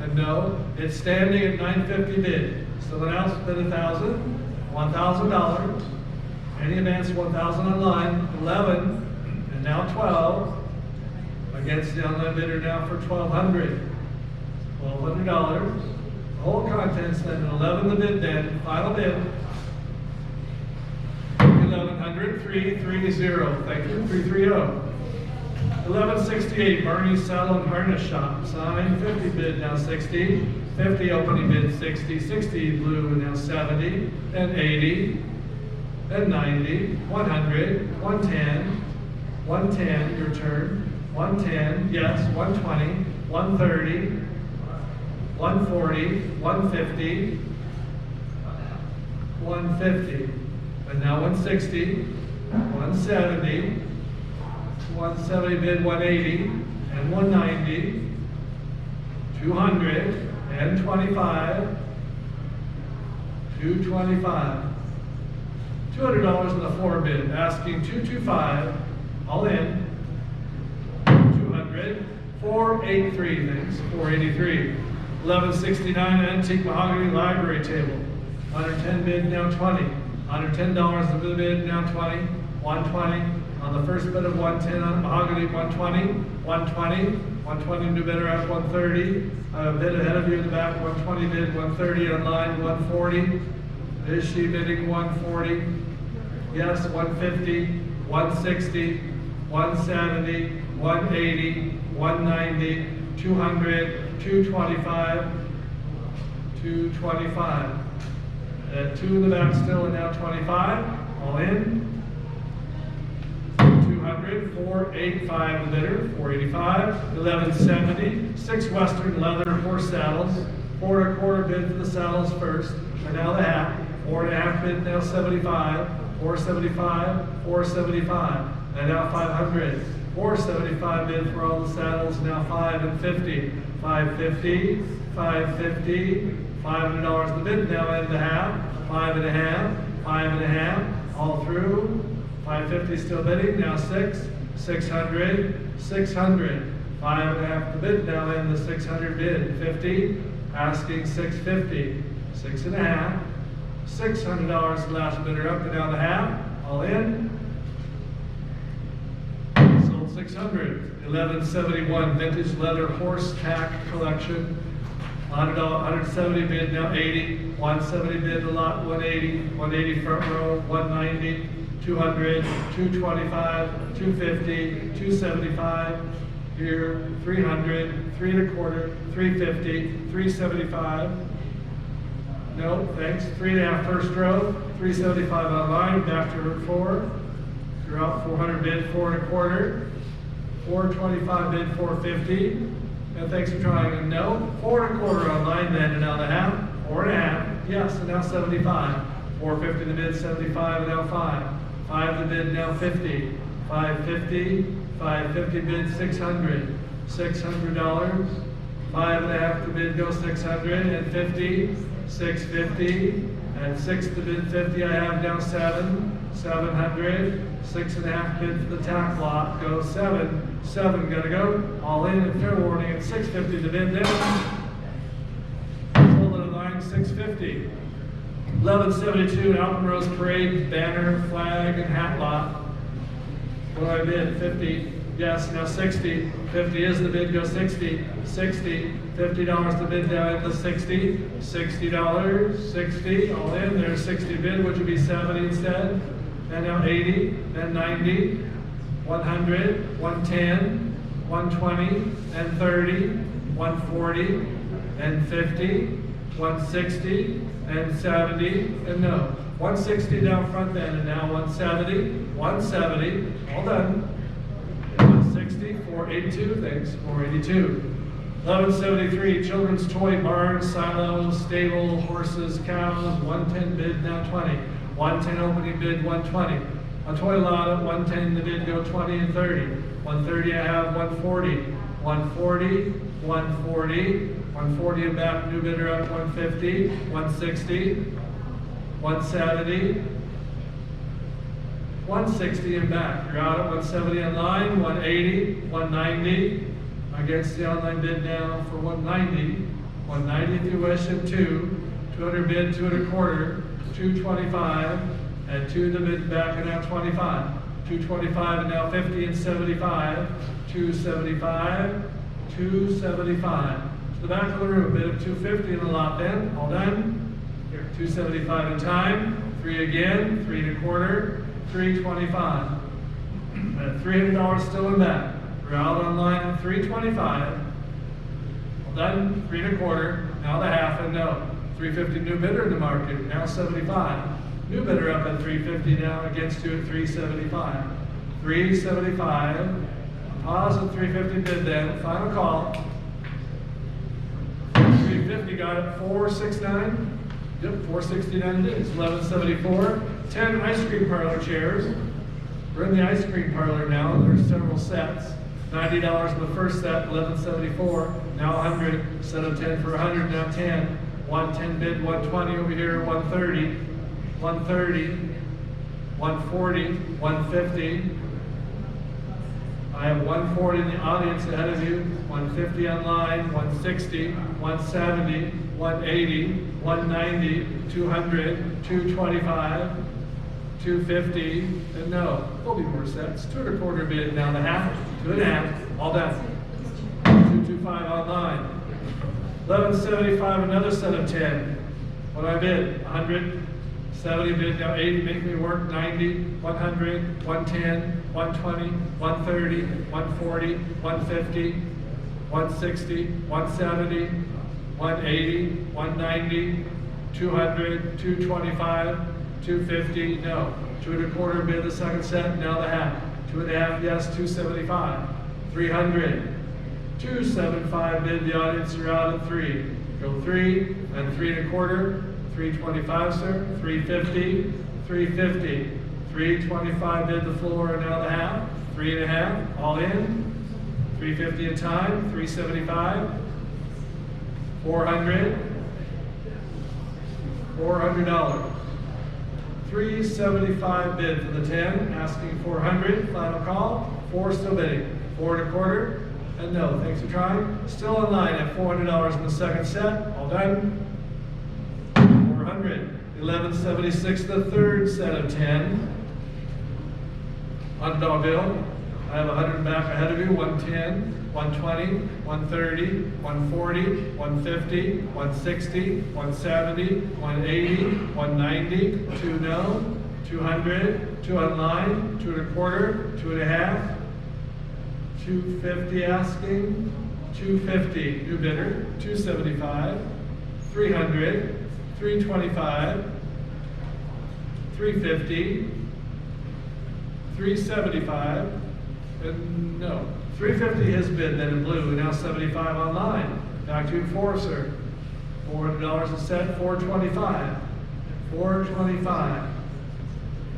And no, it's standing at 950 bid. Someone else bid 1,000, $1,000. Any advance 1,000 online, 11, and now 12. Against the online bidder now for 1,200. $1,200. The whole contents then, 11 the bid then, final bid. 1,100, 330, thank you, 330. 1168, Barney's Saddle and Harness Shop, sign, 50 bid, now 60. 50 opening bid, 60. 60 blue, now 70, and 80. And 90, 100, 110, 110, your turn, 110, yes, 120, 130, 140, 150, 150, and now 160, 170, 170 bid 180, and 190, 200, and 25, 225. $200 in the floor bid, asking 225, all in, 200, 483, thanks, 483. 1169 antique mahogany library table, under 10 bid, now 20. Under $10 the bid, now 20, 120. On the first bid of 110 on mahogany, 120, 120, 120 new bidder at 130. A bid ahead of you in the back, 120 bid, 130 on line, 140. Is she bidding 140? Yes, 150, 160, 170, 180, 190, 200, 225, 225. 2 in the back still, and now 25, all in. 200, 485 the bidder, 485, 1170, 6 Western leather horse saddles, 4 1/4 bid for the saddles first, and now the half, 4 1/2 bid, now 75, 475, 475, and now 500, 475 bid for all the saddles, now 5 and 50, 550, 550, $500 the bid, now and a half, 5 1/2, 5 1/2, all through. 550 still bidding, now 6, 600, 600, 5 1/2 the bid, now in the 600 bid, 50, asking 650, 6 1/2, $600 the last bidder up and down the half, all in. Sold 600, 1171 vintage leather horse tack collection. $170 bid, now 80, 170 bid the lot, 180, 180 front row, 190, 200, 225, 250, 275, here, 300, 3 1/4, 350, 375. No, thanks, 3 1/2 first row, 375 online, back to route 4. Throughout 400 bid, 4 1/4, 425 bid, 450. And thanks for trying, and no, 4 1/4 online then, and now the half, 4 1/2, yes, and now 75. 450 the bid, 75, and now 5. 5 the bid, now 50. 550, 550 bid, 600. $600. 5 1/2 the bid, go 600, and 50, 650, and 6 the bid, 50, I have now 7, 700, 6 1/2 bid for the tack lot, go 7, 7 gotta go, all in, and fair warning at 650 the bid down. Sold it online, 650. 1172 Alpenrose parade, banner, flag, and hat lot. What do I bid? 50. Yes, now 60. 50 is the bid, go 60. 60. $50 the bid down at the 60. $60. 60. All in. There's 60 bid, which would be 70 instead. And now 80. Then 90. 100. 110. 120. And 30. 140. And 50. 160. And 70. And no. 160 down front then, and now 170. 170. All done. 160, 482, thanks, 482. 1173, children's toy barn, silos, stable, horses, cows, 110 bid, now 20. 110 opening bid, 120. A toy lot at 110, the bid go 20 and 30. 130 I have 140. 140, 140, 140 and back, new bidder up 150, 160, 170, 160 and back. You're out at 170 online, 180, 190. Against the online bid now for 190. 190 if you wish, and 200 bid, 2 1/4, 225, and 2 the bid back and now 25. 225 and now 50 and 75. 275, 275. To the back of the room, bid of 250 in the lot then, all done. Here, 275 in time, 3 again, 3 1/4, 325. At $300 still in back. We're out online at 325. All done, 3 1/4, now the half and no. 350 new bidder in the market, now 75. New bidder up at 350 now, against 2 at 375. 375, pause at 350 bid then, final call. 350 got it, 469. Yep, 469 it is. 1174. 10 ice cream parlor chairs. We're in the ice cream parlor now. There's several sets. $90 in the first set, 1174. Now 100. Set of 10 for 100. Now 10. 110 bid, 120 over here. 130. 130. 140. 150. I have 140 in the audience ahead of you, 150 online, 160, 170, 180, 190, 200, 225, 250, and no, there'll be more sets. 2 1/4 bid, now the half, 2 1/2, all done. 225 online. 1175, another set of 10. What I bid? 100. 70 bid, now 80, make me work, 90, 100, 110, 120, 130, 140, 150, 160, 170, 180, 190, 200, 225, 250, no. 2 1/4 bid the second set, now the half. 2 1/2, yes, 275, 300, 275 bid, the audience, you're out at 3. Go 3 and 3 1/4. 325, sir. 350, 350, 325 bid the floor, and now the half. 3 1/2, all in. 350 in time. 375, 400, $400. 375 bid for the 10, asking 400. Final call. 4 still bidding. 4 1/4, and no. Thanks for trying. Still in line at $400 in the second set. All done. 400. 1176, the third set of 10. On Dairyville, I have 100 back ahead of you. 110, 120, 130, 140, 150, 160, 170, 180, 190, 2 no, 200, 2 online, 2 1/4, 2 1/2, 250 asking, 250, new bidder, 275, 300, 325, 350, 375, and no, 350 has bid, then in blue, now 75 online. Back to you 4, sir. $400 a set, 425, 425,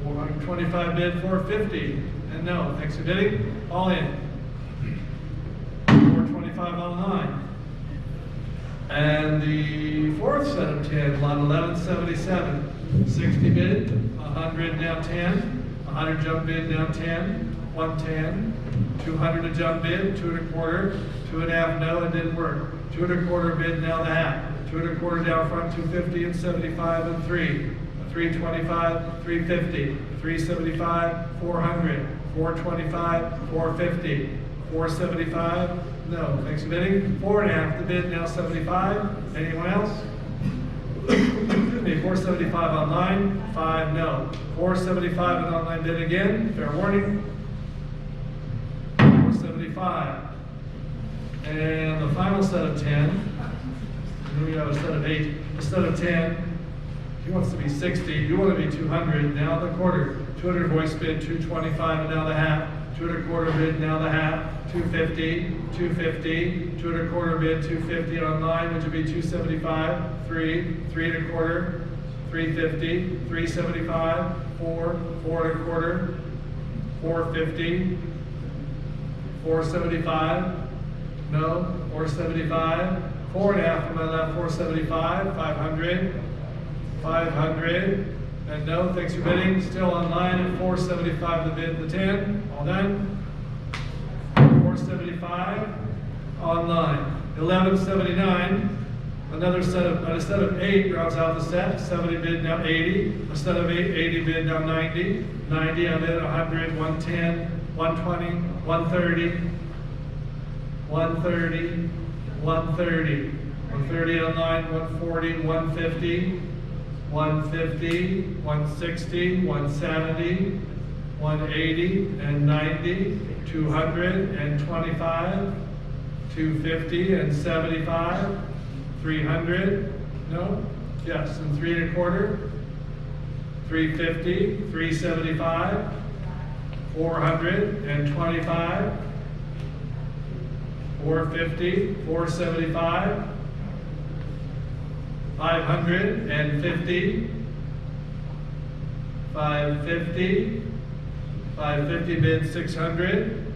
425 bid, 450, and no, thanks for bidding, all in. 425 online. And the fourth set of 10, lot 1177, 60 bid, 100 now 10, 100 jump bid now 10, 110, 200 a jump bid, 2 1/4, 2 1/2 no, it didn't work. 2 1/4 bid, now the half. 2 1/4 down front, 250 and 75 and 3. 325, 350, 375, 400, 425, 450, 475, no, thanks for bidding. 4 1/2 the bid, now 75. Anyone else? Excuse me, 475 online, 5 no. 475 an online bid again, fair warning. 475. And the final set of 10, and then we have a set of 8, a set of 10. He wants to be 60, you want to be 200, now the quarter. 200 voice bid, 225, and now the half. 2 1/4 bid, now the half. 250, 250, 2 1/4 bid, 250 online, which would be 275, 3, 3 1/4, 350, 375, 4, 4 1/4, 450, 475, no, 475, 4 1/2 from my left, 475, 500, 500, and no, thanks for bidding. Still online at 475 the bid, the 10, all done. 475 online. 1179, another set of 8 rounds out the set. 70 bid, now 80. A set of 8, 80 bid, now 90. 90 I bid, 100, 110, 120, 130, 130, 130, 130 online, 140, 150, 150, 160, 170, 180 and 90, 225, 250 and 75, 300, no, yes, and 3 1/4, 350, 375, 425, 450, 475, 550, 550, 550 bid 600.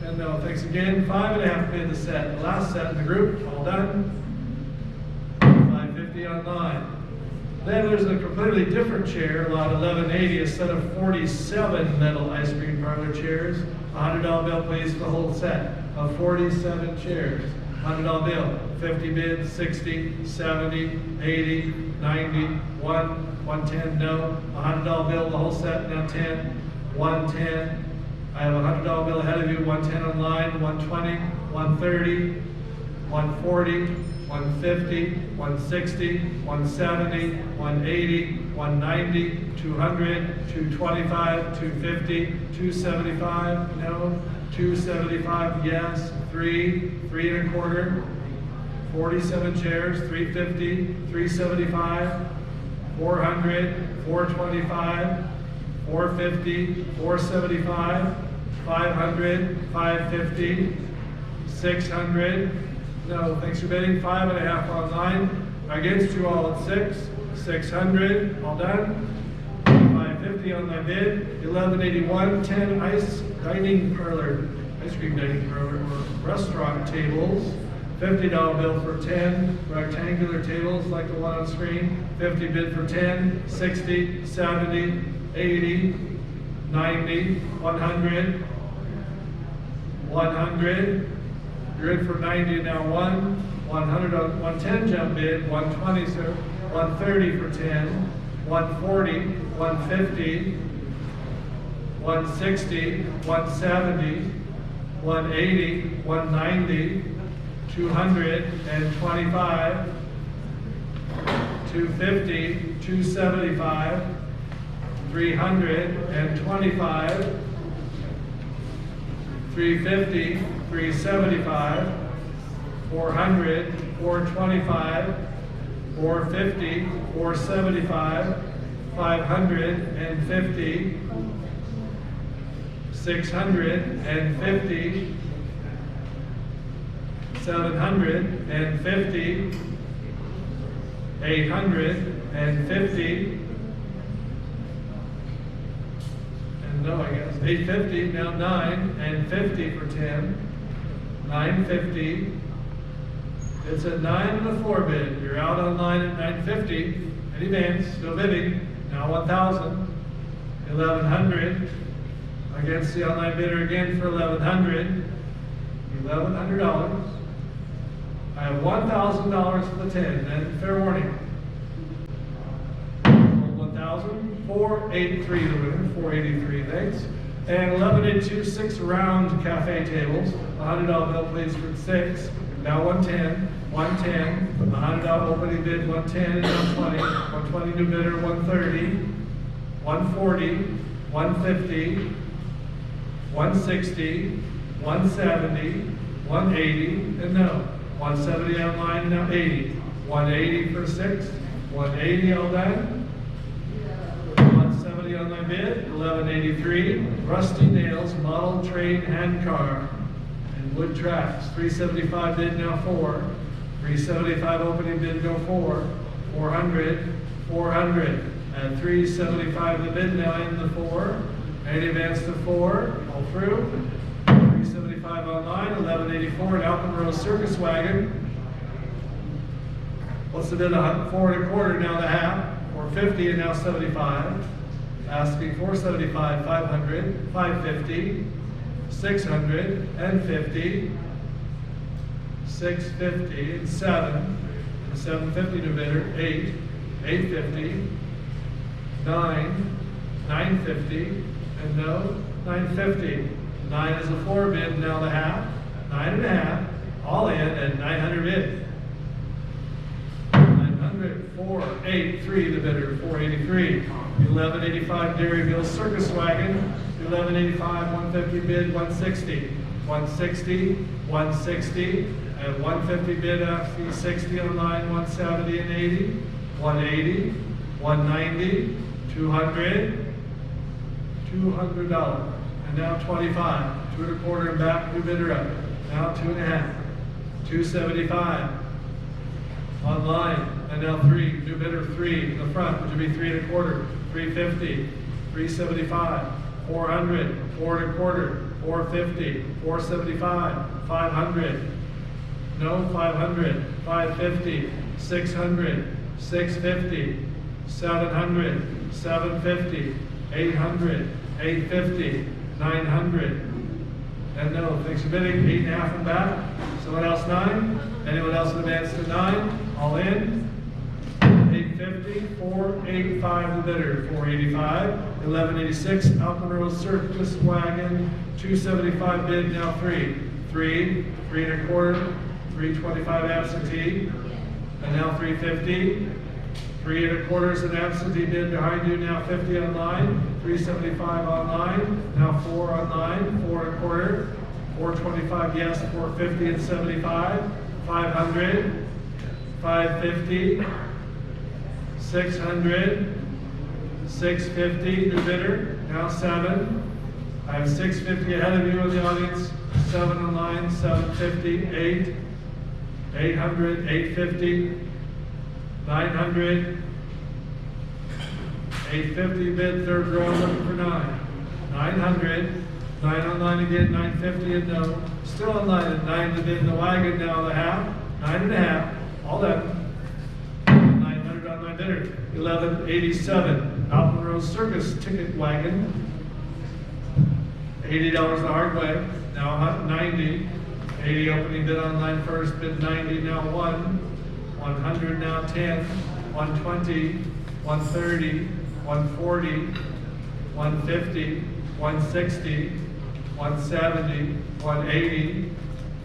And no, thanks again. 5.5 bid the set. The last set in the group, all done. 550 online. Then there's a completely different chair, lot 1180, a set of 47 metal ice cream parlor chairs. $100 bill please for the whole set of 47 chairs. $100 bill, 50 bid, 60, 70, 80, 90, 110, no. $100 bill, the whole set, now 10, 110. I have a $100 bill ahead of you, 110 online, 120, 130, 140, 150, 160, 170, 180, 190, 200, 225, 250, 275, no. 275, yes. 3, 3.25, 47 chairs, 350, 375, 400, 425, 450, 475, 500, 550, 600. No, thanks for bidding. 5.5 online. Against you all at 6, 600, all done. 550 on my bid. 1181, 10 ice cream dining parlor or restaurant tables. $50 bill for 10 rectangular tables like the one on screen. 50 bid for 10, 60, 70, 80, 90, 100, 100. You're in for 90 now. 100 on 110 jump bid. 120, sir. 130 for 10. 140, 150, 160, 170, 180, 190, 225, 250, 275, 325, 350, 375, 400, 425, 450, 475, 550, 650, 750, 850, and no, I guess 850, now 950 for 10, 950. It's a 9 and a 4 bid. You're out online at 950. Any bands still bidding? Now 1,000, 1,100. Against the online bidder again for 1,100, $1,100. I have $1,000 for the 10, and fair warning. 1,000, 483 the winner, 483, thanks. And 1182, 6 round cafe tables, $100 bill please for 6. Now 110, 110, $100 opening bid, 110 and 120, 120 new bidder, 130, 140, 150, 160, 170, 180, and no. 170 online, now 80. 180 for 6, 180 all done. 170 on my bid, 1183. Rusty Nails model train hand car and wood tracks. 375 bid, now 4. 375 opening bid, go 4. 400, 400. And 375 the bid, now in the 4. Any advance to 4, all through. 375 online, 1184, an Alpenrose circus wagon. What's the bid? 4.25, now the half. 450 and now 75. Asking 475, 500, 550, 600, and 50, 650, and 7. 750 new bidder, 8, 850, 9, 950. And no, 950. 9 is a 4 bid, now the half. 9.5, all in at 900 bid. 900, 483 the bidder, 483. 1185 Dairyville circus wagon. 1185, 150 bid, 160. 160, 160, and 150 bid after 60 online, 170 and 80. 180, 190, 200. $200, and now 25, 2.25 and back, new bidder up, now 2.5, 275, online, and now 3, new bidder 3 in the front, which would be 3 1/4, 350, 375, 400, 4 1/4, 450, 475, 500, no, 500, 550, 600, 650, 700, 750, 800, 850, 900. And no, thanks for bidding, 8 1/2 and back. Someone else 9? Anyone else in advance to 9? All in? 850, 485 the bidder, 485, 1186 Alpenrose Circus Wagon, 275 bid, now 3, 3, 3 1/4, 325 absentee, and now 350. 3 1/4 is an absentee bid behind you, now 50 online, 375 online, now 4 online, 4 1/4, 425 yes, 450 and 75, 500, 550, 600, 650, new bidder, now 7. I have 650 ahead of you in the audience, 7 online, 750, 8, 800, 850, 900, 850 bid, third row, looking for 9. 900, 9 online again, 950 and no. Still online at 9 to bid in the wagon, now the half, 9 1/2, all done. 900 online bidder, 1187 Alpenrose Circus Ticket Wagon, $80 the hard way, now 90. 80 opening bid online first, bid 90, now 1. 100 now 10, 120, 130, 140, 150, 160, 170, 180,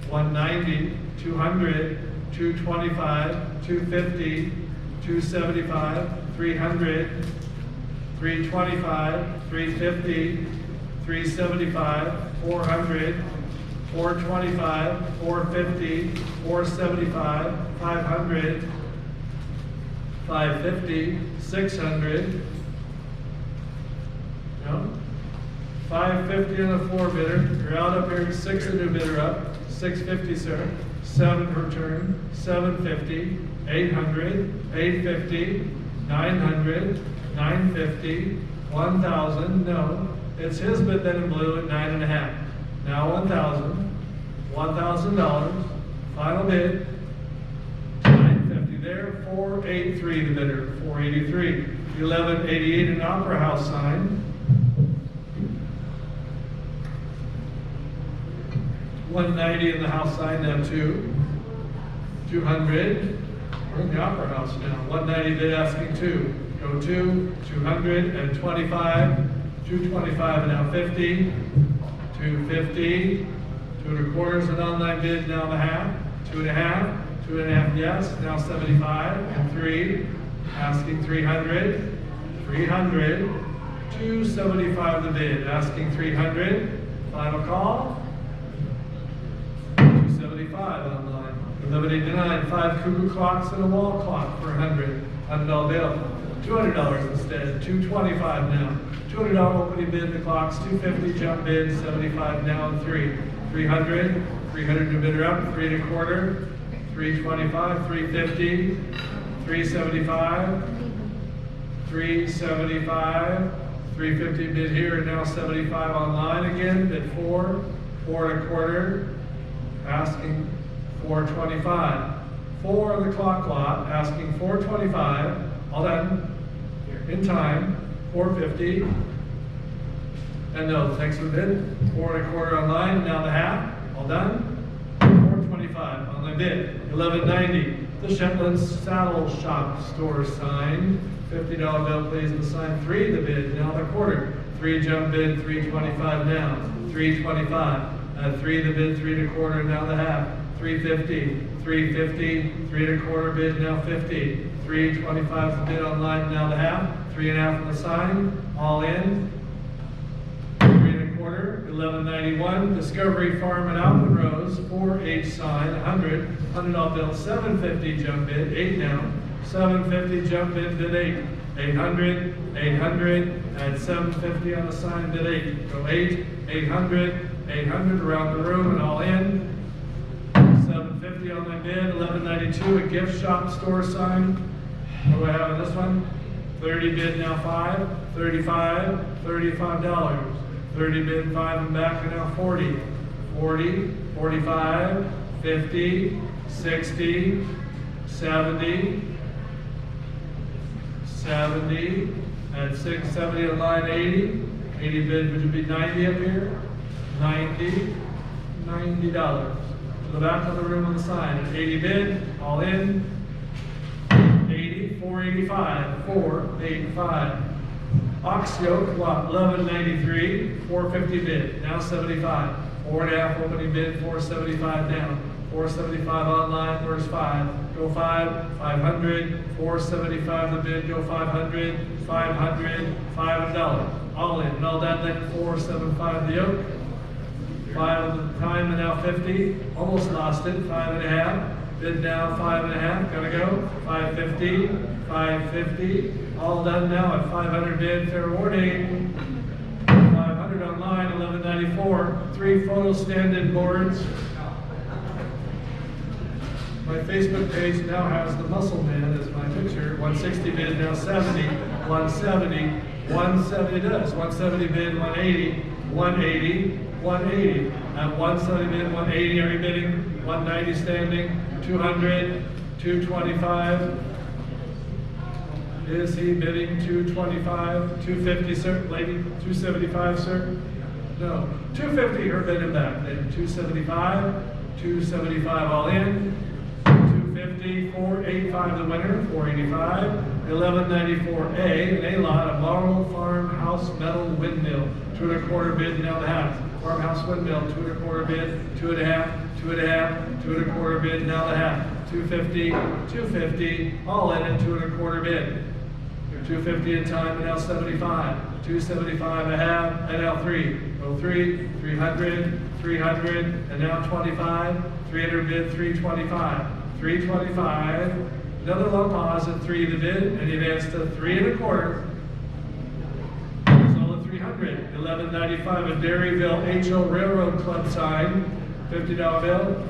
190, 200, 225, 250, 275, 300, 325, 350, 375, 400, 425, 450, 475, 500, 550, 600, no, 550 on the 4 bidder. You're out up here, 6 a new bidder up, 650 sir, 7 per turn, 750, 800, 850, 900, 950, 1,000, no, it's his bid then in blue at 9 1/2. Now 1,000, $1,000, final bid, 950 there, 483 the bidder, 483. 1188 an Opera House sign. 190 in the house sign, now 2. 200, we're in the Opera House now. 190 bid asking 2. Go 2, 225, 225 and now 50. 250, 2 1/4 is an online bid, now the half, 2 1/2, 2 1/2 yes, now 75, and 3, asking 300, 300, 275 the bid, asking 300, final call, 275 online, 1189, 5 cuckoo clocks and a wall clock for 100, $100 bill, $200 instead, 225 now. $200 opening bid, the clocks, 250 jump bid, 75 now and 3. 300, 300 new bidder up, 3 1/4, 325, 350, 375, 375, 350 bid here, and now 75 online again, bid 4, 4 1/4, asking 425. 4 on the clock lot, asking 425, all done, in time, 450, and no, thanks for the bid, 4 1/4 online, now the half, all done, 425 on the bid, 1190, the Shetland Saddle Shop store sign, $50 bill please, and the sign 3 the bid, now the 1/4, 3 jump bid, 325 now, 325, 3 the bid, 3 1/4, now the half, 350, 350, 3 1/4 bid, now 50, 325 the bid online, now the half, 3 1/2 on the sign, all in, 3 1/4, 1191, Discovery Farm at Alpenrose, 4H sign, 100, $100 bill, 750 jump bid, 8 now, 750 jump bid, bid 8, 800, 800, and 750 on the sign, bid 8, go 8, 800, 800 around the room and all in, 750 on on my bid, $11.92, a gift shop store sign. What do I have on this one? 30 bid, now 5, 35, $35. 30 bid, 5 and back, and now 40. 40, 45, 50, 60, 70, 70, at 6, 70 on line 80. 80 bid, would it be 90 up here? 90, $90. To the back of the room on the sign, 80 bid, all in, 80, 485, 485. Ox yoke, lot 1193, 450 bid, now 75. 4.5 opening bid, 475 down. 475 online, where's 5? Go 5, 500, 475 the bid, go 500, 500, $5. All in, and all that then 475 the yoke. 5 of the time and now 50, almost lost it, 5.5. Bid now 5.5, gotta go. 550, 550, all done now at 500 bid, fair warning. 500 online, 1194, 3 photo stand-in boards. My Facebook page now has the Muscle Man as my picture. 160 bid, now 70, 170, 170 it does. 170 bid, 180, 180, 180. At 170 bid, 180, are you bidding? 190 standing, 200, 225. Is he bidding 225, 250, sir? Lady, 275, sir? No, 250, her bid and back. Then 275, 275 all in. 250, 485 the winner, 485. 1194A, an A-lot, a model farmhouse metal windmill. 2.25 bid, now the half. Farmhouse windmill, 2.25 bid, 2.5, 2.5, 2.25 bid, now the half. 250, 250, all in at 2.25 bid. 250 in time, and now 75. 275 a half, and now 3. Go 3, 300, 300, and now 25. 300 bid, 325. 325. Another low pause at 3 the bid, and he advanced to 3.25. Sold at 300. 1195 a Dairyville HO Railroad Club sign. $50 bill.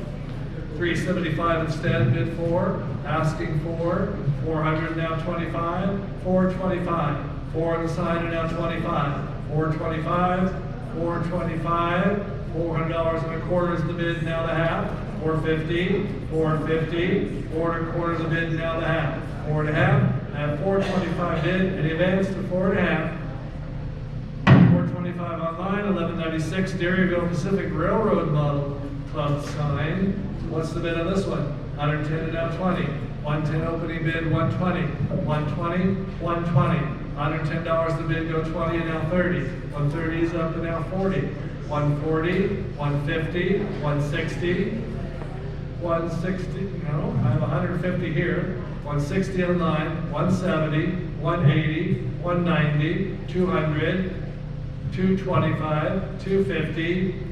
375 instead, bid 4, asking for 400 now 25, 425, 4 on the side and now 25, 425, 425, $400.25 is the bid, now the half, 450, 450, 4.25 the bid, now the half, 4.5, at 425 bid, and he advanced to 4.5. 425 online, 1196 Dairyville Pacific Railroad Model Club sign. What's the bid on this one? 110 and now 20. 110 opening bid, 120. 120, 120. $110 the bid, go 20 and now 30. 130 is up and now 40. 140, 150, 160, 160, no, I have 150 here. 160 online, 170, 180, 190, 200, 225, 250,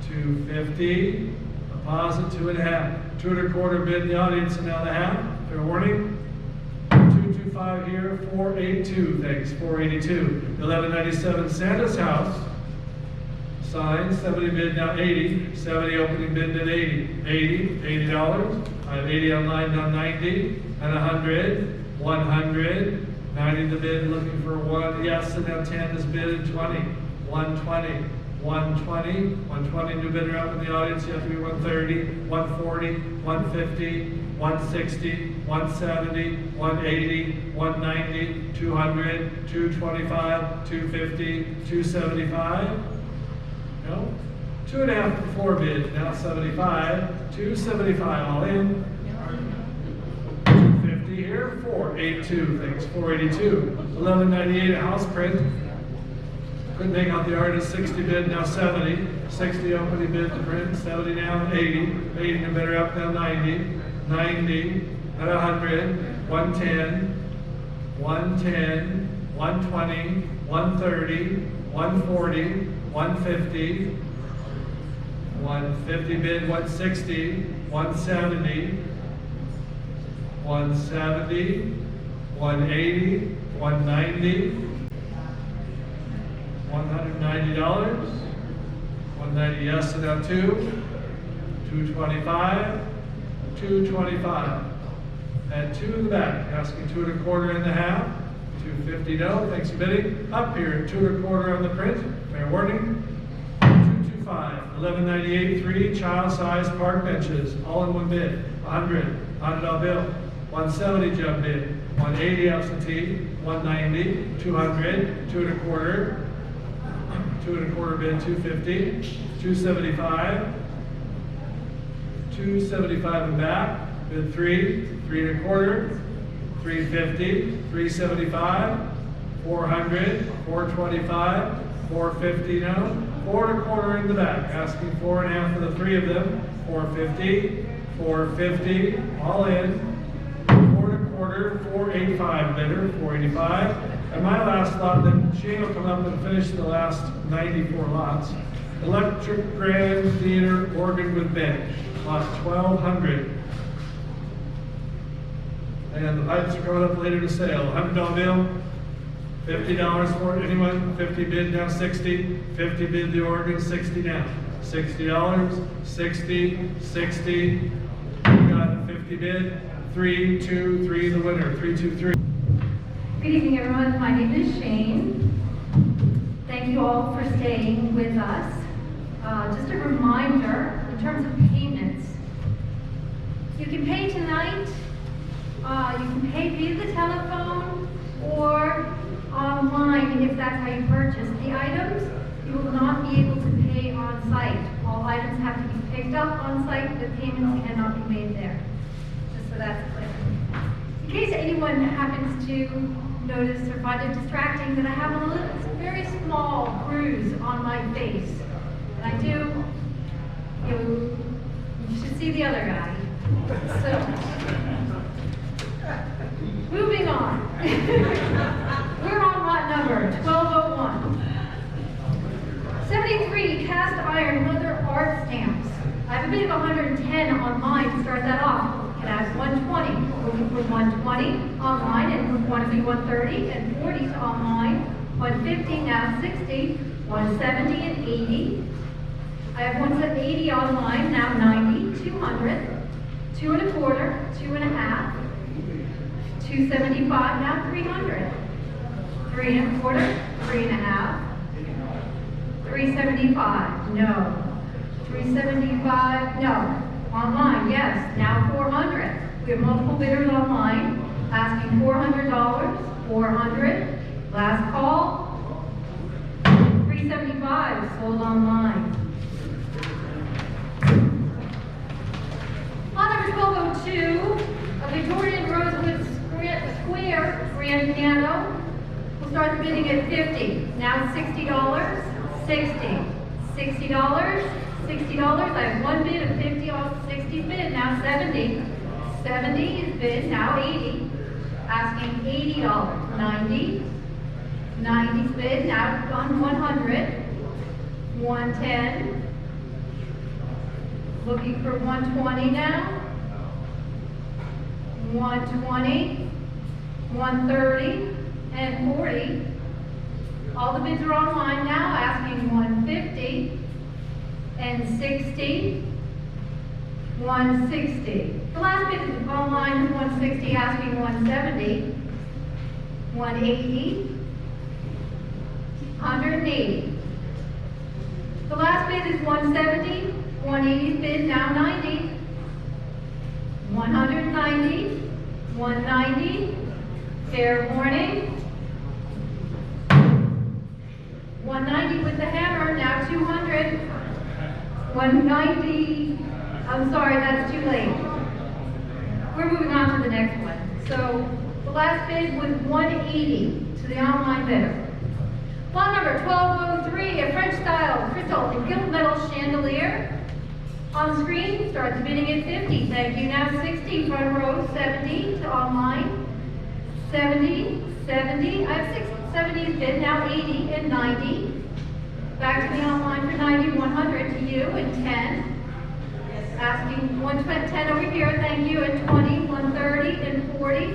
250, a pause at 2.5. 2.25 bid in the audience, and now the half. Fair warning. 225 here, 482, thanks, 482. 1197 Santa's House. Sign, 70 bid, now 80. 70 opening bid at 80. 80, $80. I have 80 online, now 90. And 100, 100. 90 the bid, looking for 1. Yes, and now 10 is bid at 20. 120. 120, 120 new bidder up in the audience, you have to be 130, 140, 150, 160, 170, 180, 190, 200, 225, 250, 275. No? 2.5 before bid, now 75, 275 all in. 250 here, 482, thanks, 482. 1198 a house print. Couldn't make out the artist, 60 bid, now 70. 60 opening bid to print, 70 now, 80. 80 to bidder up, now 90. 90, at 100, 110, 110, 120, 130, 140, 150, 150 bid, 160, 170, 170, 180, 190, $190, 190 yes, and now 2, 225, 225. And 2 in the back, asking 2 1/4 in the half, 250 no, thanks for bidding. Up here, 2 1/4 on the print, fair warning. 225, 1198, 3 child-sized park benches, all in one bid. 100, $100 bill. 170 jump bid, 180 absentee, 190, 200, 2 1/4, 2 1/4 bid, 250, 275, 275 in back, bid 3, 3 1/4, 350, 375, 400, 425, 450 no, 4 1/4 in the back, asking 4 1/2 for the 3 of them, 450, 450, all in, 4 1/4, 485 bidder, 485. And my last lot, then Shane will come up and finish the last 94 lots. Electric grand theater organ with bench, lot 1200. And the pipes are coming up later to sale. $100 bill, $50 for it. Anyone? 50 bid now, 60. 50 bid the organ, 60 now. $60, 60, 60. We got 50 bid, 3, 2, 3 the winner, 3, 2, 3. Good evening, everyone. My name is Shane. Thank you all for staying with us. Just a reminder, in terms of payments, you can pay tonight, you can pay via the telephone or online if that's how you purchase the items. You will not be able to pay on site. All items have to be picked up on site, the payments cannot be made there. Just so that's clear. In case anyone happens to notice or find it distracting that I have a little, very small bruise on my face. And I do, you should see the other guy. So, moving on. We're on lot number 1201. 73 cast iron leather art stamps. I have a bid of 110 online to start that off. Can add 120. Looking for 120 online and want to be 130 and 40 to online. 150 now 60, 170 and 80. I have 180 online now 90, 200, 2 1/4, 2 1/2, 275 now 300, 3 1/4, 3 1/2, 375 no, 375 no. Online, yes, now 400. We have multiple bidders online, asking $400, 400. Last call, 375, sold online. Lot number 1202, a Victorian Rosewood Square grand piano. We'll start the bidding at 50. Now $60, 60, $60. $60, I have one bid of 50 off 60 bid, now 70. 70 is bid, now 80. Asking $80, 90. 90's bid, now on 100. 110. Looking for 120 now. 120. 130 and 40. All the bids are online now, asking 150. And 60, 160. The last bid is online is 160, asking 170, 180, 180. The last bid is 170, 180's bid now 90, 190, 190, fair warning. 190 with the hammer, now 200. 190, I'm sorry, that's too late. We're moving on to the next one. So the last bid was 180 to the online bidder. Lot number 1203, a French style crystal and gilt metal chandelier. On screen, start the bidding at 50. Thank you. Now 60, front row 70 to online. 70, 70. I have 70's bid, now 80 and 90. Back to the online for 90, 100 to you, and 10. Asking 110 over here, thank you, and 20, 130 and 40,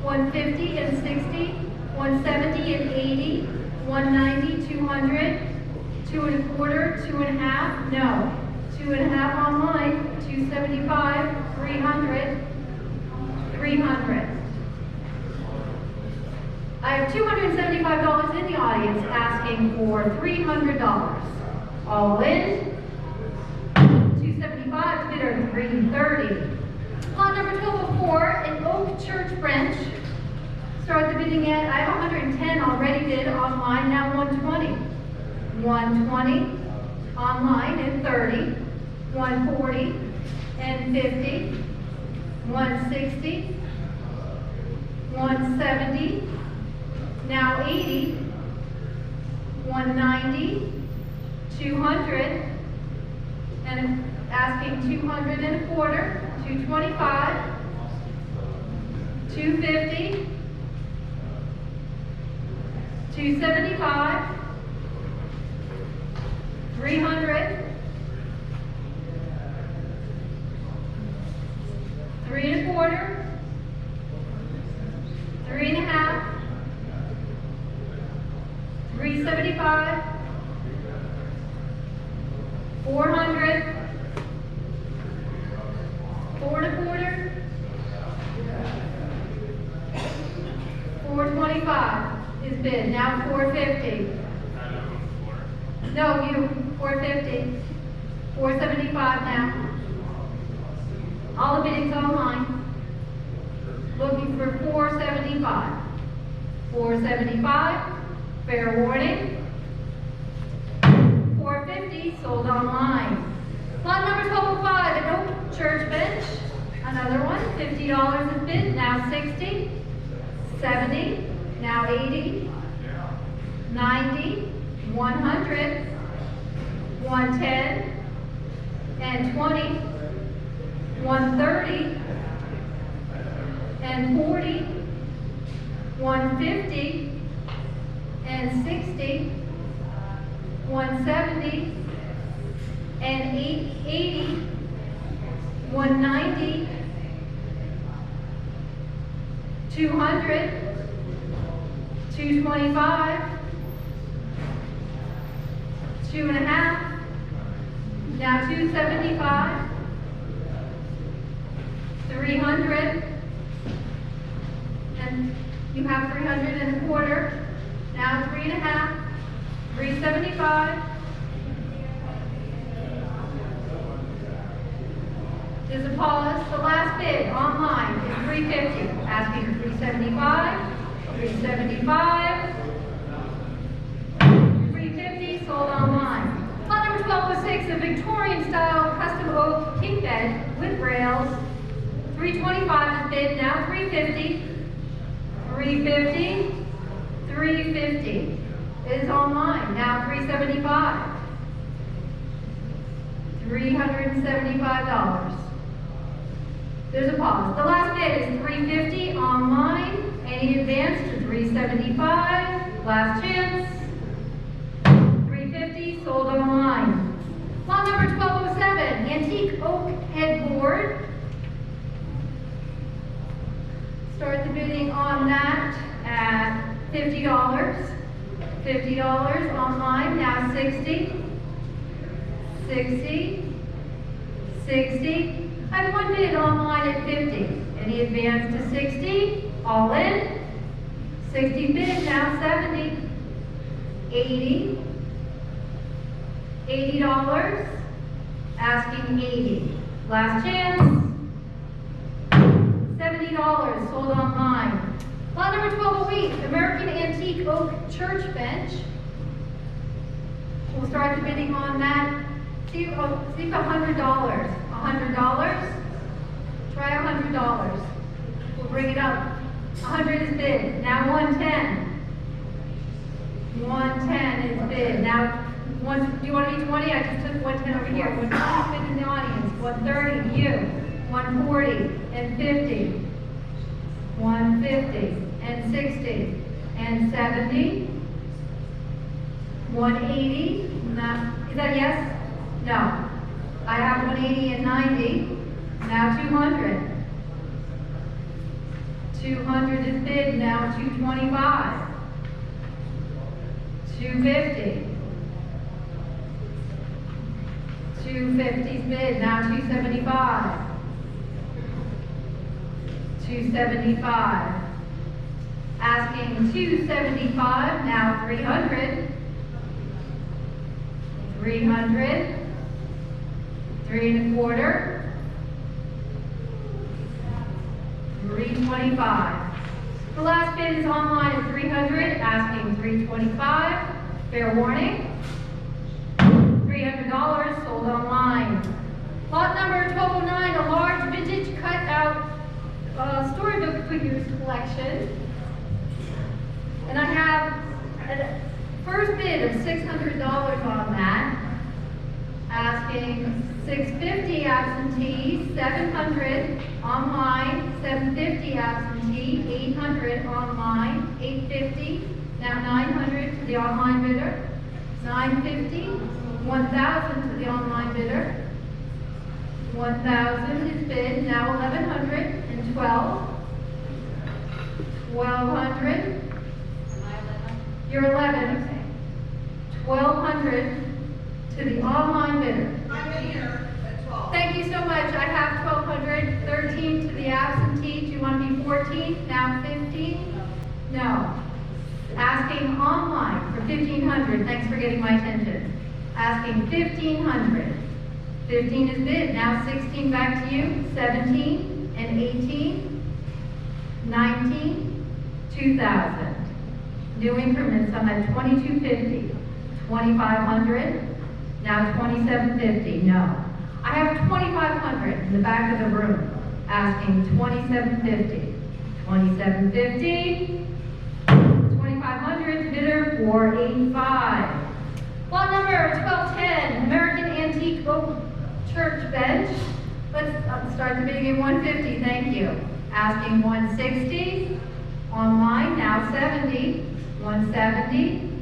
150 and 60, 170 and 80, 190, 200, 2 1/4, 2 1/2, no. 2 1/2 online, 275, 300, 300. I have $275 in the audience asking for $300. All in. 275, bidder 330. Lot number 1204, an oak church bench. Start the bidding at, I have 110 already bid online, now 120. 120 online and 30. 140 and 50. 160. 170. Now 80. 190. 200. And asking 200 and a quarter. 225. 250. 275. 300. 3 and a quarter. 3 and a half. 375. 400. 4 and a quarter. 425 is bid. Now 450. No, you. 450. 475 now. All the biddings online. Looking for 475. 475. Fair warning. 450. Sold online. Lot number 1205. An oak church bench. Another one. $50 is bid. Now 60. 70. Now 80. 90. 100. 110. And 20. 130. And 40. 150. And 60. 170. And 80. 190. 200. 225. 2 and a half. Now 275. 300. And you have 300 and a quarter. Now 3 and a half. 375. There's a pause. The last bid online is 350. Asking for 375. 375. 350 sold online. Lot number 1206, a Victorian style custom oak king bed with rails. 325 is bid, now 350. 350. 350 is online, now 375. $375. There's a pause. The last bid is 350 online. Any advance to 375. Last chance. 350 sold online. Lot number 1207, antique oak headboard. Start the bidding on that at $50. $50 online, now 60. 60. 60. I have one bid online at 50. Any advance to 60? All in. 60 bid, now 70. 80. $80. Asking 80. Last chance. $70 sold online. Lot number 1208, American antique oak church bench. We'll start the bidding on that. See if $100. $100. Try $100. We'll bring it up. 100 is bid. Now 110. 110 is bid. Now, do you want to be 20? I just took 110 over here. 120 is bid in the audience. 130, you. 140 and 50. 150 and 60 and 70. 180. Not, is that yes? No. I have 180 and 90. Now 200. 200 is bid, now 225. 250. 250's bid, now 275. 275. Asking 275, now 300. 300. 3 1/4. 325. The last bid is online at 300, asking 325. Fair warning. $300 sold online. Lot number 1209, a large vintage cutout storybook figures collection. And I have a first bid of $600 on that. Asking $650 absentee, $700 online, $750 absentee, $800 online, $850, now $900 to the online bidder, $950, $1,000 to the online bidder, $1,000 is bid, now $1,112, $1,200, you're 11, $1,200 to the online bidder. I'm in here at 12. Thank you so much. I have 1,200, 13 to the absentee. Do you want to be 14? Now 15? No. Asking online for 1,500. Thanks for getting my attention. Asking 1,500. 15 is bid. Now 16 back to you. 17 and 18. 19. 2,000. New increments on that 2,250. 2,500. Now 2,750, no. I have 2,500 in the back of the room, asking 2,750. 2,750, 2,500, bidder 485. Lot number 1210, American Antique Oak Church Bench. Let's start the bidding at 150, thank you. Asking 160, online, now 70. 170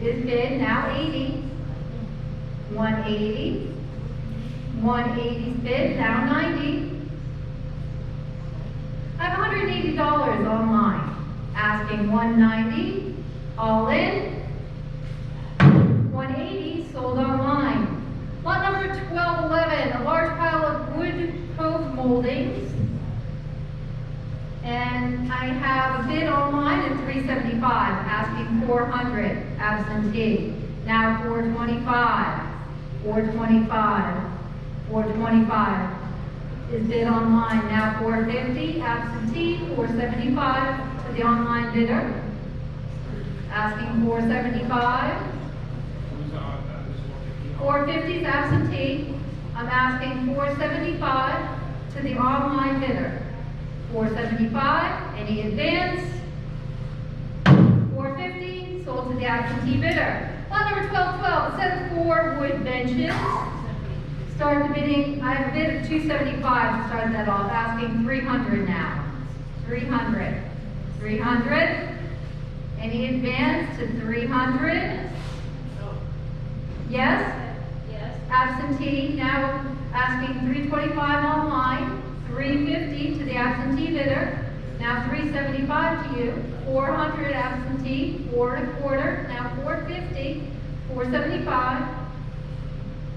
is bid, now 80. 180. 180's bid, now 90. I have $180 online. Asking 190, all in. 180 sold online. Lot number 1211, a large pile of wood cove moldings. And I have a bid online at 375, asking 400, absentee. Now 425. 425, 425 is bid online, now 450, absentee, 475 to the online bidder. Asking 475. 450 is absentee, I'm asking 475 to the online bidder. 475, any advance? 450, sold to the absentee bidder. Lot number 1212, a set of 4 wood benches. Start the bidding, I have a bid of 275 to start that off, asking 300 now. 300. 300. Any advance to 300? Yes? Yes. Absentee, now asking 325 online, 350 to the absentee bidder. Now 375 to you, 400 absentee, 4 1/4, now 450, 475,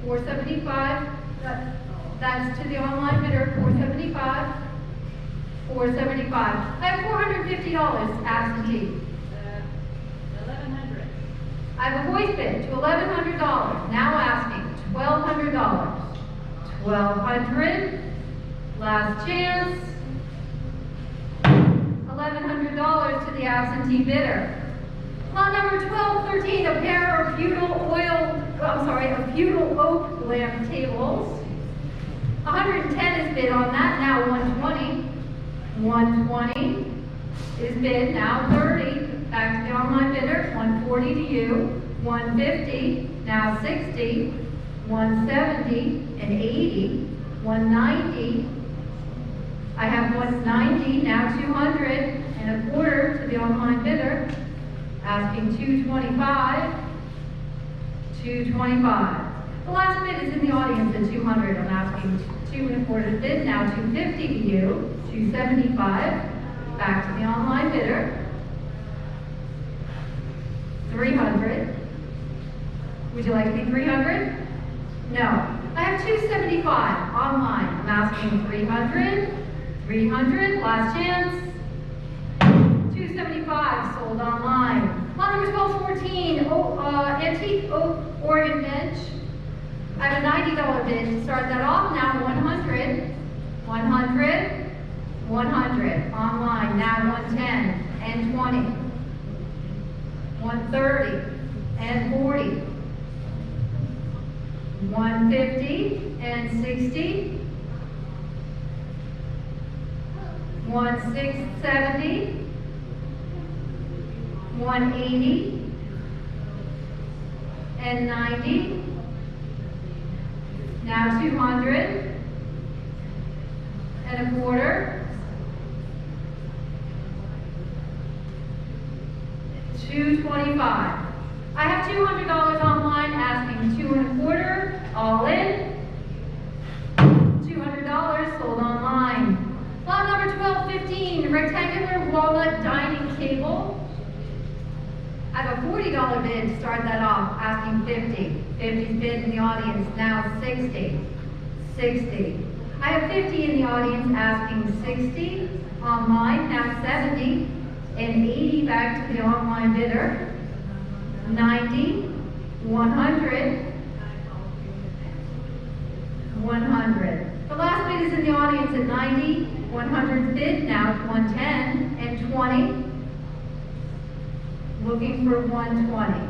475, that's to the online bidder, 475, 475. I have $450 absentee. 1,100. I have a voice bid to $1,100, now asking $1,200. 1,200, last chance. $1,100 to the absentee bidder. Lot number 1213, a pair of feudal oak lamp tables. 110 is bid on that, now 120. 120 is bid, now 30. Back to the online bidder, 140 to you. 150, now 60. 170 and 80. 190. I have 190, now 200 and 1/4 to the online bidder, asking 225, 225. The last bid is in the audience at 200. I'm asking 2 1/4 bid, now 250 to you, 275, back to the online bidder, 300. Would you like to be 300? No. I have 275 online. I'm asking 300, 300, last chance. 275 sold online. Lot number 1214, antique oak Oregon bench. I have a $90 bid to start that off. Now 100, 100, 100 online. Now 110 and 20, 130 and 40. 150 and 60, 1670, 180 and 90, now 200 and a quarter, 225. I have $200 online, asking 2 and a quarter, all in. $200 sold online. Lot number 1215, rectangular walnut dining table. I have a $40 bid to start that off, asking 50. 50's bid in the audience, now 60. 60. I have 50 in the audience, asking 60. Online, now 70. And 80 back to the online bidder. 90, 100, 100. The last bid is in the audience at 90, 100 bid, now to 110 and 20. Looking for 120.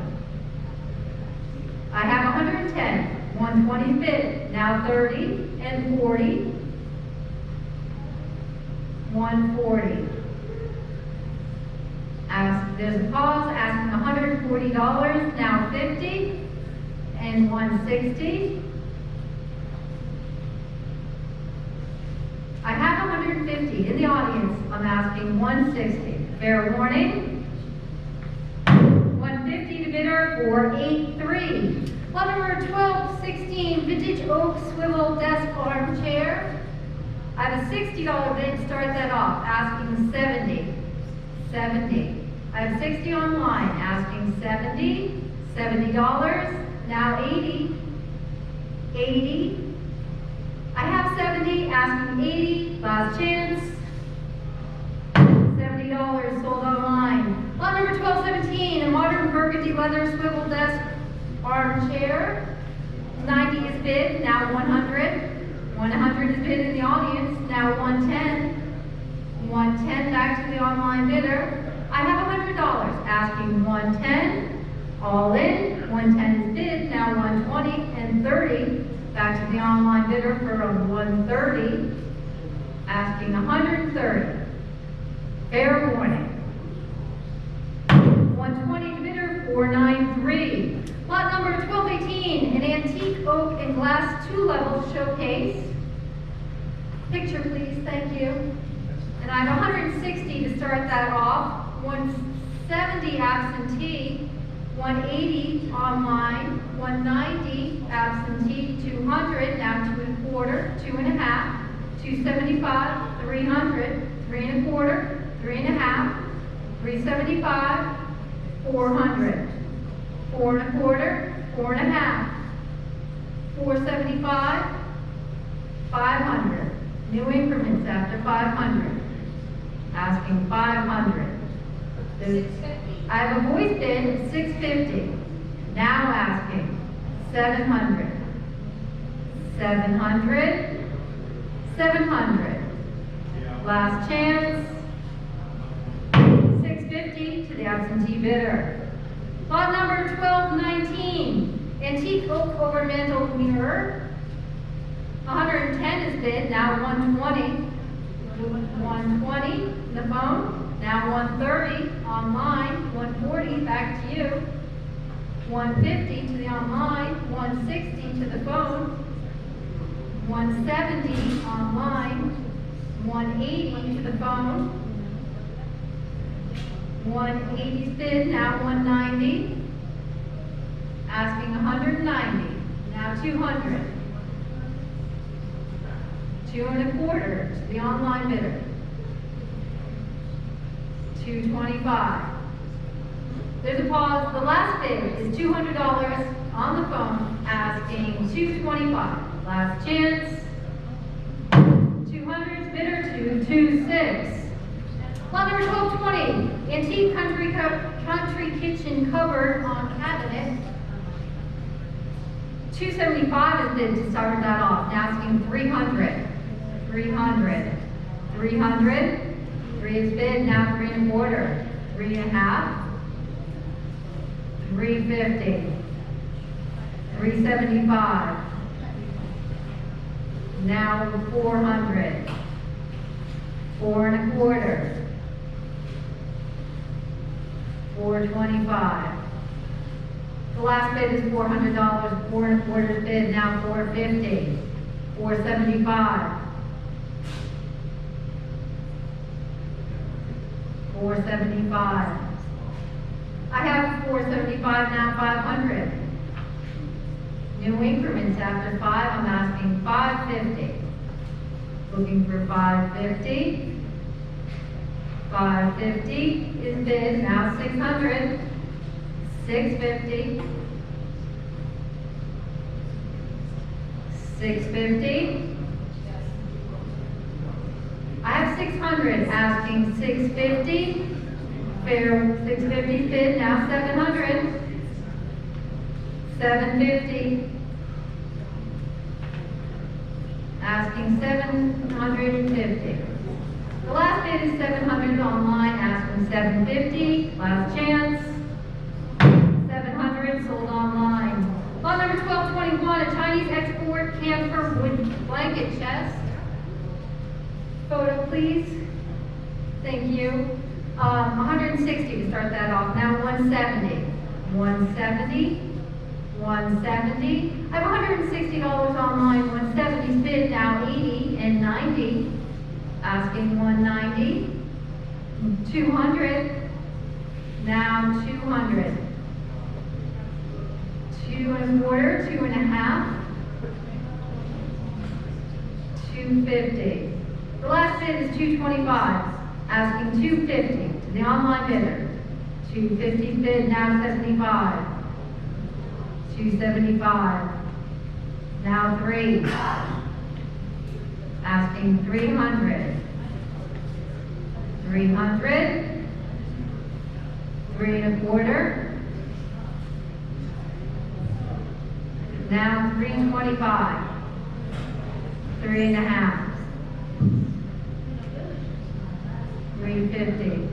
I have 110, 120 bid, now 30 and 40, 140. There's a pause, asking $140, now 50 and 160. I have 150 in the audience. I'm asking 160. Fair warning. 150 to bidder for 83. Lot number 1216, vintage oak swivel desk armchair. I have a $60 bid to start that off, asking 70. 70. I have 60 online, asking 70, $70, now 80, 80. I have 70, asking 80, last chance, $70 sold online. Lot number 1217, a modern burgundy leather swivel desk armchair. 90 is bid, now 100. 100 is bid in the audience, now 110. 110 back to the online bidder. I have $100, asking 110, all in. 110 is bid, now 120 and 30. Back to the online bidder for a 130, asking 130. Fair warning. 120 to bidder, 493. Lot number 1218, an antique oak and glass 2-level showcase. Picture please, thank you. And I have 160 to start that off. 170 absentee, 180 online, 190 absentee, 200, now 2 and a quarter, 2 and a half, 275, 300, 3 and a quarter, 3 and a half, 375, 400, 4 and a quarter, 4 and a half, 475, 500. New increments after 500. Asking 500. I have a voice bid of 650. Now asking 700. 700. 700. Last chance. 650 to the absentee bidder. Lot number 1219. Antique oak over mantel mirror. 110 is bid, now 120. 120 in the phone, now 130 online, 140 back to you. 150 to the online, 160 to the phone, 170 online, 180 to the phone, 180's bid, now 190, asking 190, now 200. 2 and a quarter to the online bidder. 225. There's a pause. The last bid is $200 on the phone asking 225. Last chance. 200, bidder 226. Lot number 1220, antique country kitchen cupboard on cabinet. 275 is bid to start that off. Now asking 300. 300. 300. 3 is bid, now 3 1/4. 3 1/2. 350. 375. Now 400. 4 1/4. 425. The last bid is $400. 4 1/4 bid, now 450. 475. 475. I have 475, now 500. New increments after 5, I'm asking 550. Looking for 550. 550 is bid, now 600. 650. 650. I have 600, asking 650. Fair 650 bid, now 700. 750. Asking 750. The last bid is 700 online, asking 750. Last chance. 700 sold online. Lot number 1221, a Chinese export camper wood blanket chest. Photo, please. Thank you. 160 to start that off. Now 170. 170. 170. I have $160 online. 170 bid, now 80 and 90. Asking 190. 200. Now 200. 2 1/4. 2 1/2. 250. The last bid is 225, asking 250 to the online bidder. 250 bid, now 75. 275. Now 3. Asking 300. 300. 3 1/4. Now 325. 3 1/2. 350.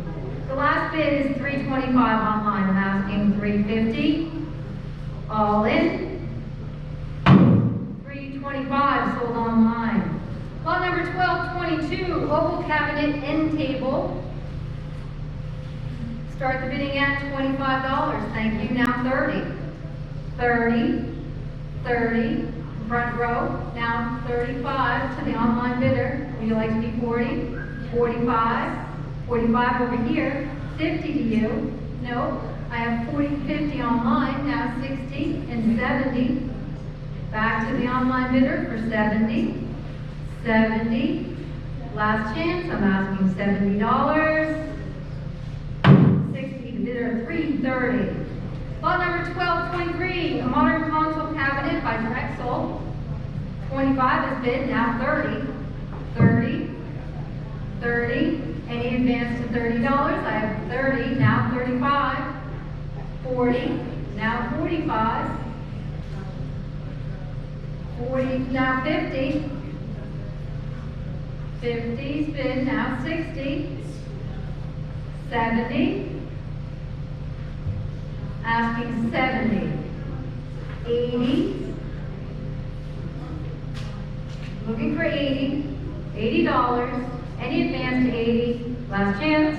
The last bid is 325 online. I'm asking 350. All in. 325 sold online. Lot number 1222, oval cabinet end table. Start the bidding at $25. Thank you. Now 30. 30. 30. Front row. Now 35 to the online bidder. Would you like to be 40? 45. 45 over here. 50 to you. No. I have 50 online. Now 60 and 70. Back to the online bidder for 70. 70. Last chance. I'm asking $70. 60 to bidder 330. Lot number 1223, a modern console cabinet by Drexel. 25 is bid, now 30. 30. 30. Any advance to $30? I have 30, now 35. 40, now 45. 40, now 50. 50's bid, now 60. 70. Asking 70. 80. Looking for 80. $80. Any advance to 80. Last chance.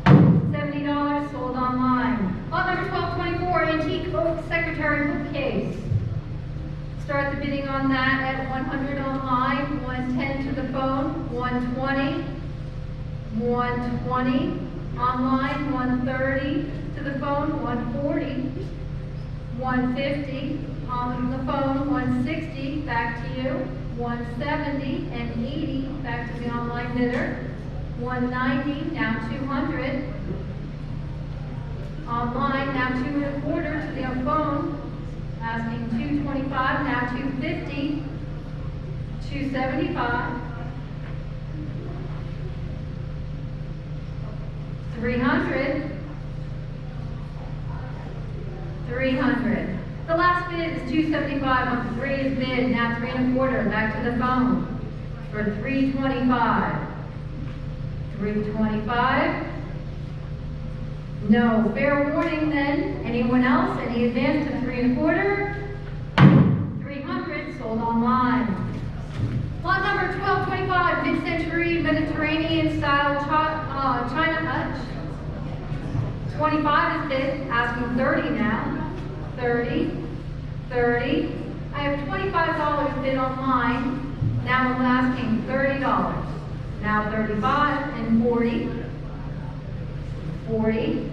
$70 sold online. Lot number 1224, antique oak secretary bookcase. Start the bidding on that at 100 online, 110 to the phone, 120. 120 online, 130 to the phone, 140. 150 on the phone, 160 back to you, 170 and 80 back to the online bidder, 190 now 200 online, now 2 1/4 to the phone, asking 225, now 250, 275, 300, 300. The last bid is 275 on the 3 is bid, now 3 1/4, back to the phone for 325. 325. No, fair warning then. Anyone else? Any advance to 3 1/4? 300 sold online. Lot number 1225, mid-century Mediterranean style China hutch. 25 is bid, asking 30 now. 30, 30. I have $25 bid online. Now I'm asking $30. Now 35 and 40. 40,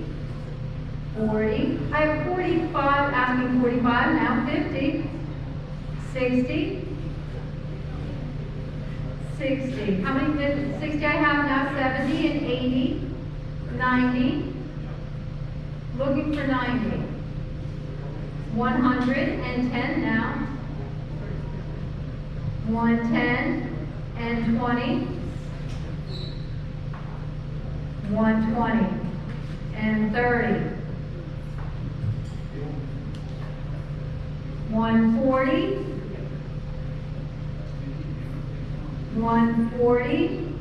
40. I have 45, asking 45, now 50. 60. 60. How many bids? 60 I have now, 70 and 80. 90. Looking for 90. 110 now. 110 and 20. 120 and 30. 140. 140.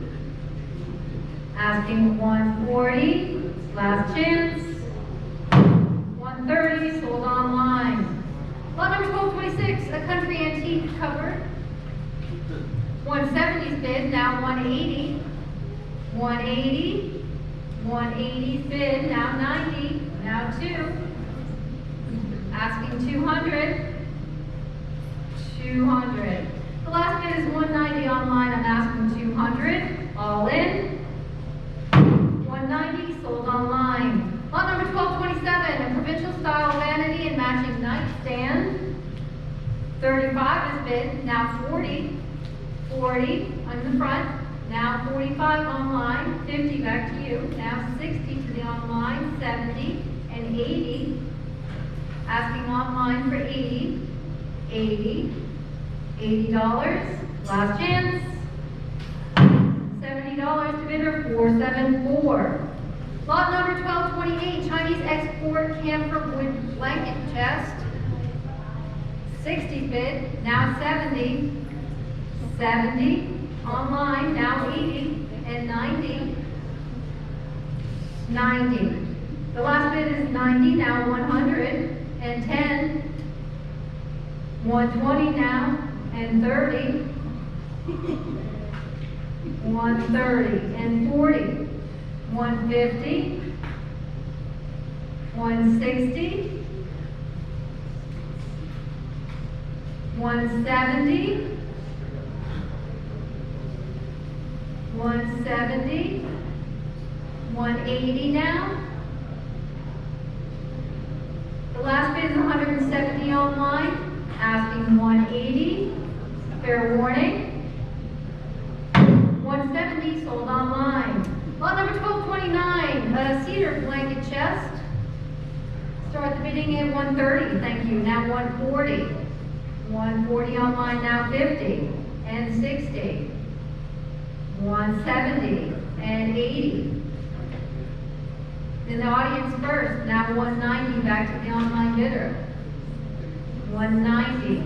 Asking 140. Last chance. 130 sold online. Lot number 1226, a country antique cover. 170's bid, now 180. 180. 180's bid, now 90. Now 2. Asking 200. 200. The last bid is 190 online. I'm asking 200. All in. 190 sold online. Lot number 1227, a provincial style vanity and matching nightstand. 35 is bid, now 40. 40 on the front, now 45 online. 50 back to you, now 60 to the online. 70 and 80. Asking online for 80. 80. $80. Last chance. $70 to bidder 474. Lot number 1228, Chinese export camphor wood blanket chest. 60 bid, now 70. 70 online, now 80 and 90. 90. The last bid is 90, now 100 and 10. 120 now and 30. 130 and 40. 150, 160, 170, 170, 180 now. The last bid is 170 online, asking 180, fair warning. 170 sold online. Lot number 1229, a cedar blanket chest. Start the bidding at 130, thank you. Now 140. 140 online, now 50 and 60. 170 and 80. In the audience first, now 190, back to the online bidder. 190.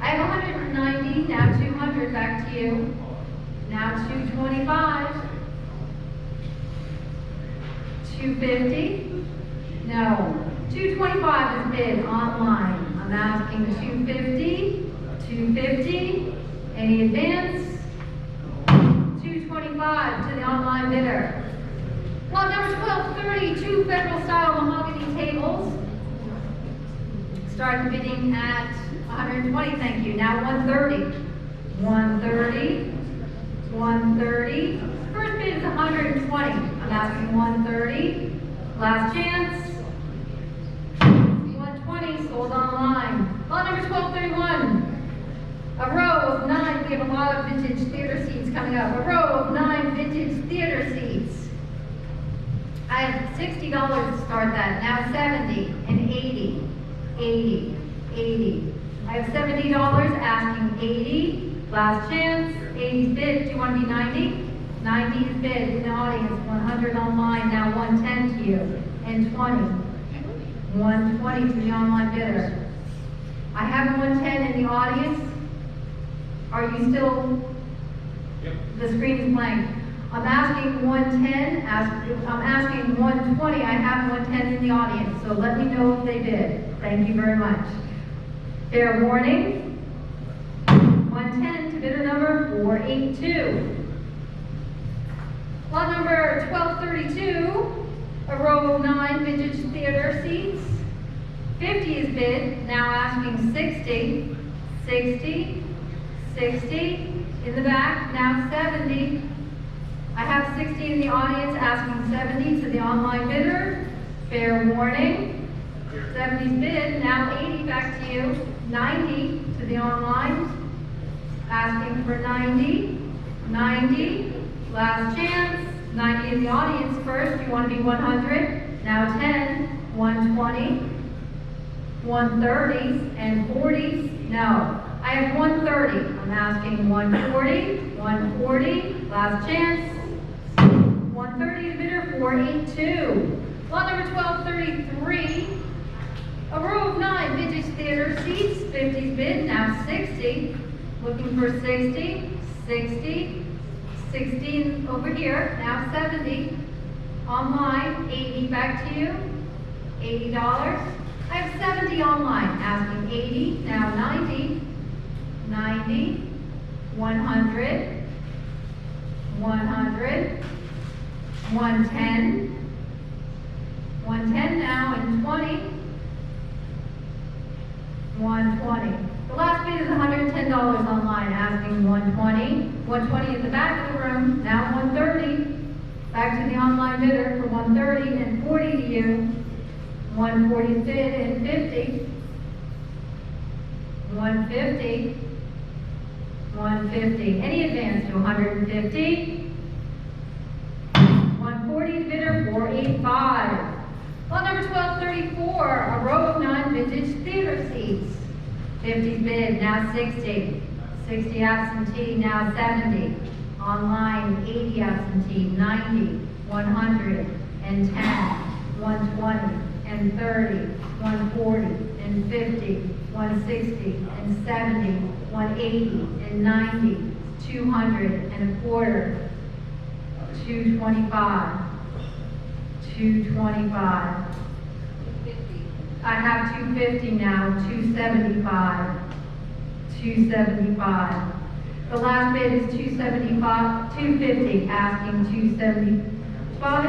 I have 190, now 200, back to you. Now 225. 250? No. 225 is bid online. I'm asking 250, 250. Any advance? 225 to the online bidder. Lot number 1230, 2 federal style mahogany tables. Start the bidding at 120, thank you. Now 130. 130. 130. First bid is 120. I'm asking 130. Last chance. 120 sold online. Lot number 1231. A row of 9. We have a lot of vintage theater seats coming up. A row of 9 vintage theater seats. I had $60 to start that. Now 70 and 80. 80. 80. I have $70 asking 80. Last chance, 80's bid. Do you want to be 90? 90 is bid in the audience, 100 online, now 110 to you, and 20. 120 to the online bidder. I have 110 in the audience. Are you still? Yep. The screen is blank. I'm asking 110, I'm asking 120, I have 110 in the audience, so let me know if they bid. Thank you very much. Fair warning, 110 to bidder number 482. Lot number 1232, a row of 9 vintage theater seats. 50 is bid, now asking 60, 60, 60. In the back, now 70. I have 60 in the audience asking 70 to the online bidder. Fair warning. 70's bid, now 80 back to you. 90 to the online. Asking for 90. 90. Last chance. 90 in the audience first. You want to be 100. Now 10. 120. 130 and 40s. No. I have 130. I'm asking 140, 140, last chance. 130 to bidder 482. Lot number 1233. A row of 9 vintage theater seats. 50's bid, now 60. Looking for 60, 60, 60 over here, now 70. Online, 80 back to you. $80. I have 70 online, asking 80, now 90. 90, 100, 100, 110, 110 now, and 20, 120. The last bid is $110 online, asking 120, 120 in the back of the room, now 130. Back to the online bidder for 130 and 40 to you. 140 bid and 50. 150. 150. Any advance to 150? 140 bidder 485. Lot number 1234, a row of 9 vintage theater seats. 50's bid, now 60. 60 absentee, now 70. Online, 80 absentee, 90, 100, and 10, 120, and 30, 140, and 50, 160, and 70, 180, and 90, 200, and a quarter, 225, 225. I have 250 now, 275, 275. The last bid is 275, 250, asking 275.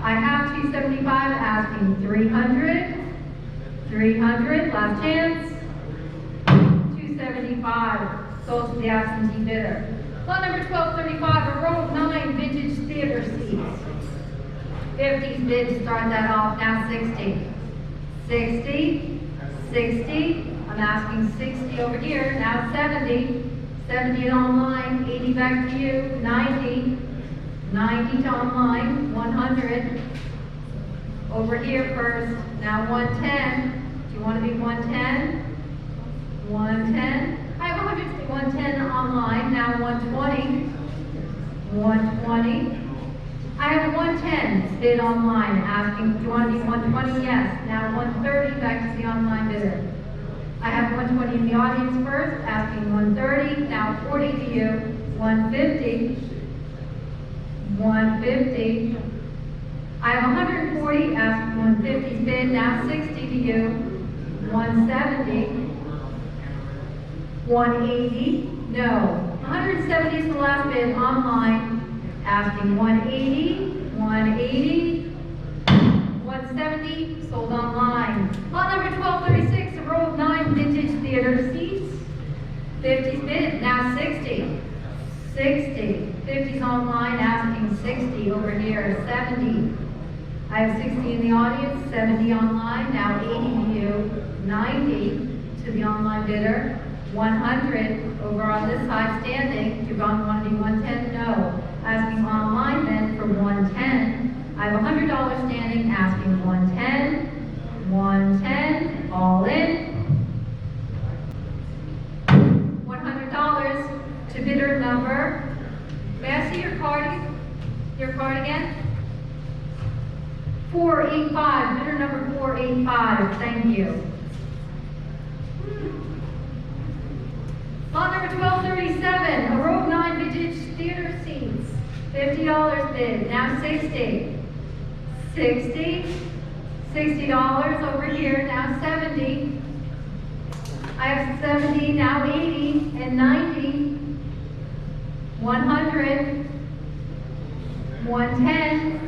I have 275, asking 300, 300, last chance. 275, sold to the absentee bidder. Lot number 1235, a row of 9 vintage theater seats. 50's bid to start that off, now 60. 60, 60, I'm asking 60 over here, now 70. 70 online, 80 back to you, 90, 90 to online, 100. Over here first, now 110. Do you want to be 110? 110. I have 110 online, now 120. 120. I have 110 bid online, asking, do you want to be 120? Yes. Now 130, back to the online bidder. I have 120 in the audience first, asking 130, now 40 to you, 150, 150. I have 140, asking 150's bid, now 60 to you, 170, 180, no. 170 is the last bid online, asking 180, 180, 170, sold online. Lot number 1236, a row of 9 vintage theater seats. 50's bid, now 60. 60. 50's online, asking 60 over here, 70. I have 60 in the audience, 70 online, now 80 to you, 90 to the online bidder, 100 over on this side standing. Do you want to be 110? No. Asking online then for 110. I have $100 standing, asking 110, 110, all in, number, may I see your card? Your card again? 485, bidder number 485, thank you. Lot number 1237, a row of 9 vintage theater seats, $50 bid, now 60. 60, $60 over here, now 70. I have 70, now 80, and 90, 100, 110,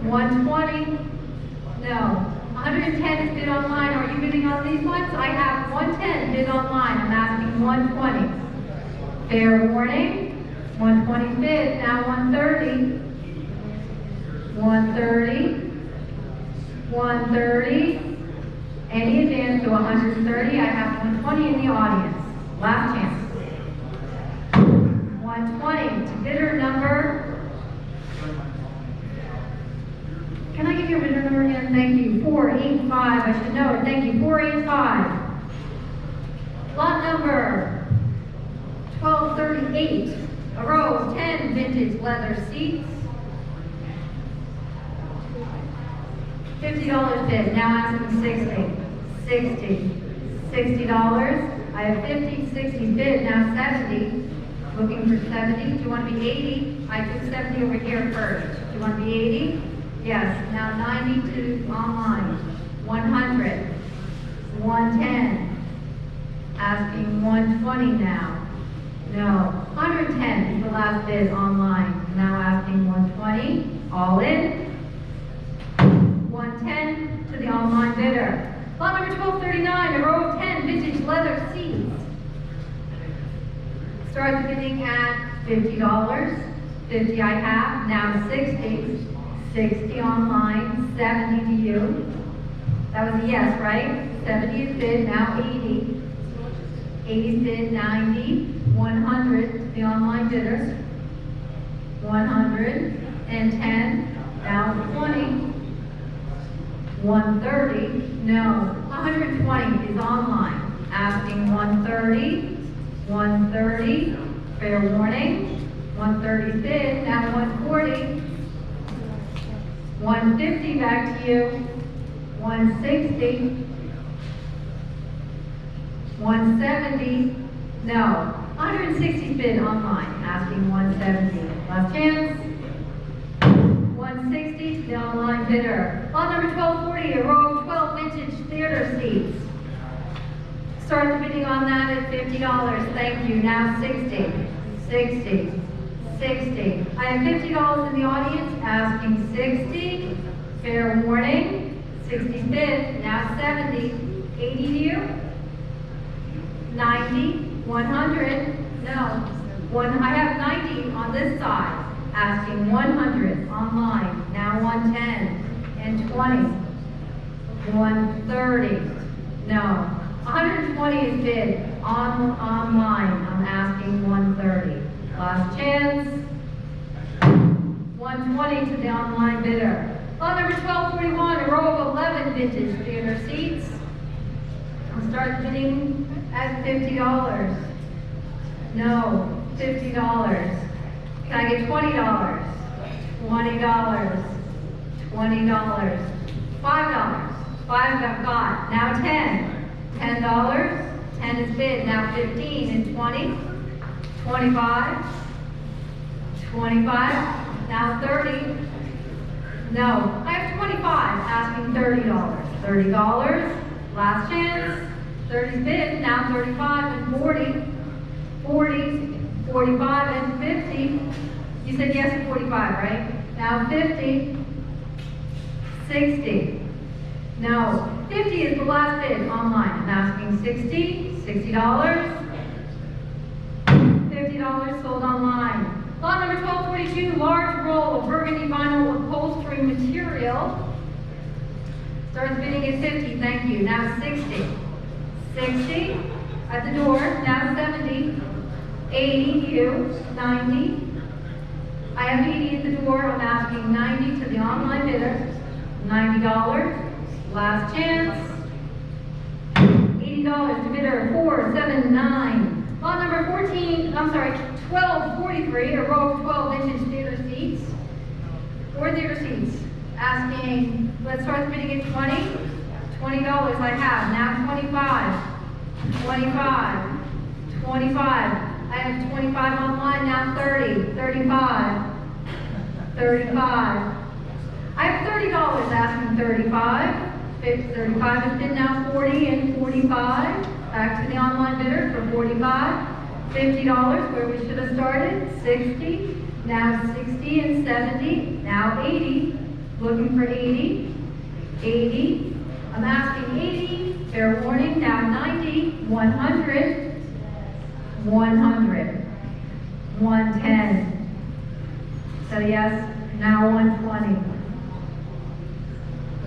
120, no. 110 is bid online. Are you bidding on these ones? I have 110 bid online. I'm asking 120. Fair warning. 120 bid. Now 130. 130. 130. Any advance to 130? I have 120 in the audience. Last chance. 120 to bidder number. Can I give you a bidder number again? Thank you. 485. I should know it. Thank you. 485. Lot number 1238. A row of 10 vintage leather seats. $50 bid. Now asking 60. 60. $60. I have 50. 60 bid. Now 70. Looking for 70. Do you want to be 80? I took 70 over here first. Do you want to be 80? Yes, now 92 online, 100, 110, asking 120 now. No, 110 is the last bid online, now asking 120, all in. 110 to the online bidder. Lot number 1239, a row of 10 vintage leather seats. Start the bidding at $50, 50 I have, now 60. 60 online, 70 to you. That was a yes, right? 70 is bid, now 80. 80 is bid, 90. 100, the online bidder. 110, now 20. 130, no. 120 is online. Asking 130. 130, fair warning. 130 is bid, now 140. 150 back to you, 160, 170, no, 160 bid online, asking 170. Last chance, 160 to the online bidder. Lot number 1240, a row of 12 vintage theater seats. Start the bidding on that at $50, thank you, now 60, 60. 60. I have $50 in the audience, asking 60. Fair warning. 60 bid, now 70. 80 to you. 90. 100. No. I have 90 on this side, asking 100 online. Now 110 and 20. 130. No. 120 is bid online. I'm asking 130. Last chance. 120 to the online bidder. Lot number 1241, a row of 11 vintage theater seats. I'll start bidding at $50. No, $50. Can I get $20? $20. $20. $5. $5 I've got. Now 10. $10. 10 is bid. Now 15 and 20. 25, 25, now 30, no, I have 25, asking $30, $30, last chance, 30 bid, now 35 and 40, 40, 45 and 50, you said yes to 45, right? Now 50, 60, no, 50 is the last bid online, I'm asking 60, $60, $50 sold online. Lot number 1242, large roll of burgundy vinyl upholstery material. Starts bidding at 50, thank you. Now 60. 60 at the door, now 70. 80 to you, 90. I have 80 at the door, I'm asking 90 to the online bidder. $90, last chance. $80 to bidder 479. 1243, a row of 12 vintage theater seats. 4 theater seats. Asking, let's start the bidding at 20. $20 I have, now 25. 25. 25. I have 25 online, now 30. 35. 35. I have $30 asking 35. 35 has been now 40 and 45. Back to the online bidder for 45. $50 where we should have started. 60. Now 60 and 70. Now 80. Looking for 80. 80. I'm asking 80. Fair warning. Now 90. 100. 100. 110. So yes. Now 120.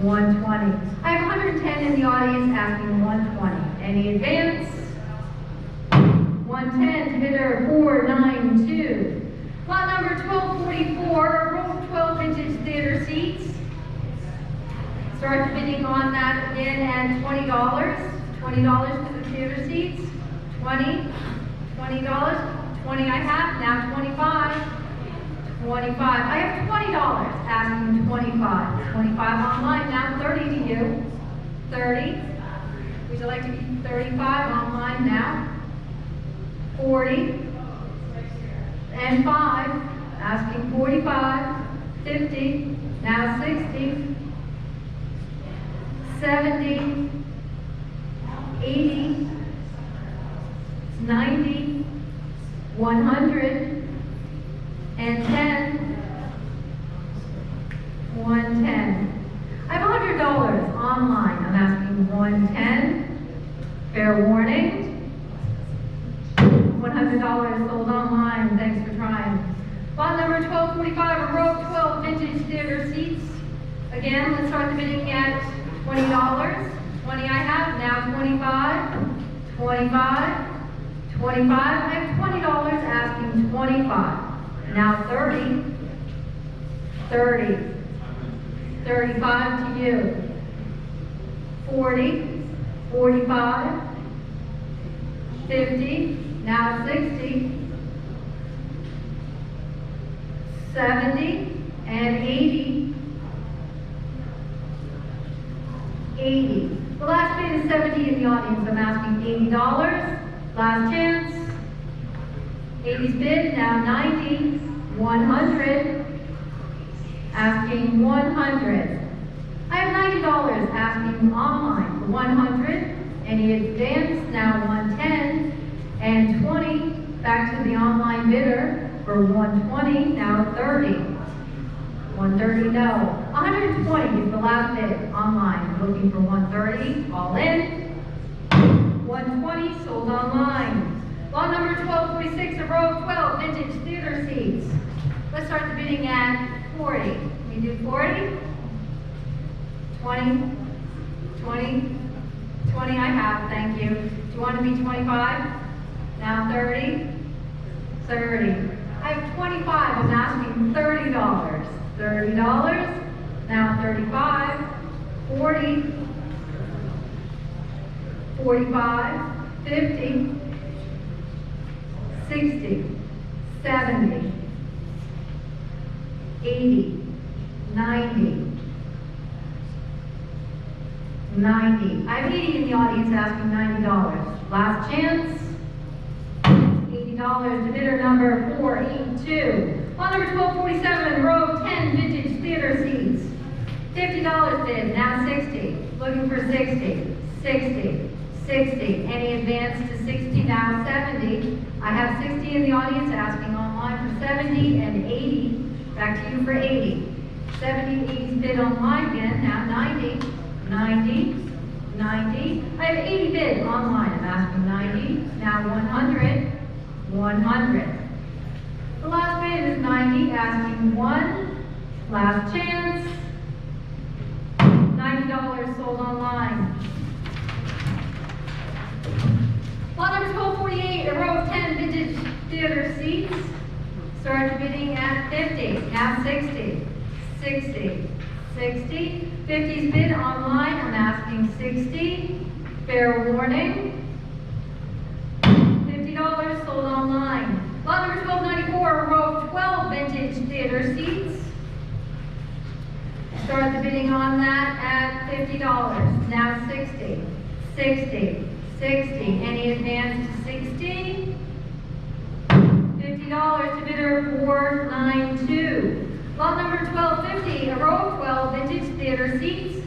120. I have 110 in the audience asking 120. Any advance? 110 bidder 492. Lot number 1244, a row of 12 vintage theater seats. Start bidding on that again at $20. $20 for the theater seats. 20. $20. 20 I have, now 25. 25. I have $20 asking 25. 25 online, now 30 to you. 30. Would you like to be 35 online now? 40. And 5. Asking 45. 50. Now 60. 70. 80. 90. 100. And 10, 110. I have $100 online. I'm asking 110. Fair warning. $100 sold online. Thanks for trying. Lot number 1245, a row of 12 vintage theater seats. Again, let's start the bidding at $20. 20 I have, now 25. 25. 25. I have $20 asking 25. Now 30, 30, 35 to you, 40, 45, 50, now 60, 70, and 80, 80. The last bid is 70 in the audience. I'm asking $80. Last chance. 80's bid, now 90, 100, asking 100. I have $90 asking online for 100. Any advance, now 110, and 20, back to the online bidder for 120, now 30. 130, no. 120 is the last bid online. Looking for 130, all in. 120 sold online. Lot number 1246, a row of 12 vintage theater seats. Let's start the bidding at 40. Can we do 40? 20, 20, 20 I have, thank you. Do you want to be 25? Now 30, 30. I have 25, I'm asking $30. $30, now 35, 40, 45, 50, 60, 70, 80, 90, 90. I have 80 in the audience asking $90. Last chance. $80 to bidder number 482. Lot number 1247, row of 10 vintage theater seats. $50 bid, now 60. Looking for 60, 60, 60. Any advance to 60, now 70. I have 60 in the audience asking online for 70 and 80. Back to you for 80. 70, 80's bid online again, now 90, 90, 90. I have 80 bid online, I'm asking 90. Now 100, 100. The last bid is 90, asking 1. Last chance. $90 sold online. Lot number 1248, a row of 10 vintage theater seats. Start bidding at 50, now 60, 60, 60. 50's bid online, I'm asking 60. Fair warning. $50 sold online. Lot number 12 bidding on that at $50. Now 60, 60, 60. Any advance to 60? $50 to bidder 492. Lot number 1250, a row of 12 vintage theater seats.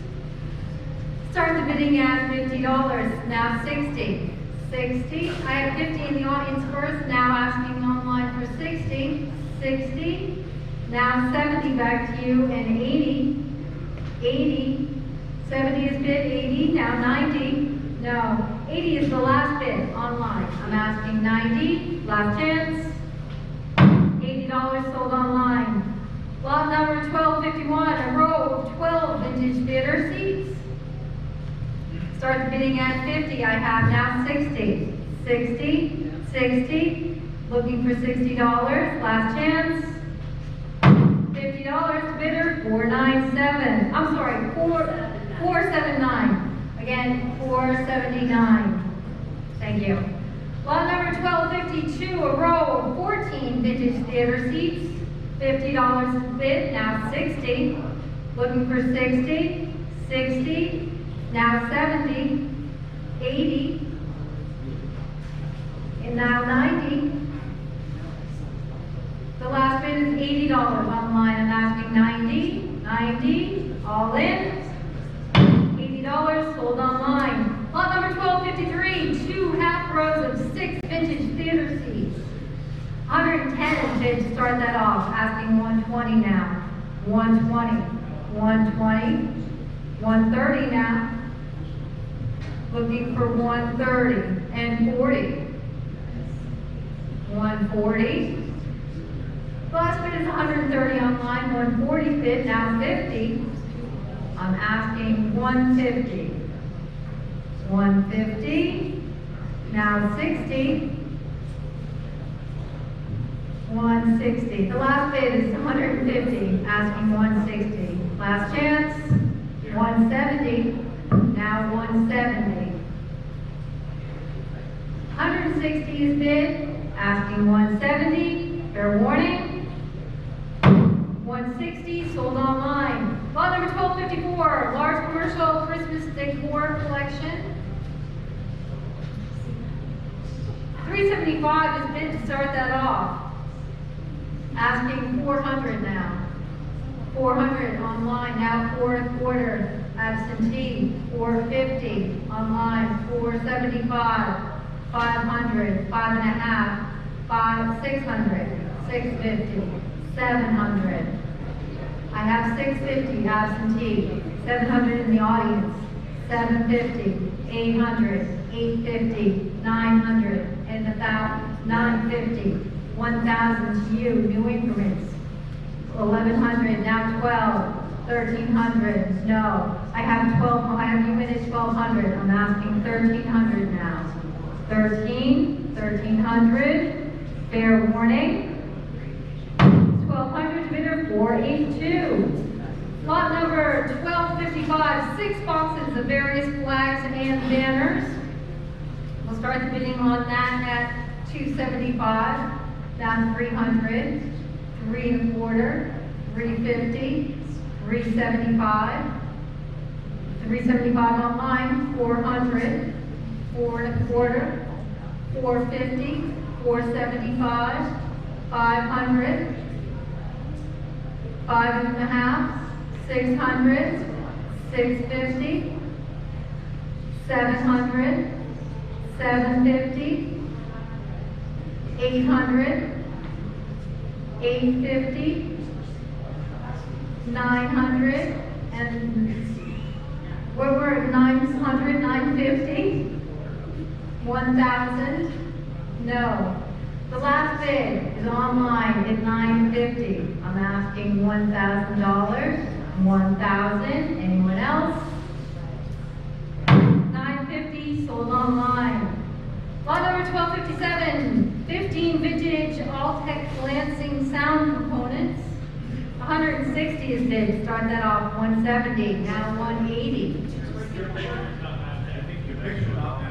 Start the bidding at $50. Now 60, 60. I have 50 in the audience first. Now asking online for 60, 60. Now 70 back to you and 80, 80. 70 is bid, 80. Now 90. No, 80 is the last bid online. I'm asking 90. Last chance. $80 sold online. Lot number 1251, a row of 12 vintage theater seats. Start the bidding at 50. I have now 60, 60, 60. Looking for $60. Last chance. $50 to bidder 497. I'm sorry, 479. Again, 479. Thank you. Lot number 1252, a row of 14 vintage theater seats. $50 bid, now 60. Looking for 60, 60. Now 70, 80. And now 90. The last bid is $80 online. I'm asking 90, 90. All in. $80 sold online. Lot number 1253, 2 half rows of 6 vintage theater seats. 110 bid to start that off. Asking 120 now. 120, 120, 130 now. Looking for 130 and 40. 140. Last bid is 130 online, 140 bid, now 50. I'm asking 150. 150, now 60. 160. The last bid is 150, asking 160. Last chance, 170, now 170. 160 is bid, asking 170. Fair warning. 160 sold online. Lot number 1254, large commercial Christmas decor collection. 375 is bid to start that off. Asking 400 now. 400 online, now 4.25. Absentee, 450 online, 475, 500, 5.5, 600, 650, 700. I have 650 absentee, 700 in the audience, 750, 800, 850, 900, and 1,000, 950, 1,000 to you, new increments, 1,100, now 12, 1,300, no. I have 12, I have you in at 1,200, I'm asking 1,300 now. 1,300, fair warning. 1,200 to bidder 482. Lot number 1255, 6 boxes of various flags and banners. We'll start the bidding on that at 275, down 300, 3.25, 350, 375, 375 online, 400, 4.25, 450, 475, 500, 5.5, 600, 650, 700, 750, 800, 850, 900, and we're at 900, 950, 1,000, no. The last bid is online at $950. I'm asking $1,000, 1,000, anyone else? 950 sold online. Lot number 1257, 15 vintage Altec Lansing sound components. 160 is bid to start that off, 170, now 180.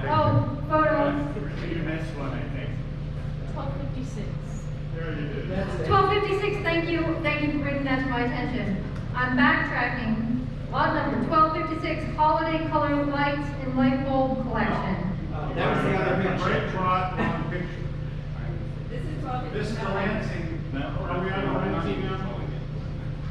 Oh, photos. You missed one, I think. 1256. There you did. 1256, thank you for bringing that to my attention. I'm backtracking Lot number 1256, holiday color lights and light bulb collection. That was the other Great picture. plot, wrong picture. This is 1257. This is the Lansing. Are we on Lansing now?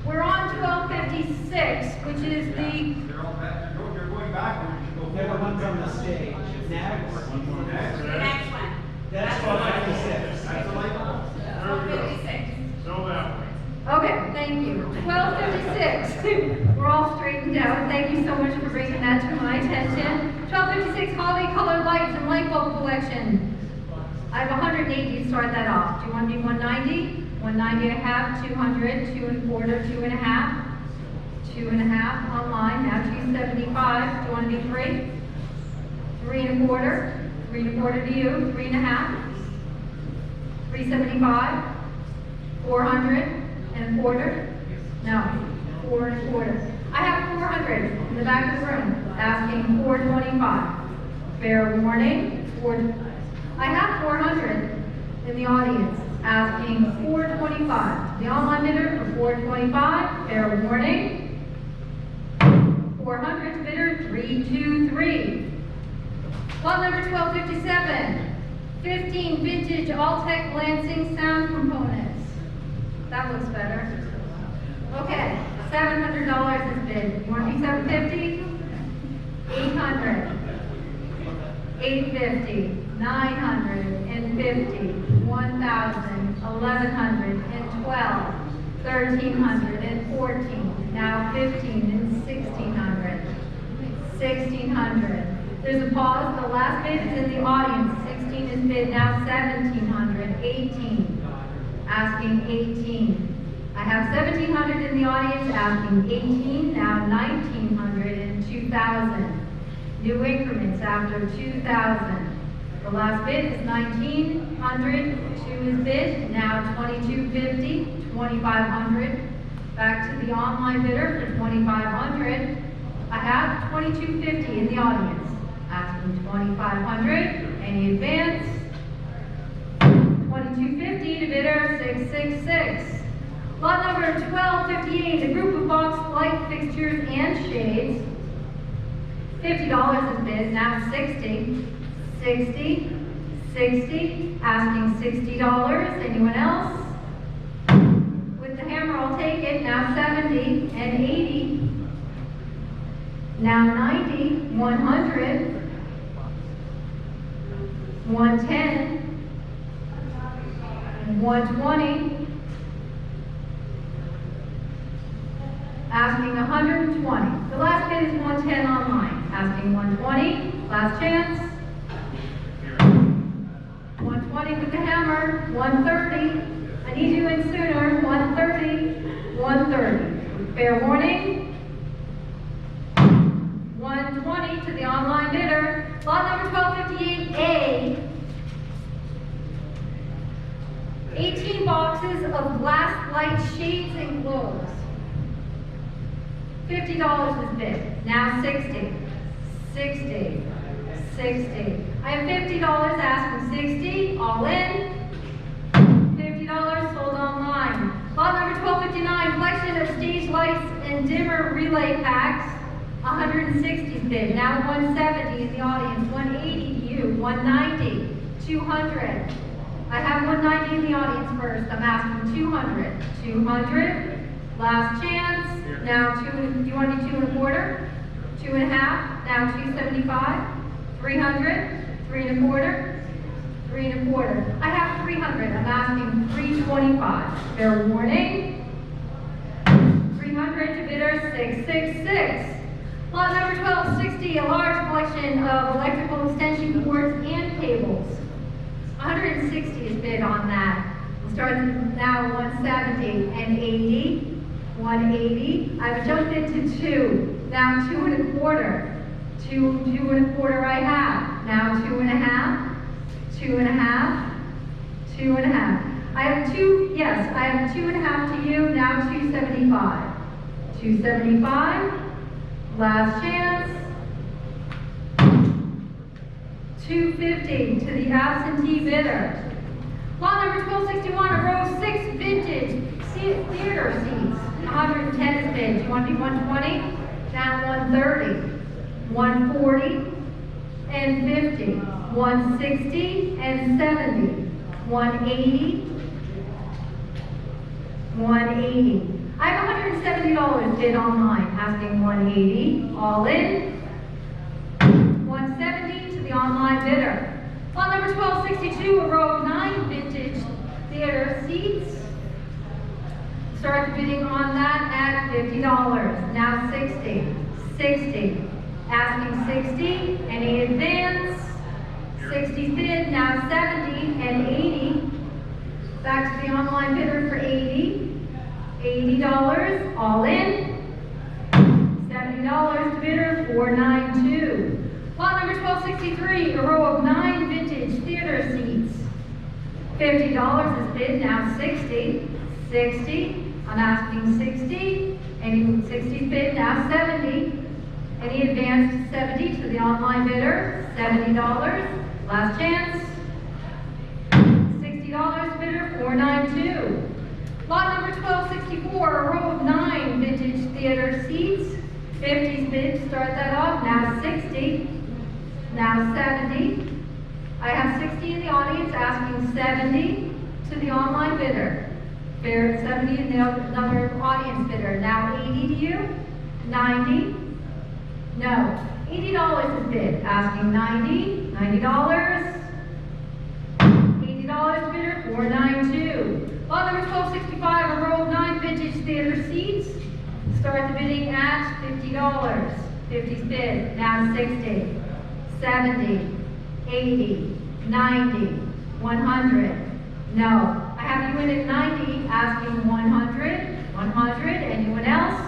We're on 1256, which is the, You're going backwards. They're the ones on the stage. Next. Next. The next one. That's 1256. That's the light bulb. 1256. So that way. okay, thank you. 1256, we're all straightened out. Thank you so much for bringing that to my attention. 1256, holiday colored lights and light bulb collection. I have 180 to start that off. Do you want to do 190? 190 I have, 200, 2 1/4, 2 1/2, 2 1/2 online, now 275. Do you want to do 3? 3 1/4, 3 1/4 to you, 3 1/2, 375, 400 and 1/4. No, 4 1/4. I have 400 in the back of the room, asking 425. Fair warning, I have 400 in the audience, asking 425. The online bidder for 425, fair warning. 400 bidder, 323. Lot number 1257, 15 vintage Alltech Lansing sound components. That looks better. Okay, $700 is bid. You want to be 750? 800. 850. 950. 1,000. 1,100 and 12. 1,300 and 14. Now 15 and 1,600. 1,600. There's a pause. The last bid is in the audience. 16 is bid. Now 1,700. 18. Asking 18. I have 1,700 in the audience, asking 18, now 1,900 and 2,000. New increments after 2,000. The last bid is 1,900, 2 is bid, now 2,250, 2,500. Back to the online bidder for 2,500. I have 2,250 in the audience, asking 2,500. Any advance? 2,250 to bidder 666. Lot number 1258, a group of box light fixtures and shades. $50 is bid, now 60. 60, 60, asking $60. Anyone else? With the hammer, I'll take it. Now 70 and 80. Now 90, 100, 110, 120. Asking 120. The last bid is 110 online. Asking 120. Last chance. 120 with the hammer. 130. I need you in sooner. 130. 130. Fair warning. 120 to the online bidder. Lot number 1258A. 18 boxes of glass light shades and globes. $50 is bid. Now 60. 60. 60. I have $50 asking 60. All in. $50 sold online. Lot number 1259, collection of stage lights and dimmer relay packs. 160 is bid. Now 170 in the audience. 180 to you. 190. 200. I have 190 in the audience first. I'm asking 200. 200. Last chance. Now do you want to do 2 1/4? 2 1/2. Now 275. 300. 3 1/4. 3 1/4. I have 300. I'm asking 325. Fair warning. 300 to bidder 666. Lot number 1260, a large collection of electrical extension cords and cables. 160 is bid on that. We'll start now 170 and 80. 180. I've jumped into 2. Now 2 1/4. 2 1/4 I have. Now 2 1/2. 2 1/2. 2 1/2. I have 2, yes, I have 2 1/2 to you. Now 275. 275. Last chance. 250 to the absentee bidder. Lot number 1261, a row 6 vintage theater seats. 110 is bid. Do you want to do 120? now 130, 140, and 50, 160 and 70, 180, 180. I have $170 bid online, asking 180, all in. 170 to the online bidder. Lot number 1262, a row of 9 vintage theater seats. Start the bidding on that at $50. Now 60, 60, asking 60, any advance? 60 bid, now 70 and 80. Back to the online bidder for 80, $80, all in. $70 to bidder, 492. Lot number 1263, a row of 9 vintage theater seats. $50 is bid, now 60, 60. I'm asking 60, any 60 bid, now 70. Any advanced 70 to the online bidder, $70. Last chance. $60 bidder, 492. Lot number 1264, a row of 9 vintage theater seats. 50's bid, start that off, now 60, now 70. I have 60 in the audience, asking 70 to the online bidder. Fair at 70 and another audience bidder. Now 80 to you, 90. No, $80 is bid, asking 90, $90. $80 bidder, 492. Lot number 1265, a row of 9 vintage theater seats. Start the bidding at $50. 50's bid, now 60, 70, 80, 90, 100. No, I have you in at 90, asking 100, 100. Anyone else?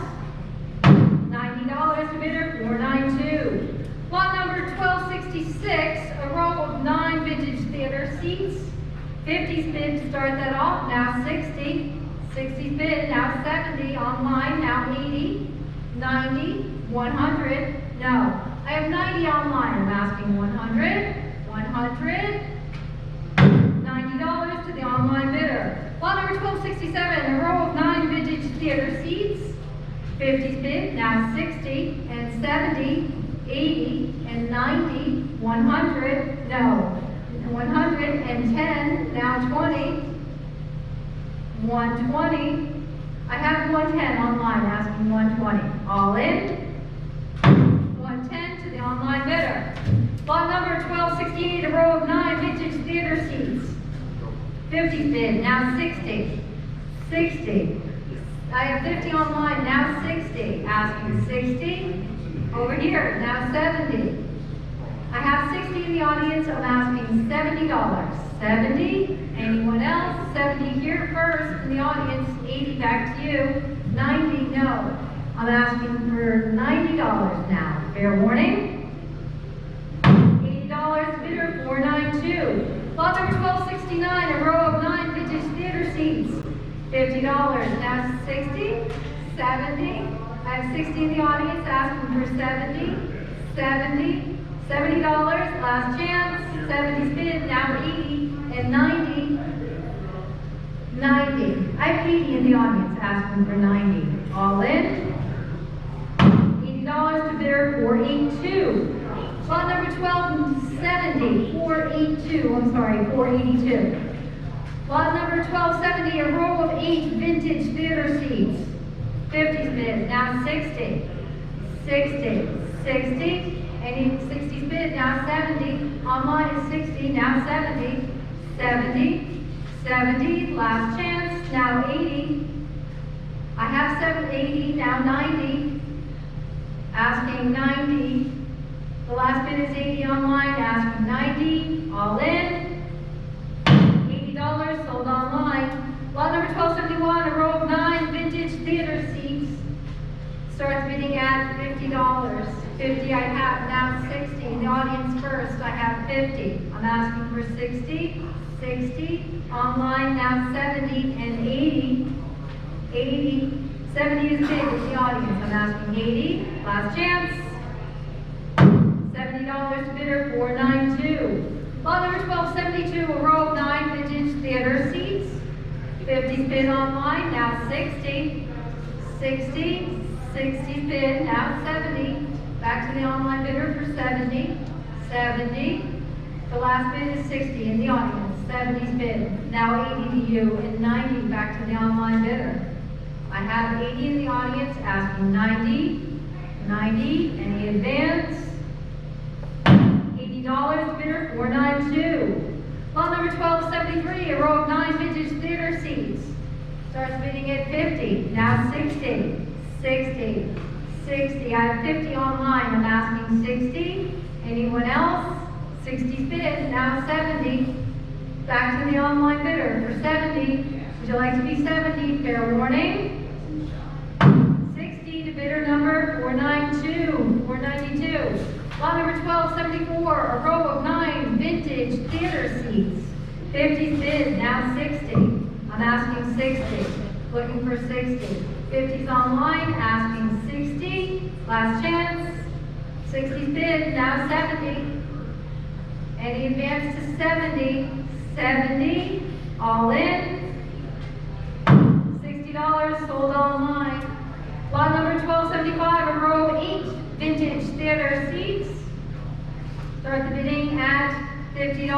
$90 to bidder, 492. Lot number 1266, a row of 9 vintage theater seats. 50's bid to start that off, now 60. 60's bid, now 70. Online, now 80. 90. 100. No. I have 90 online. I'm asking 100. 100. $90 to the online bidder. Lot number 1267, a row of 9 vintage theater seats. 50's bid, now 60 and 70, 80 and 90, 100, no. 110, now 20, 120. I have 110 online, asking 120. All in. 110 to the online bidder. Lot number 1268, a row of 9 vintage theater seats. 50's bid, now 60, 60. I have 50 online, now 60. Asking 60. Over here, now 70. I have 60 in the audience, I'm asking $70. 70, anyone else? 70 here first in the audience, 80 back to you. 90, no. I'm asking for $90 now. Fair warning. $80 bidder, 492. Lot number 1269, a row of 9 vintage theater seats. $50, now 60, 70. I have 60 in the audience, asking for 70, 70. $70, last chance, 70's bid, now 80, and 90, 90. I have 80 in the audience, asking for 90. All in. $80 to bidder, 482. Lot number 1270, 482, I'm sorry, 482. Lot number 1270, a row of 8 vintage theater seats. 50's bid, now 60, 60, 60. Any 60's bid, now 70. Online is 60, now 70. 70, 70. Last chance, now 80. I have 780, now 90. Asking 90. The last bid is 80 online, asking 90. All in. $80 sold online. Lot number 1271, a row of 9 vintage theater seats. Starts bidding at $50. 50 I have, now 60. In the audience first, I have 50. I'm asking for 60, 60. Online, now 70 and 80. 80. 70 is big in the audience. I'm asking 80. Last chance. $70 to bidder, 492. Lot number 1272, a row of 9 vintage theater seats. 50's bid online, now 60, 60, 60 bid, now 70. Back to the online bidder for 70. 70. The last bid is 60 in the audience. 70's bid, now 80 to you, and 90 back to the online bidder. I have 80 in the audience asking 90. 90, any advance? $80 bidder, 492. Lot number 1273, a row of 9 vintage theater seats. Starts bidding at 50, now 60, 60, 60. I have 50 online, I'm asking 60. Anyone else? 60 bid, now 70. Back to the online bidder for 70. Would you like to be 70? Fair warning. 60 to bidder number 492, 492. Lot number 1274, a row of 9 vintage theater seats. 50's bid, now 60. I'm asking 60, looking for 60. 50's online, asking 60. Last chance. 60's bid, now 70. Any advance to 70? 70, all in. $60 sold online. Lot number 1275, a row of 8 vintage theater seats. Start the bidding at $50.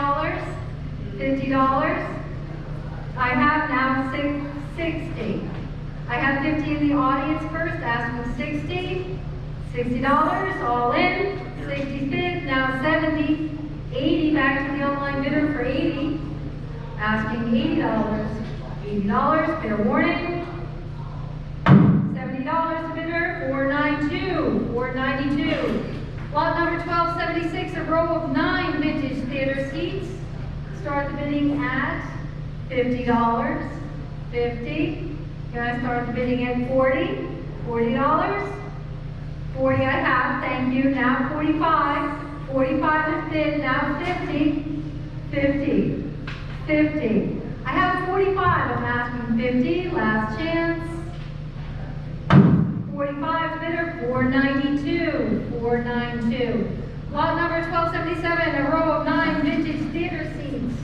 $50. I have now 60. I have 50 in the audience first, asking 60. $60, all in. 60 bid, now 70. 80 back to the online bidder for 80. Asking $80. $80, fair warning. $70 to bidder, 492, 492. Lot number 1276, a row of 9 vintage theater seats. Start the bidding at $50. 50. Gonna start the bidding at 40. $40. 40 I have, thank you. Now 45. 45 is bid, now 50. 50. 50. I have 45, I'm asking 50, last chance. 45 bidder, 492, 492. Lot number 1277, a row of 9 vintage theater seats.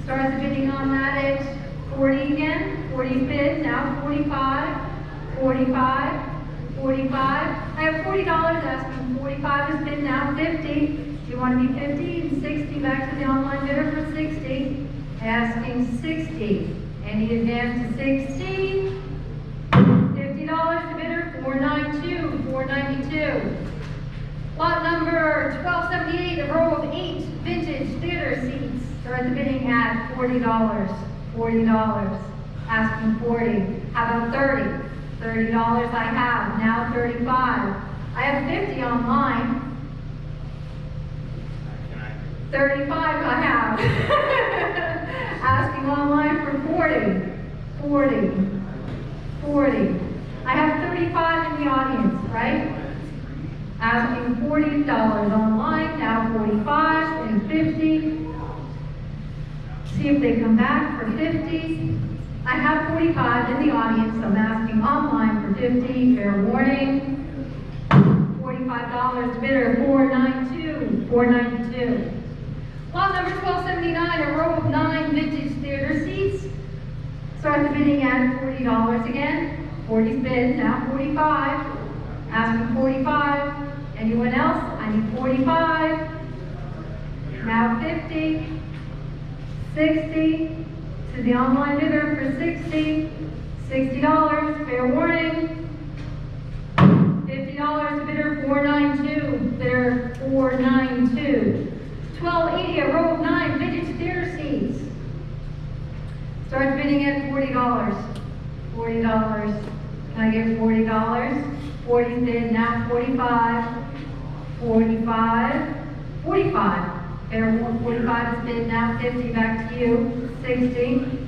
Start the bidding on that at 40 again. 40 bid, now 45, 45, 45. I have $40 asking 45 is bid, now 50. Do you want to be 50 and 60 back to the online bidder for 60? Asking 60. Any advance to 60? $50 to bidder, 492, 492. Lot number 1278, a row of 8 vintage theater seats. Start the bidding at $40. $40. Asking 40. How about 30? $30 I have, now 35. I have 50 online. 35 I have. Asking online for 40. 40. 40. I have 35 in the audience, right? Asking $40 online, now 45 and 50. See if they come back for 50. I have 45 in the audience, so I'm asking online for 50, fair warning. $45 bidder, 492, 492. Lot number 1279, a row of 9 vintage theater seats. Start the bidding at $40 again. 40's bid, now 45. Asking 45. Anyone else? I need 45. Now 50. 60. To the online bidder for 60. $60, fair warning. $50 bidder, 492. Bidder, 492. 1280, a row of 9 vintage theater seats. Start bidding at $40. $40. Can I get $40? 40 bid, now 45. 45. 45. Fair 45 is bid, now 50, back to you. 60.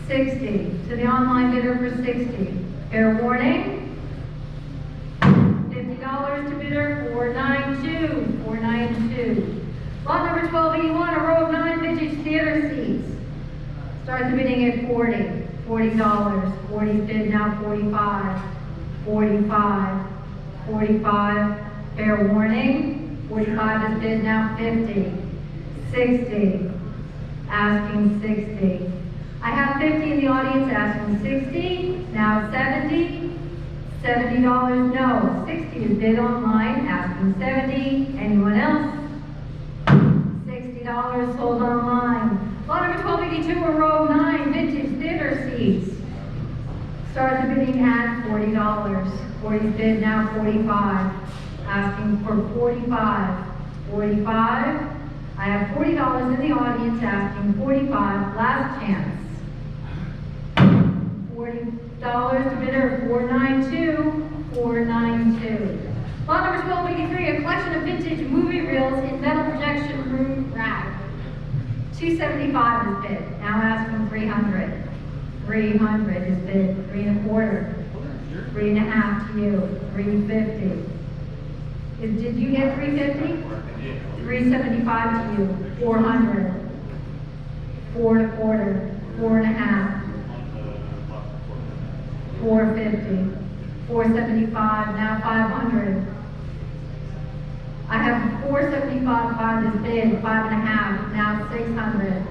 60. To the online bidder for 60. Fair warning. $50 to bidder, 492. 492. Lot number 1281, a row of 9 vintage theater seats. Start the bidding at 40. $40. 40 bid, now 45. 45. 45. Fair warning. 45 is bid, now 50. 60. Asking 60. I have 50 in the audience asking 60. Now 70. $70, no. 60 is bid online, asking 70. Anyone else? $60 sold online. Lot number 1282, a row of 9 vintage theater seats. Start the bidding at $40. 40's bid now 45. Asking for 45. 45. I have $40 in the audience, asking 45. Last chance. $40 to bidder 492. 492. Lot number 1283, a collection of vintage movie reels in metal projection room rack. 275 is bid. Now asking 300. 300 is bid. 3 1/4. 3 1/2 to you. 350. Did you get 350? 375 to you. 400. 4 1/4. 4 1/2. 450. 475. Now 500. I have 475. 5 is bid. 5 1/2. Now 600.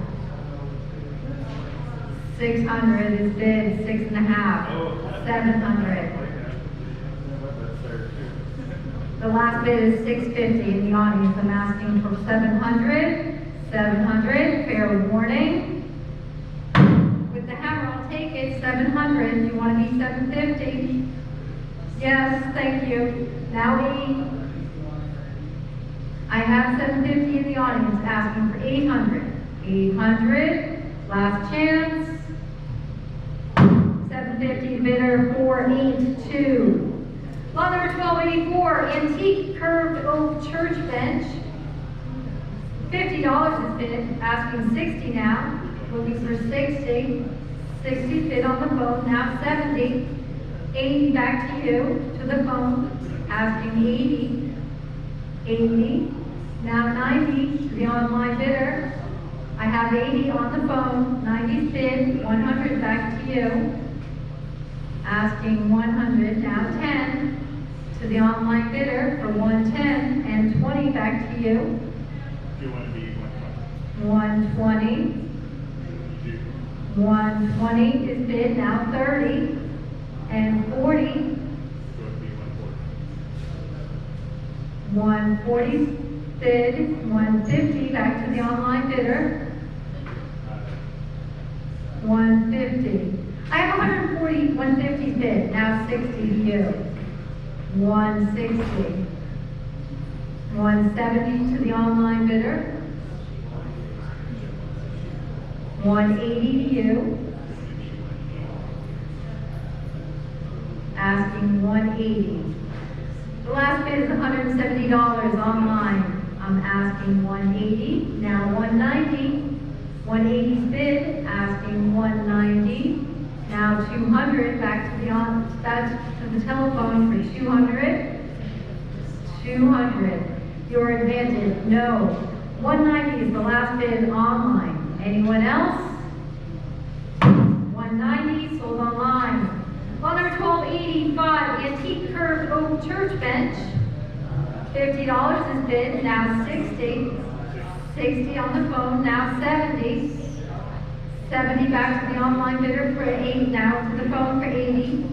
600 is bid. 6 1/2. 700. The last bid is 650 in the audience. I'm asking for 700. 700. Fair warning. With the hammer, I'll take it. 700. You want to be 750? Yes, thank you. Now 8. I have 750 in the audience, asking for 800. 800. Last chance. 750 bidder 482. Lot number 1284, antique curved oak church bench. $50 is bid, asking 60 now. Looking for 60. 60 bid on the phone, now 70. 80 back to you, to the phone, asking 80. 80. Now 90 to the online bidder. I have 80 on the phone, 90's bid, 100 back to you. Asking 100, now 10 to the online bidder for 110 and 20 back to you. Do you want to be 120. 120 is bid, now 30 and 40. 140 bid, 150 back to the online bidder. 150. I have 140, 150 bid, now 60 to you. 160. 170 to the online bidder. 180 to you. Asking 180. The last bid is $170 online. I'm asking 180, now 190. 180's bid, asking 190. Now 200, back to the telephone for 200. 200. Your advantage, no. 190 is the last bid online. Anyone else? 190 sold online. Lot number 1285, antique curved oak church bench. $50 is bid, now 60. 60 on the phone, now 70. 70 back to the online bidder for 8, now to the phone for 80.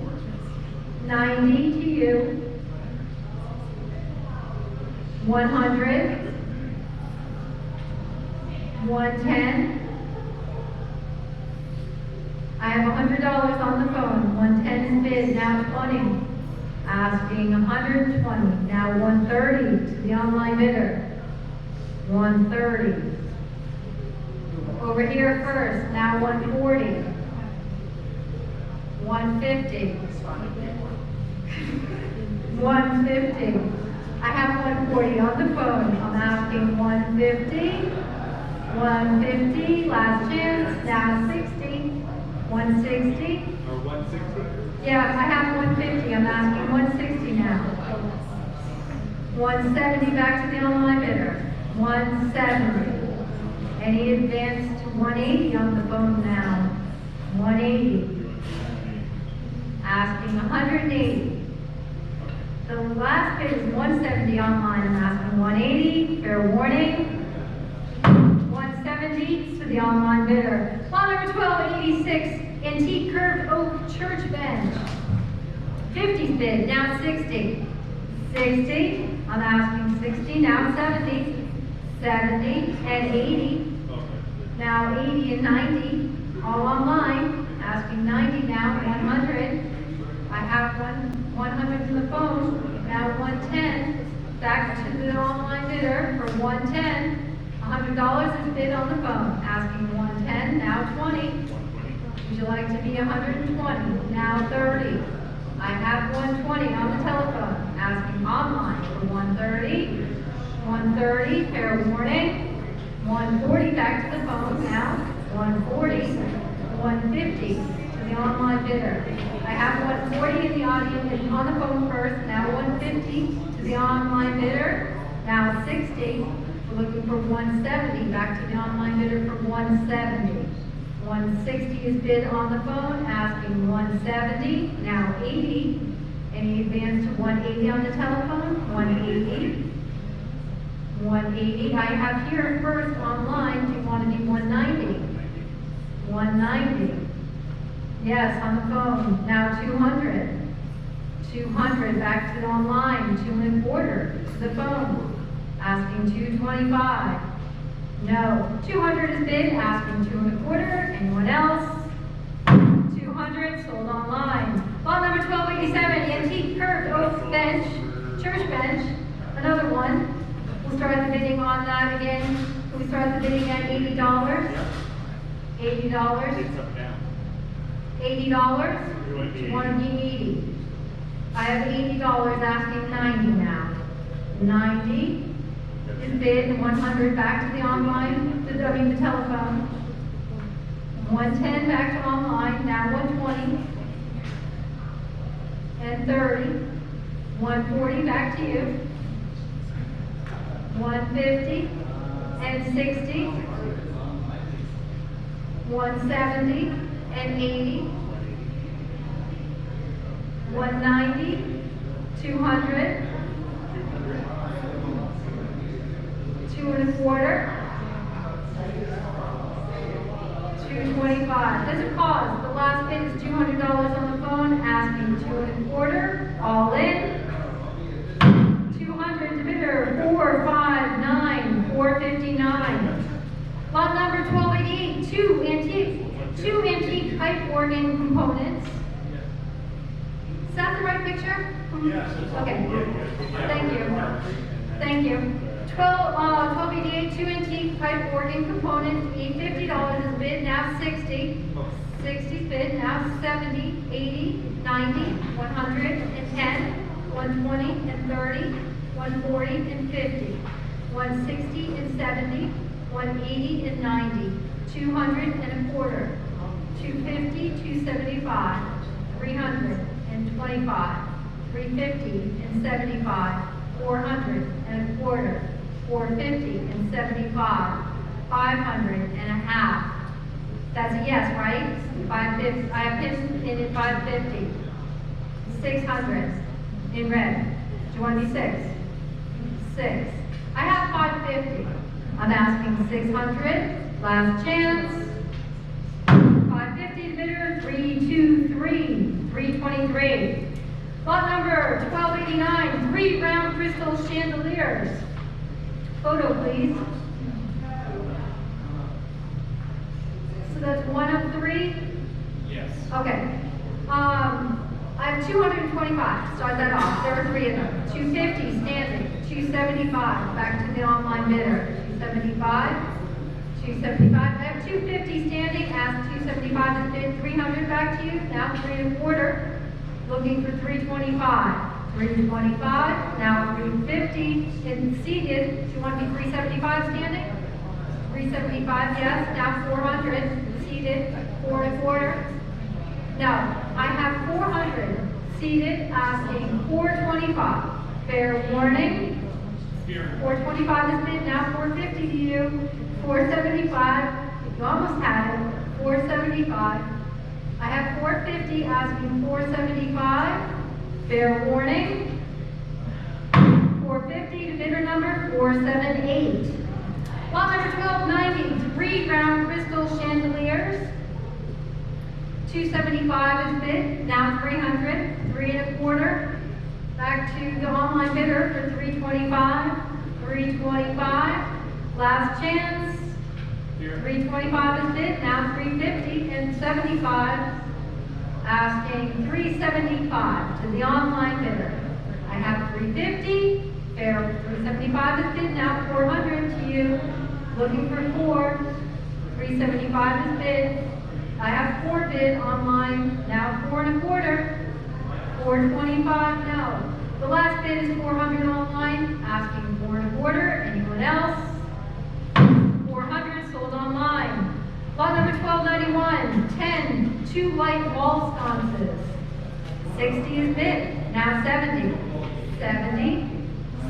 90 to you. 100. 110. I have $100 on the phone. 110 is bid, now 20. Asking 120, now 130 to the online bidder. 130. Over here first, now 140. 150. 150. I have 140 on the phone. I'm asking 150. 150, last chance, now 60. 160. Or 160? Yeah, I have 150. I'm asking 160 now. 170 back to the online bidder. 170. Any advance to 180 on the phone now? 180. Asking 180. The last bid is 170 online. I'm asking 180. Fair warning. 170 to the online bidder. Lot number 1286, antique curved oak church bench. $50 250's bid, now 60. 60, I'm asking 60, now 70. 70 and 80. Now 80 and 90, all online, asking 90 now, 100. I have 100 in the phone, now 110. Back to the online bidder for 110. $100 is bid on the phone, asking 110, now 20. Would you like to be 120, now 30. I have 120 on the telephone, asking online for 130. 130, fair warning. 140 back to the phone now, 140, 150 to the online bidder. I have 140 in the audience on the phone first, now 150 to the online bidder, now 60. We're looking for 170, back to the online bidder for 170. 160 is bid on the phone, asking 170, now 80. Any advance to 180 on the telephone? 180. 180, I have here first online, do you want to be 190? 190. Yes, on the phone, now 200. 200, back to the online, 225 to the phone, asking 225. No, 200 is bid, asking 225. Anyone else? 200, sold online. Lot number 1287, antique curved oak bench, church bench, another one. We'll start the bidding on that again. Can we start the bidding at $80? $80? It's up down. $80? You want to be You want to be 80. I have $80 asking 90 now. 90 is bid, 100 back to the online, the telephone. 110 back to online, now 120. And 30. 140 back to you. 150 and 60, 170 and 80, 190, 200, 225, 225. There's a pause. The last bid is $200 on the phone, asking 225, all in. 200 to bidder, 459, 459. Lot number 1288, two antique pipe organ components. Is that the right picture? Yes. Okay. Thank you. Thank you. 1288, two antique pipe organ components, $50 is bid, now 60. 60's bid, now 70, 80, 90, 110, 120 and 30, 140 and 50, 160 and 70, 180 and 90, 200 and a quarter, 250, 275, 300 and 25, 350 and 75, 400 and a quarter, 450 and 75, 500 and a half. That's a yes, right? 550. I have pins in at 550. 600 in red. Do you want to be 6? 6. I have 550. I'm asking 600. Last chance. 550 bidder. 323. 323. Lot number 1289. 3 round crystal chandeliers. Photo, please. So that's 1 of 3? Yes. Okay. I have 225, start that off, there are 3 of them. 250 standing, 275, back to the online bidder. 275, 275, I have 250 standing, ask 275 is bid, 300 back to you, now 325, looking for 325. 325, now 350, and seated, do you want to be 375 standing? 375, yes, now 400, seated, 425. No, I have 400 seated, asking 425. Fair warning. 425 is bid, now 450 to you. 475, you almost had it. 475. I have 450 asking 475. Fair warning. 450 to bidder number 478. Lot number 1290, 3 round crystal chandeliers. 275 is bid, now 300, 3.25. Back to the online bidder for 325, 325. Last chance. 325 is bid, now 350 and 75. Asking 375 to the online bidder. I have 350, fair 375 is bid, now 400 to you. Looking for 4. 375 is bid. I have 4 bid online, now 4.25. 425, no. The last bid is 400 online, asking 4.25. Anyone else? 400 sold online. Lot number 1291, 10, 2 light wall sconces. 60 is bid, now 70. 70,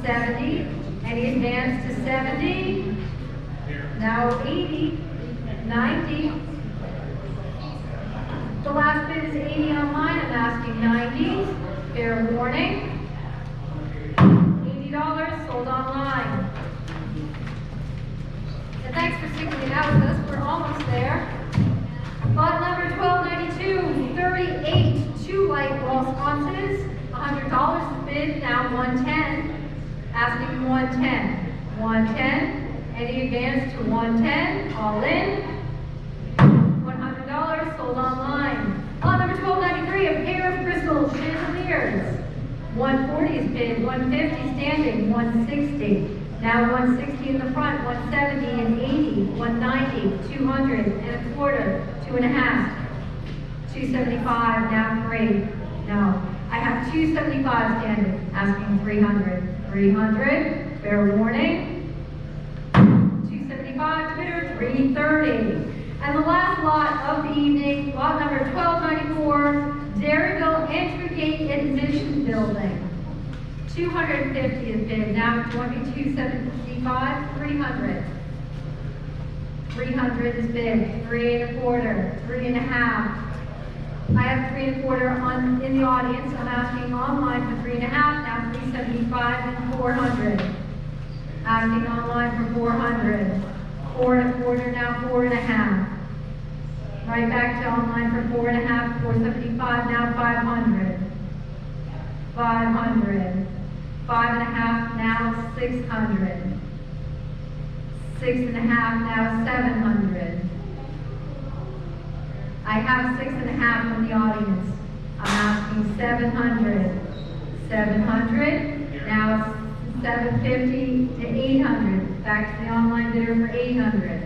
70, any advance to 70? Now 80, 90. The last bid is 80 online, I'm asking 90. Fair warning. $80 sold online. And thanks for sticking it out with us, we're almost there. Lot number 1292, 38, 2 light wall sconces. $100 is bid, now 110. Asking 110. 110. Any advance to 110? All in. $100 sold online. Lot number 1293, a pair of crystal chandeliers. 140 is bid, 150 standing, 160. Now 160 in the front, 170 and 80, 190, 200 and a quarter, 2.5. 275, now 3. No, I have 275 standing, asking 300. 300, fair warning. 275 bidder, 330. And the last lot of the evening, lot number 1294, Dairyville Entry Gate Admission Building. 250 is bid, now 2275, 300. 300 is bid, 3.25, 3.5. I have 3.25 in the audience. I'm asking online for 3.5, now 375 and 400. Asking online for 400. 4.25, now 4.5. Right back to online for 4.5, 475, now 500. 500. 5.5, now 600. 6.5, now 700. I have 6.5 from the audience. I'm asking 700. 700, now 750 to 800. Back to the online bidder for 800.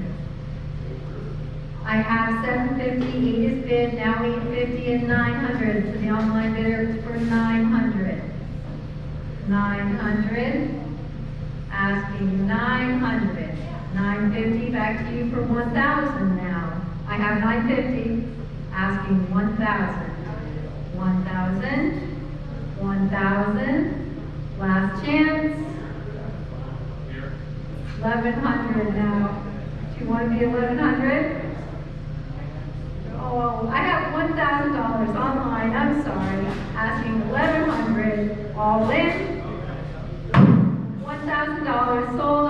I have 750, 8 is bid, now 850 and 900 to the online bidder for 900. 900, asking 900. 950, back to you for 1,000 now. I have 950, asking 1,000. 1,000, 1,000, last chance. 1,100 now. Do you want to be 1,100? Oh, I have $1,000 online, I'm sorry. Asking 1,100, all in. $1,000 sold.